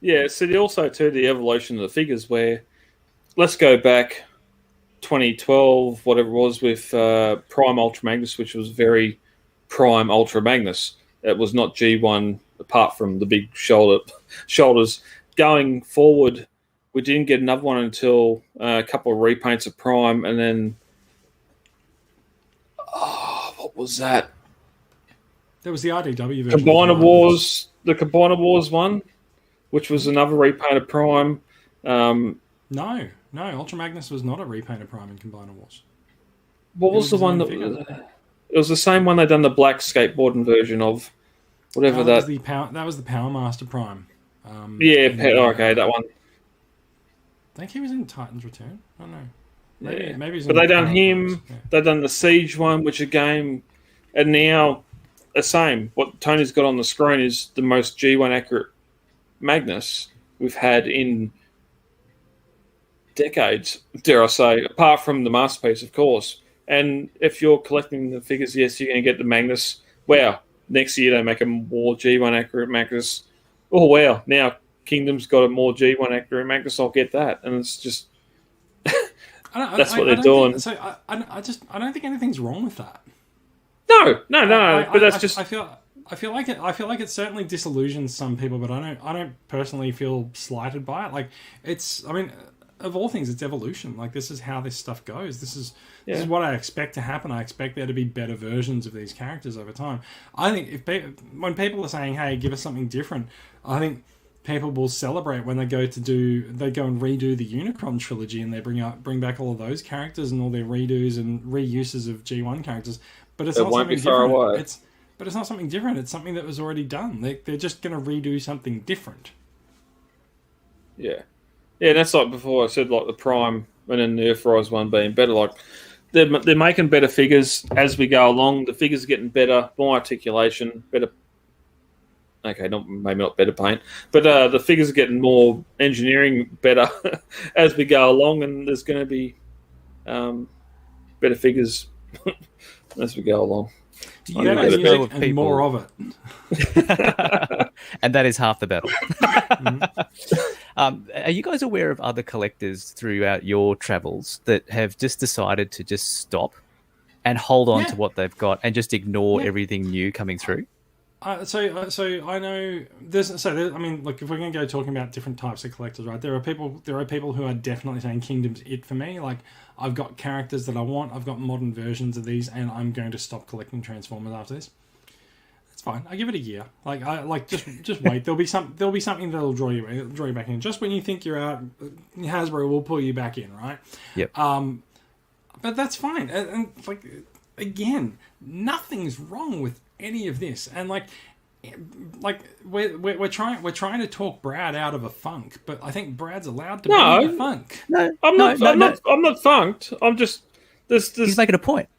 Yeah, so the evolution of the figures, where let's go back 2012, whatever it was, with Prime Ultra Magnus, which was very Prime Ultra Magnus. It was not G1, apart from the big shoulders. Going forward, we didn't get another one until a couple of repaints of Prime, and then what was that? There was the RDW version. The Combiner Wars one, which was another repaint of Prime. No, Ultra Magnus was not a repaint of Prime in Combiner Wars. What was the one that... It was the same one they'd done the black skateboarding version of. Whatever that... That was the Power Master Prime. Okay, that one. I think he was in Titan's Return. I don't know. Maybe he's but they done him. Yeah. They done the Siege one, which again, and now the same. What Tony's got on the screen is the most G1 accurate Magnus we've had in decades, dare I say, apart from the Masterpiece, of course. And if you're collecting the figures, yes, you're going to get the Magnus. Wow, next year they make a more G1 accurate Magnus. Oh, wow, now Kingdom's got a more G1 accurate Magnus, I'll get that. And it's just... that's what they're doing. I don't think anything's wrong with that. No. But that's just... I feel like it certainly disillusions some people, but I don't personally feel slighted by it. Like of all things, it's evolution. Like this is how this stuff goes. This is what I expect to happen. I expect there to be better versions of these characters over time. I think when people are saying, "Hey, give us something different," I think people will celebrate when they go and redo the Unicron trilogy, and they bring back all of those characters and all their redos and reuses of G1 characters. But it's not something different. But it's not something different. It's something that was already done. They're just going to redo something different. Yeah. Yeah, that's like before I said, like the Prime and then the Earthrise one being better. Like they're making better figures as we go along. The figures are getting better, more articulation, better. Okay, maybe not better paint, but the figures are getting more engineering better as we go along, and there's going to be better figures as we go along. Music and more of it. And that is half the battle. Are you guys aware of other collectors throughout your travels that have just decided to just stop and hold on to what they've got and just ignore everything new coming through? So I know there's I mean, look, if we're going to go talking about different types of collectors, right? There are people who are definitely saying Kingdom's it for me. Like I've got characters that I want, I've got modern versions of these, and I'm going to stop collecting Transformers after this. That's fine. I give it a year. Just wait. There'll be something that'll draw you back in. Just when you think you're out, Hasbro will pull you back in, right? Yep. but that's fine. And like, again, nothing's wrong with any of this. And like we're trying to talk Brad out of a funk, but I think Brad's allowed to be in a funk. No, I'm not funked. I'm just he's making a point.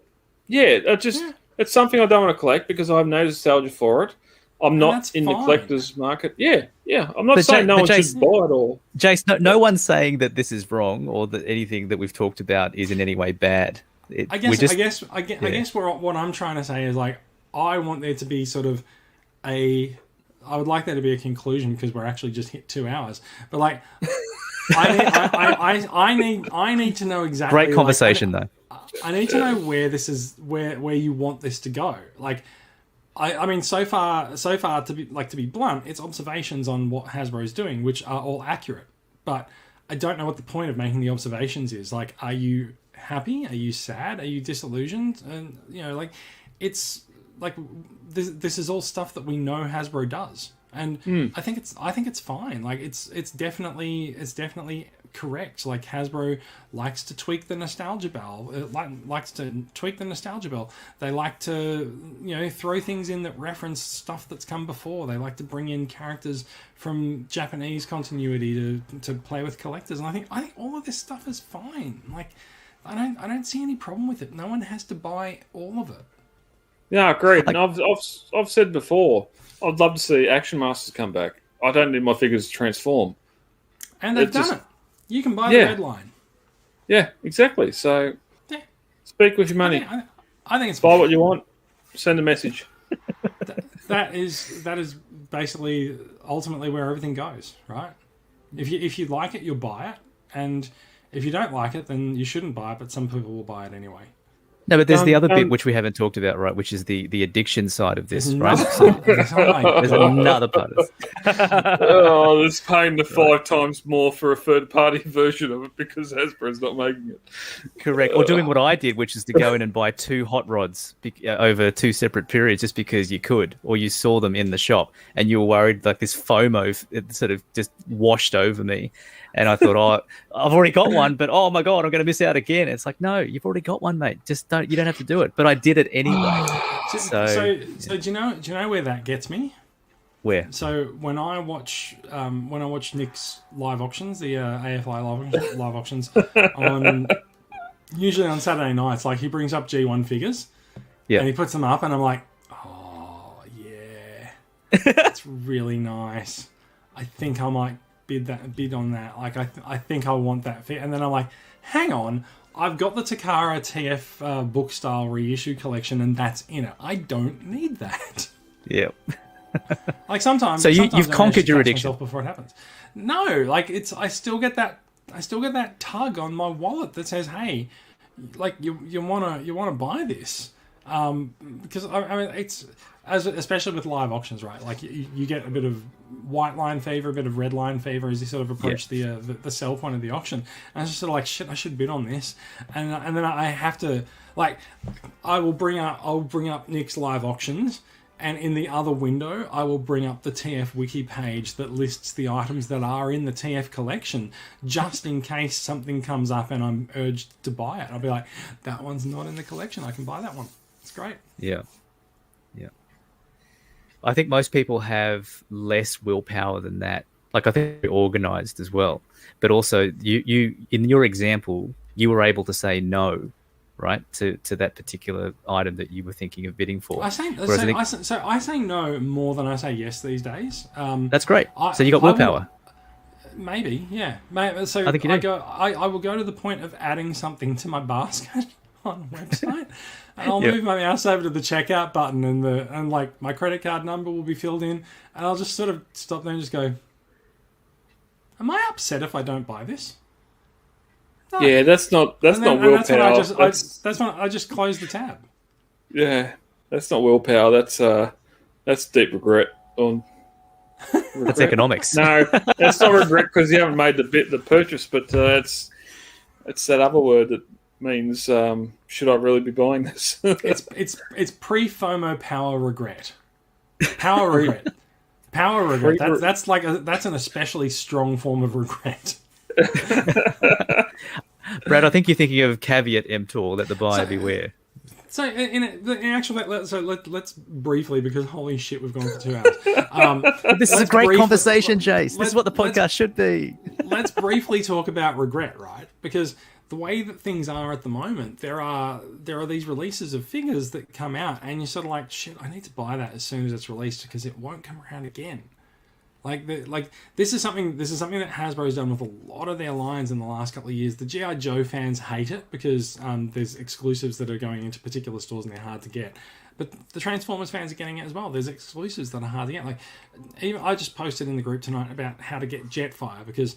Yeah, it's something I don't want to collect because I have no nostalgia for it. I'm not in the collector's market. Yeah. I'm not saying no one should buy it all. Jace, no one's saying that this is wrong or that anything that we've talked about is in any way bad. I guess what I'm trying to say is like I want there to be sort of I would like there to be a conclusion because we're actually just hit 2 hours. But like I need to know exactly. Great conversation though. I need to know where this is where you want this to go. Like I mean, so far to be blunt, it's observations on what Hasbro's doing, which are all accurate. But I don't know what the point of making the observations is. Like, are you happy? Are you sad? Are you disillusioned? And like, it's like this is all stuff that we know Hasbro does, and I think it's fine. Like, it's definitely correct. Like, Hasbro likes to tweak the nostalgia bell. Likes to tweak the nostalgia bell. They like to throw things in that reference stuff that's come before. They like to bring in characters from Japanese continuity to play with collectors. And I think all of this stuff is fine. Like, I don't see any problem with it. No one has to buy all of it. Yeah, agreed. And I've said before, I'd love to see Action Masters come back. I don't need my figures to transform. And they've done it. You can buy the red line. Yeah, exactly. So, speak with your money. I think it's buy what you want. Send a message. that is basically ultimately where everything goes, right? If you like it, you'll buy it, and if you don't like it, then you shouldn't buy it. But some people will buy it anyway. No, but there's the other bit which we haven't talked about, right? Which is the addiction side of this, right? There's another part of this. It's paying the 5 times more for a third-party version of it because Hasbro's not making it. Correct. Or doing what I did, which is to go in and buy 2 hot rods over 2 separate periods just because you could, or you saw them in the shop and you were worried like this FOMO sort of just washed over me. And I thought, I've already got one, but oh my God, I'm going to miss out again. It's like, no, you've already got one, mate. You don't have to do it. But I did it anyway. So do you know where that gets me? Where? So when I watch Nick's live auctions, the AFI live auctions, usually on Saturday nights, like he brings up G1 figures, and he puts them up, and I'm like, oh yeah, that's really nice. I think I might bid on that. Like I think I want that fit, and then I'm like, hang on, I've got the Takara TF book style reissue collection, and that's in it. I don't need that. Yep. Like sometimes. So you've conquered your addiction before it happens. No, like I still get that tug on my wallet that says, hey, like you wanna buy this, because I mean it's. Especially with live auctions, right? Like you get a bit of white line favor, a bit of red line favor as you sort of approach the sell point of the auction. And it's just sort of like, shit, I should bid on this, and then I have to like, I'll bring up Nick's live auctions, and in the other window I will bring up the TF wiki page that lists the items that are in the TF collection, just in case something comes up and I'm urged to buy it. I'll be like, that one's not in the collection. I can buy that one. It's great. Yeah. I think most people have less willpower than that. Like, I think they're organized as well. But also, you in your example, you were able to say no, right, to that particular item that you were thinking of bidding for. I say no more than I say yes these days. That's great. So you got willpower. Maybe, yeah. So I think you do. I will go to the point of adding something to my basket on a website, and I'll move my mouse over to the checkout button, and like my credit card number will be filled in, and I'll just sort of stop there and just go, am I upset if I don't buy this? No. Yeah, that's not willpower. That's when I just close the tab. Yeah, that's not willpower. That's deep regret. That's economics. No, that's not regret because you haven't made the purchase, but it's that other word that means should I really be buying this? it's pre-FOMO power regret. Power regret. Power regret. That's an especially strong form of regret. Brad, I think you're thinking of caveat emptor, let the buyer beware. So in actual, let's briefly, because holy shit, we've gone for 2 hours. This is a great conversation, Jace. This is what the podcast should be. Let's briefly talk about regret, right? Because the way that things are at the moment, there are these releases of figures that come out, and you're sort of like, shit, I need to buy that as soon as it's released because it won't come around again. This is something that Hasbro's done with a lot of their lines in the last couple of years. The G.I. Joe fans hate it because there's exclusives that are going into particular stores and they're hard to get. But the Transformers fans are getting it as well. There's exclusives that are hard to get. Like, even I just posted in the group tonight about how to get Jetfire, because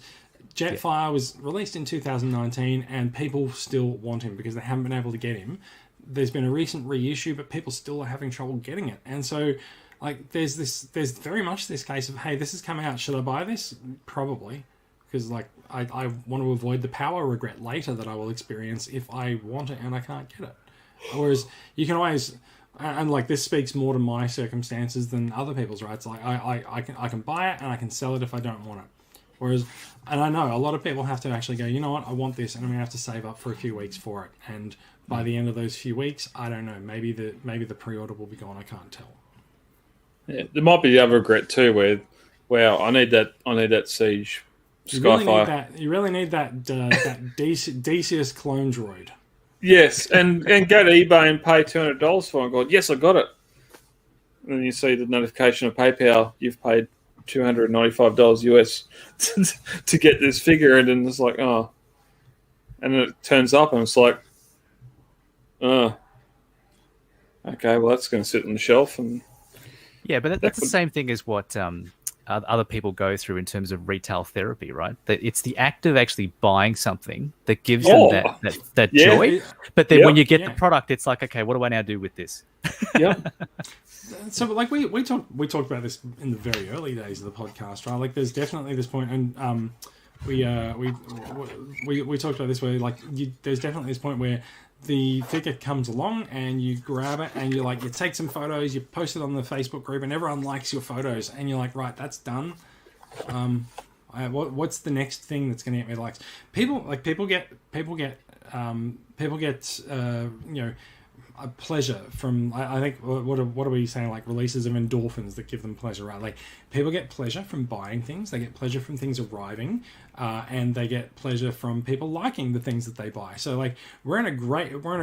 Jetfire was released in 2019 and people still want him because they haven't been able to get him. There's been a recent reissue, but people still are having trouble getting it. And so, like, there's very much this case of, hey, this is coming out, should I buy this? Probably, because like I want to avoid the power regret later that I will experience if I want it and I can't get it. Whereas you can always, and like this speaks more to my circumstances than other people's, right? It's like I can buy it and I can sell it if I don't want it. Whereas, and I know a lot of people have to actually go, you know what, I want this, and I'm gonna have to save up for a few weeks for it. And by the end of those few weeks, I don't know, maybe the pre-order will be gone. I can't tell. Yeah, there might be the other regret too, where, wow, I need that Siege Skyfire. You really need that Decius clone droid. Yes, and go to eBay and pay $200 for it. And go, yes, I got it. And then you see the notification of PayPal. You've paid $295 US to get this figure, and then it's like, oh, and then it turns up, and it's like, oh, okay, well that's going to sit on the shelf and. Yeah, but that's the same thing as what other people go through in terms of retail therapy, right? That it's the act of actually buying something that gives them that joy. But then when you get the product, it's like, okay, what do I now do with this? Yeah. So, like we talked about this in the very early days of the podcast, right? Like, there's definitely this point, and we talked about this where there's definitely this point where the figure comes along and you grab it and you take some photos, you post it on the Facebook group, and everyone likes your photos, and you're like, right, that's done. What's the next thing that's going to get me likes? People get a pleasure from, I think, what are we saying, like releases of endorphins that give them pleasure, right? Like, people get pleasure from buying things, they get pleasure from things arriving, and they get pleasure from people liking the things that they buy. So like, we're in a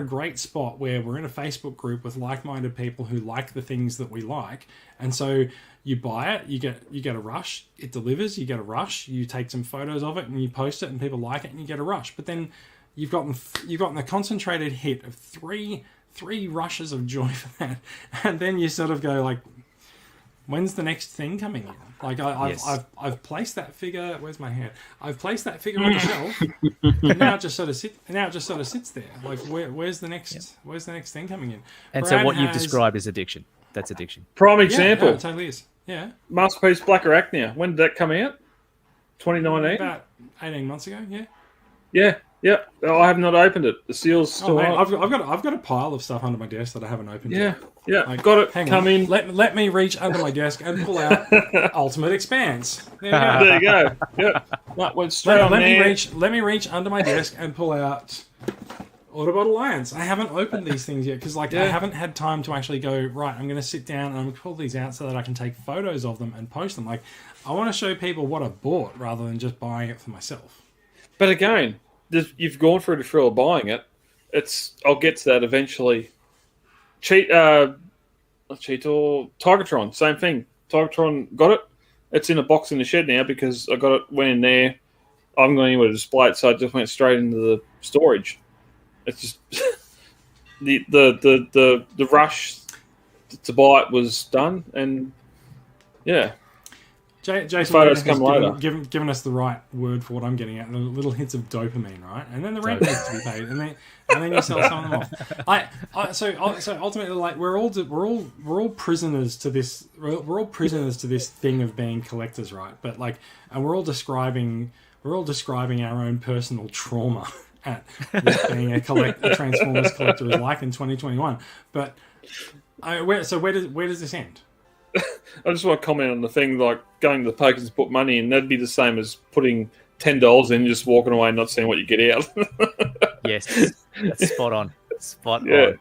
great spot where we're in a Facebook group with like-minded people who like the things that we like, and so you buy it, you get a rush, it delivers, you get a rush, you take some photos of it and you post it and people like it and you get a rush. But then you've gotten the concentrated hit of three rushes of joy for that, and then you sort of go like, when's the next thing coming in? Like, I've placed that figure. Where's my hand? I've placed that figure on the shelf, and now it just sort of sits there. Like, where's the next thing coming in? And Brad, so what you've described is addiction. That's addiction. Prime example. Yeah, it totally is. Yeah. Masterpiece Black Arachnia. When did that come out? 2019. About 18 months ago. Yeah. Yeah. Yeah, I have not opened it. The seal's still on. I've got a pile of stuff under my desk that I haven't opened yet. Yeah, like, got it. Hang Come on. in. Let me reach under my desk and pull out Ultimate Expanse. There you go. Yeah, that went straight on there. Let me reach under my desk and pull out Autobot Alliance. I haven't opened these things yet because I haven't had time to actually go, right, I'm going to sit down and I'm going to pull these out so that I can take photos of them and post them. Like, I want to show people what I bought rather than just buying it for myself. But again, you've gone through the thrill of buying it. I'll get to that eventually. Tigertron, same thing. Tigertron, got it. It's in a box in the shed now because I got it, went in there. I haven't got anywhere to display it, so I just went straight into the storage. It's just the rush to buy it was done, and yeah. Jason photos come later. Given us the right word for what I'm getting at, the little hits of dopamine, right? And then the rent needs to be paid, and then you sell some of them off. So ultimately, like, we're all prisoners to this. We're all prisoners to this thing of being collectors, right? But like, and we're all describing our own personal trauma at this being a Transformers collector is like in 2021. But where does this end? I just want to comment on the thing, like going to the pokers and put money in. That'd be the same as putting $10 and just walking away and not seeing what you get out. Yes, that's spot on. Spot on.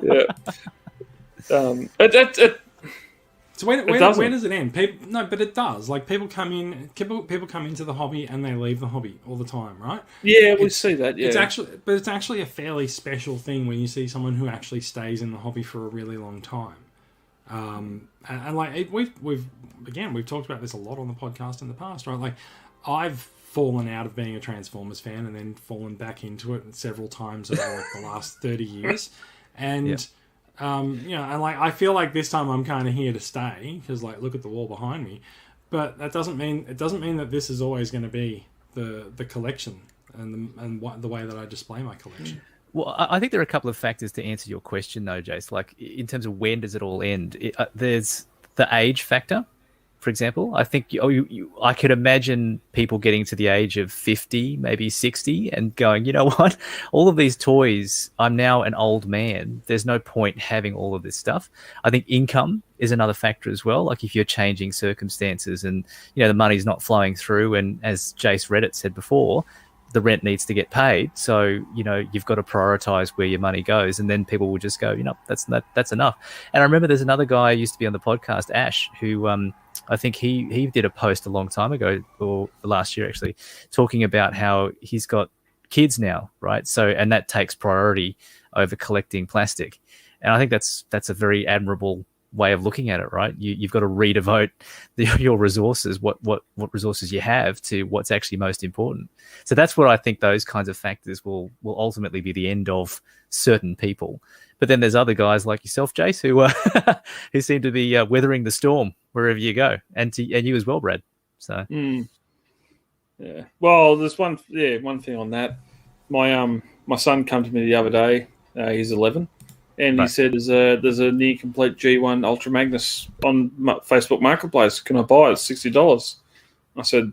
Yeah. So when does it end? No, but it does. Like people come into the hobby and they leave the hobby all the time, right? Yeah, we see that. Yeah, it's actually a fairly special thing when you see someone who actually stays in the hobby for a really long time. And like we've talked about this a lot on the podcast in the past, right? Like I've fallen out of being a Transformers fan and then fallen back into it several times over like the last 30 years, and. Yep. And like I feel like this time I'm kind of here to stay because like look at the wall behind me, but that doesn't mean that this is always going to be the collection and the way that I display my collection. Well, I think there are a couple of factors to answer your question though, Jace. Like in terms of when does it all end? There's the age factor. For example, I think I could imagine people getting to the age of 50, maybe 60, and going, you know what? All of these toys, I'm now an old man. There's no point having all of this stuff. I think income is another factor as well. Like if you're changing circumstances and, the money's not flowing through, and as Jace Reddit said before, the rent needs to get paid. So, you've got to prioritize where your money goes. And then people will just go, that's enough. And I remember there's another guy who used to be on the podcast, Ash, who I think he did a post a long time ago, or last year actually, talking about how he's got kids now, right? So, and that takes priority over collecting plastic. And I think that's a very admirable way of looking at it, right? You've got to redevote your resources, what resources you have, to what's actually most important. So that's what I think those kinds of factors will ultimately be the end of certain people. But then there's other guys like yourself, Jace, who seem to be weathering the storm wherever you go, and you as well, Brad. So yeah. Well, there's one thing on that. My son came to me the other day. He's 11. And he said, "There's a near complete G1 Ultra Magnus on Facebook Marketplace. Can I buy it? It's $60." I said,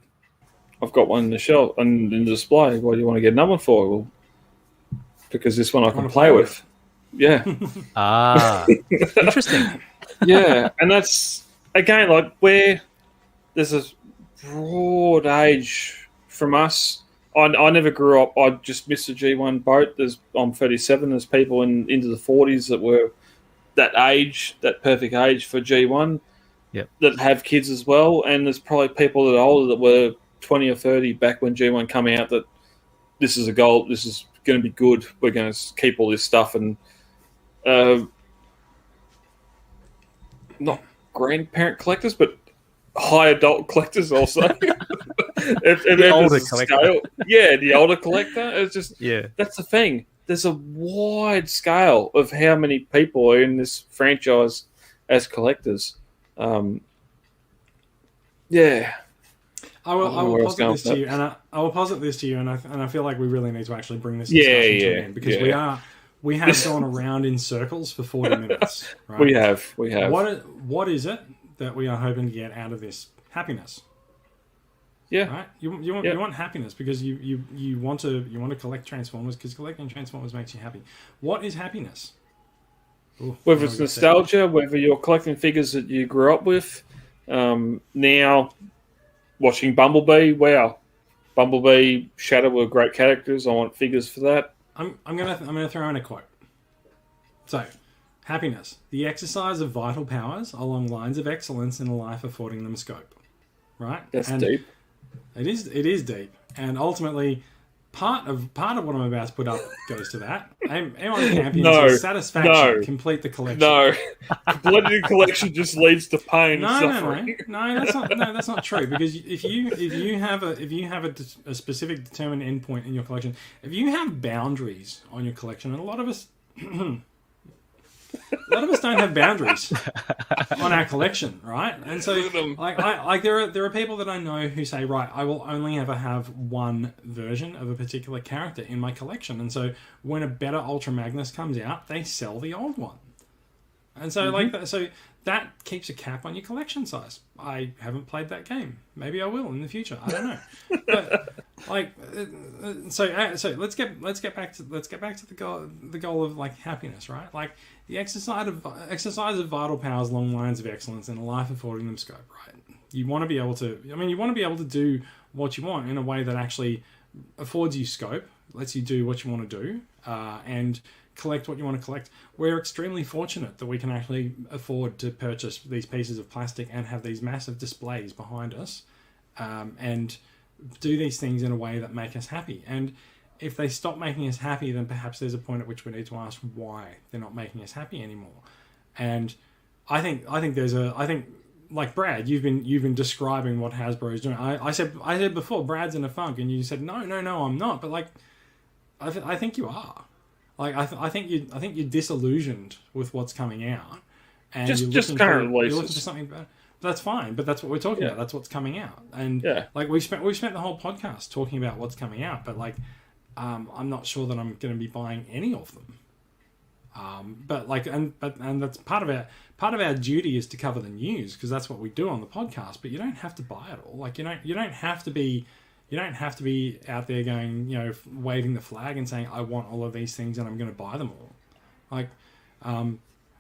"I've got one in the shelf and in the display. Why do you want to get another one for?" Well, because this one I can play with. Yeah. Interesting. Yeah, and that's again like where there's a broad age from us. I never grew up. I just missed the G1 boat. I'm 37. There's people into the 40s that were that age, that perfect age for G1, that have kids as well. And there's probably people that are older that were 20 or 30 back when G1 came out that this is a goal. This is going to be good. We're going to keep all this stuff and not grandparent collectors, but high adult collectors also. The older collector. The older collector. It's just that's the thing. There's a wide scale of how many people are in this franchise as collectors. I will posit this to you, and I will posit this to you, and I feel like we really need to actually bring this discussion to an end because we have gone around in circles for 40 minutes. Right? We have. What is it that we are hoping to get out of this? Happiness. Yeah. Right. You want happiness because you want to collect Transformers because collecting Transformers makes you happy. What is happiness? Ooh, whether it's nostalgia, whether you're collecting figures that you grew up with. Now, watching Bumblebee. Wow, Bumblebee, Shadow were great characters. I want figures for that. I'm gonna throw in a quote. So, happiness, the exercise of vital powers along lines of excellence in a life affording them scope. Right. That's deep. It is deep, and ultimately, part of what I'm about to put up goes to that. Aim on champions satisfaction. Complete the collection. No, completing the collection just leads to pain. No, that's not true. Because if you have a specific determined endpoint in your collection, if you have boundaries on your collection, and a lot of us. A lot of us don't have boundaries on our collection, right? And so, there are people that I know who say, right, I will only ever have one version of a particular character in my collection. And so, when a better Ultra Magnus comes out, they sell the old one. And so, so that keeps a cap on your collection size. I haven't played that game. Maybe I will in the future. I don't know. But so let's get back to the goal of like happiness, right? Like the exercise of vital powers along lines of excellence in a life affording them scope, right? You want to be able to. I mean, you want to be able to do what you want in a way that actually affords you scope, lets you do what you want to do, and collect what you want to collect. We're extremely fortunate that we can actually afford to purchase these pieces of plastic and have these massive displays behind us, and do these things in a way that make us happy. And if they stop making us happy, then perhaps there's a point at which we need to ask why they're not making us happy anymore. And I think like Brad, you've been describing what Hasbro is doing. I said before, Brad's in a funk, and you said no, I'm not. But like, I think you are. Like I think you're disillusioned with what's coming out, and just current releases. You're looking for something better. That's fine, but that's what we're talking about. That's what's coming out, and like we spent the whole podcast talking about what's coming out. But like, I'm not sure that I'm going to be buying any of them. But that's part of our duty is to cover the news, because that's what we do on the podcast. But you don't have to buy it all. Like you don't have to be out there going, waving the flag and saying I want all of these things and I'm going to buy them all. Like,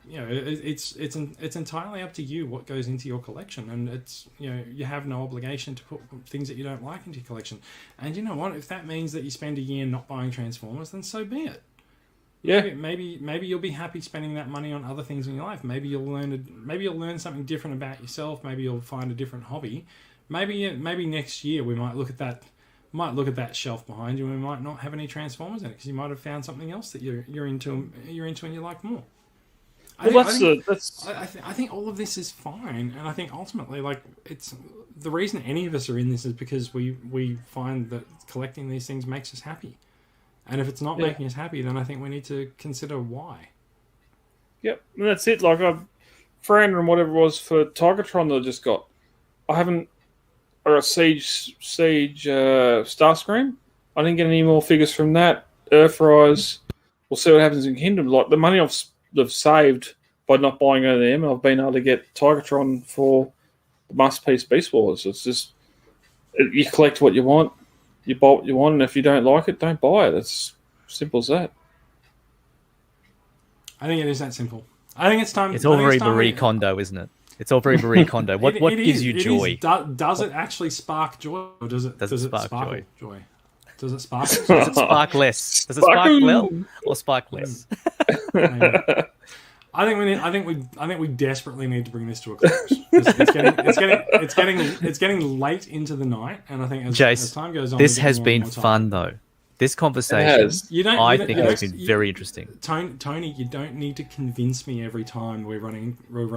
it's entirely up to you what goes into your collection, and it's you have no obligation to put things that you don't like into your collection. And you know what? If that means that you spend a year not buying Transformers, then so be it. Yeah, maybe you'll be happy spending that money on other things in your life. Maybe you'll learn something different about yourself. Maybe you'll find a different hobby. Maybe next year we might look at that shelf behind you, and we might not have any Transformers in it because you might have found something else that you're into and you like more. I think all of this is fine, and I think ultimately, like, it's the reason any of us are in this is because we find that collecting these things makes us happy. And if it's not making us happy, then I think we need to consider why. Yep, and that's it. Like, for and whatever it was for Tigertron that I just got, I got Siege Starscream. I didn't get any more figures from that. Earthrise. We'll see what happens in Kingdom. Like, the money I've saved by not buying any of them, I've been able to get Tigertron for the Masterpiece Beast Wars. It's just, you collect what you want. You buy what you want, and if you don't like it, don't buy it. It's simple as that. I think it is that simple. I think it's time. It's all very Marie Kondo, isn't it? It's all very Marie Kondo. What gives you joy? Does it actually spark joy, or does it spark joy? Does it spark? Does it spark less? Does it spark well or spark less? I think we desperately need to bring this to a close. It's getting late into the night, and I think as time goes on, this has been fun though. This conversation, I think, has been very interesting. Tony, you don't need to convince me every time we're running long.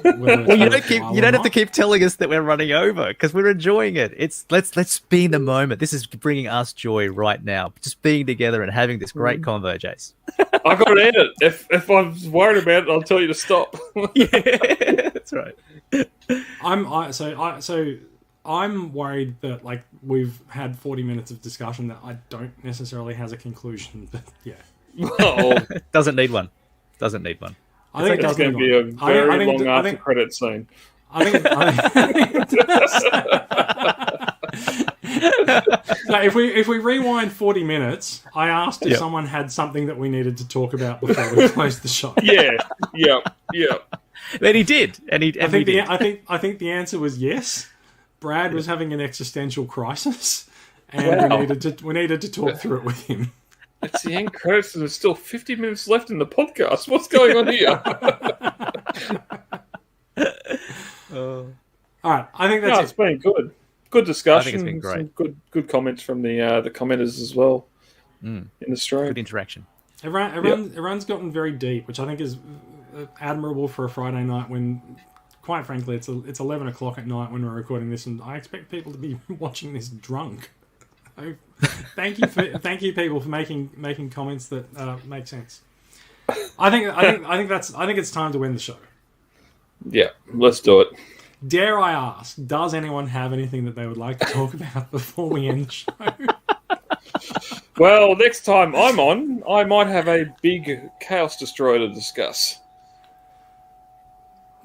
Well, you don't have to keep telling us that we're running over, because we're enjoying it. It's let's be in the moment. This is bringing us joy right now. Just being together and having this great convo, Jace. I got to end it. If I'm worried about it, I'll tell you to stop. Yeah, that's right. I'm worried that, like, we've had 40 minutes of discussion that I don't necessarily has a conclusion, but yeah. Oh. Doesn't need one. I think it's going to be a very long after credit scene. If we rewind 40 minutes, I asked if someone had something that we needed to talk about before we closed the show. Yeah. Then he did, I think the answer was yes. Brad was having an existential crisis, and we needed to talk through it with him. It's the end credits, and there's still 50 minutes left in the podcast. What's going on here? All right, I think that's It's been good. Good discussion. I think it's been great. Some good comments from the commenters as well in the stream. Good interaction. Everyone's gotten very deep, which I think is admirable for a Friday night when, quite frankly, it's 11 o'clock at night when we're recording this, and I expect people to be watching this drunk. So, thank you people for making comments that make sense. I think it's time to end the show. Yeah, let's do it. Dare I ask, does anyone have anything that they would like to talk about before we end the show? Well, next time I'm on, I might have a big Chaos Destroyer to discuss.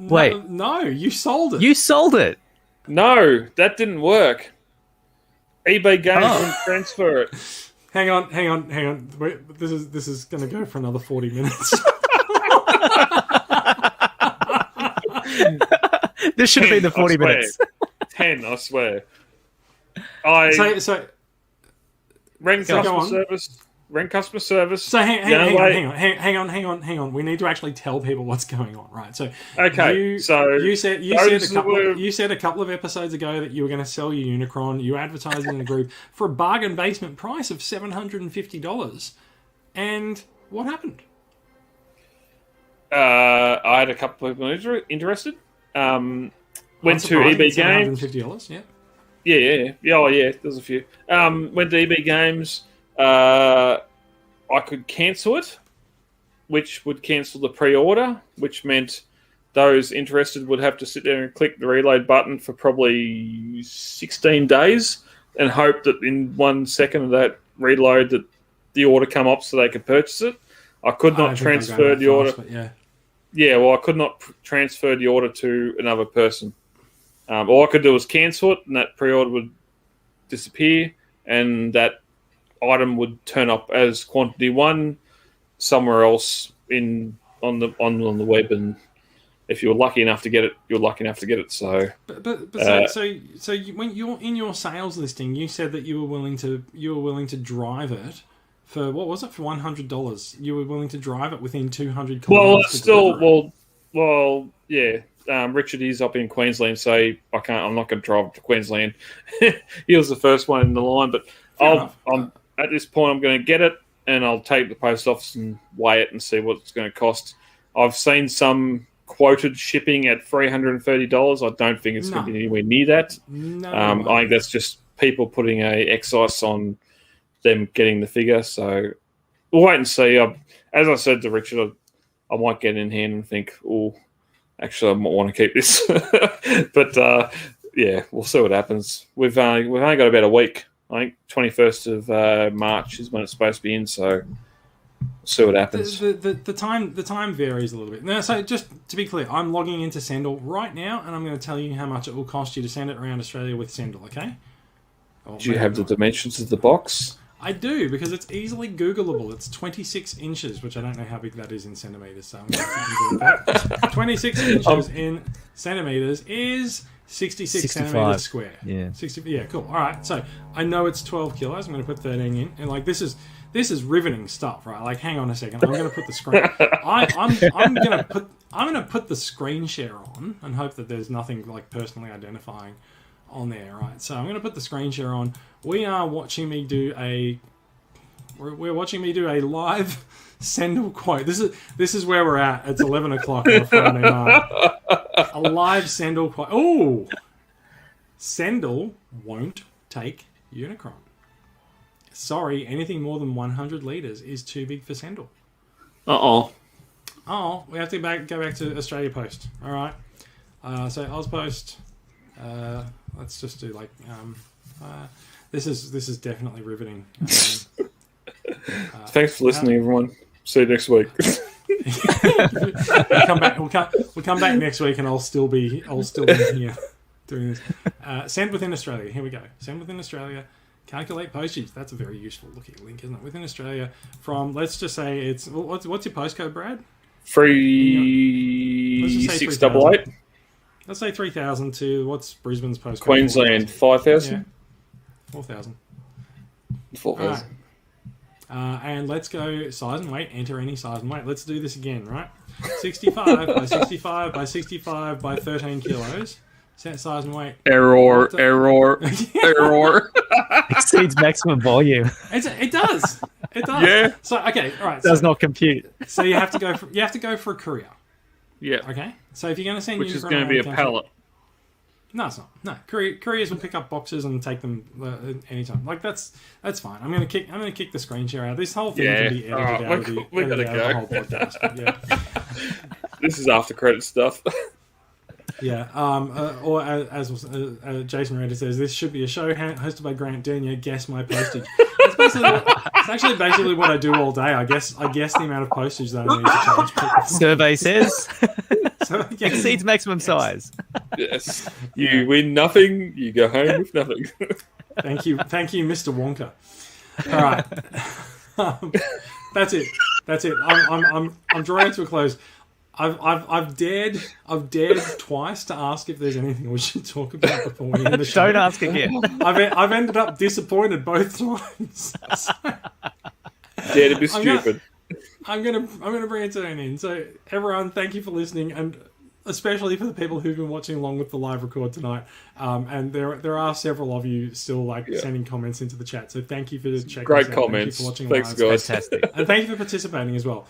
Wait. No, you sold it. You sold it. No, that didn't work. eBay Games wouldn't transfer it. Hang on. This is going to go for another 40 minutes. This should have been the 40 minutes. 10, I swear. So Rent go customer on. service. Rent customer service. So hang on. We need to actually tell people what's going on, right? So Okay, you said a couple of episodes ago that you were going to sell your Unicron. You advertised in the group for a bargain basement price of $750. And what happened? I had a couple of people interested. Went to EB Games. $750, yeah. Yeah. Oh, yeah. There's a few. Went to EB Games. I could cancel it, which would cancel the pre-order, which meant those interested would have to sit there and click the reload button for probably 16 days and hope that in 1 second of that reload that the order come up so they could purchase it. I could not transfer the order. I could not transfer the order to another person. All I could do was cancel it, and that pre-order would disappear, and that item would turn up as quantity 1 somewhere else on the web, and if you were lucky enough to get it, you're lucky enough to get it. So, so when you're in your sales listing, you said that you were willing to drive it for what was it, for $100? You were willing to drive it within 200 kilometers. Yeah. Richard is up in Queensland, so I'm not going to drive to Queensland. He was the first one in the line, but at this point, I'm going to get it, and I'll take the post office and weigh it and see what it's going to cost. I've seen some quoted shipping at $330. I don't think it's going to be anywhere near that. I think that's just people putting a excise on them getting the figure. So we'll wait and see. As I said to Richard, I might get in hand and think, actually, I might want to keep this. But we'll see what happens. We've only got about a week. I think 21st of March is when it's supposed to be in, so we'll see what happens. The time varies a little bit. Now, so just to be clear, I'm logging into Sendle right now, and I'm going to tell you how much it will cost you to send it around Australia with Sendle, okay? Do you have the dimensions of the box? I do, because it's easily Googleable. It's 26 inches, which I don't know how big that is in centimetres, so I'm going to do that. 26 inches in centimetres is 66 centimetres square. Yeah. 60. Yeah, cool. All right, so I know it's 12 kilos. I'm going to put 13 in, and like this is riveting stuff, right? Like, hang on a second. I'm going to put the screen. I'm going to put the screen share on and hope that there's nothing like personally identifying on there, right? So I'm going to put the screen share on. We're watching me do a live Sendle quote. This is where we're at. It's 11 o'clock on a Friday night. A live Sendle quote. Oh, Sendle won't take Unicron. Sorry, anything more than 100 litres is too big for Sendle. Oh, we have to go back to Australia Post. All right. So Ozpost. Let's just do like. This is definitely riveting. Thanks for listening, everyone. See you next week. We'll come back next week, and I'll still be here doing this. Send within Australia. Here we go. Send within Australia. Calculate postage. That's a very useful looking link, isn't it? Within Australia, from let's just say it's what's your postcode, Brad? 3688. Let's say 3,000 to what's Brisbane's postcode? Queensland 5,000. Yeah. 4,000. 4,000. And let's go size and weight. Enter any size and weight. Let's do this again, right? 65 by 65 by 65 by 13 kilos. Set size and weight. Error. Exceeds maximum volume. It does. Yeah. So okay, all right. Does not compute. So you have to go for a courier. Yeah. Okay. So if you're going to send, which is going to be a pallet. No, it's not. No, couriers will pick up boxes and take them anytime. Like that's fine. I'm going to kick the screen share out. This whole thing can be edited out of the whole podcast. But yeah. This is after credit stuff. Yeah. Or as Jason Redder says, this should be a show hosted by Grant Dernia. Guess my postage. It's actually basically what I do all day. I guess the amount of postage that I need to charge people. Survey says So, yeah. exceeds maximum size. Yes. You win nothing. You go home with nothing. Thank you, Mr. Wonka. All right. That's it. I'm drawing to a close. I've dared twice to ask if there's anything we should talk about before we end the show. Don't ask again. I've ended up disappointed both times. So, Dare to be stupid. I'm gonna bring it to an end. So everyone, thank you for listening, and especially for the people who've been watching along with the live record tonight. And there are several of you still sending comments into the chat. So thank you for checking. Great us out. comments. Thank you for watching Thanks, live. guys. Fantastic. And thank you for participating as well.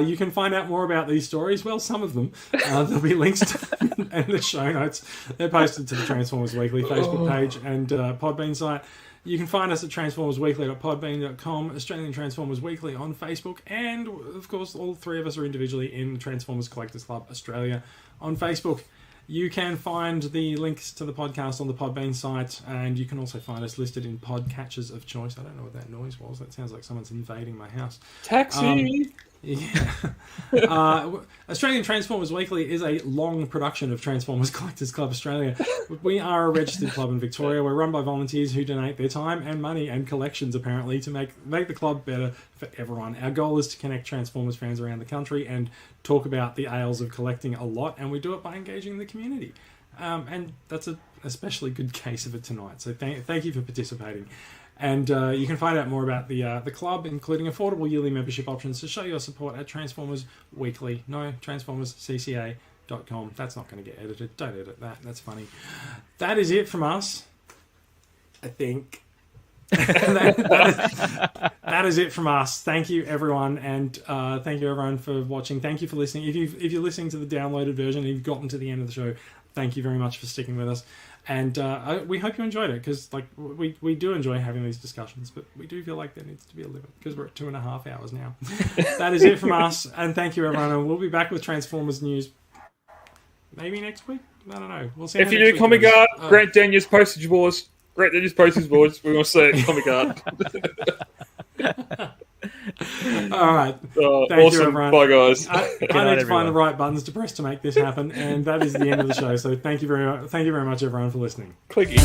You can find out more about these stories. Well, some of them. There'll be links to them in the show notes. They're posted to the Transformers Weekly Facebook page and Podbean site. You can find us at transformersweekly.podbean.com, Australian Transformers Weekly on Facebook, and, of course, all three of us are individually in Transformers Collectors Club Australia on Facebook. You can find the links to the podcast on the Podbean site, and you can also find us listed in podcatchers of choice. I don't know what that noise was. That sounds like someone's invading my house. Taxi! Australian Transformers Weekly is a long production of Transformers Collectors Club Australia. We are a registered club in Victoria. We're run by volunteers who donate their time and money and collections, apparently, to make the club better for everyone. Our goal is to connect Transformers fans around the country and talk about the ails of collecting a lot, and we do it by engaging the community. And that's an especially good case of it tonight. So thank you for participating. And you can find out more about the club, including affordable yearly membership options, to show your support at Transformers Weekly. No, TransformersCCA.com. That's not going to get edited. Don't edit that. That's funny. That is it from us, I think. that is it from us. Thank you, everyone, and thank you, everyone, for watching. Thank you for listening. If you're listening to the downloaded version and you've gotten to the end of the show, thank you very much for sticking with us. And we hope you enjoyed it, because we do enjoy having these discussions, but we do feel like there needs to be a limit, because we're at 2.5 hours now. That is it from us, and thank you, everyone. And we'll be back with Transformers news maybe next week. I don't know. We'll see. If you do comic art, Grant Daniels postage boards. Grant Daniels postage boards. We want to see comic art. All right. Thank awesome. You, everyone. Bye, guys. I need to find the right buttons to press to make this happen, and that is the end of the show. So thank you very much, everyone, for listening. Clicky.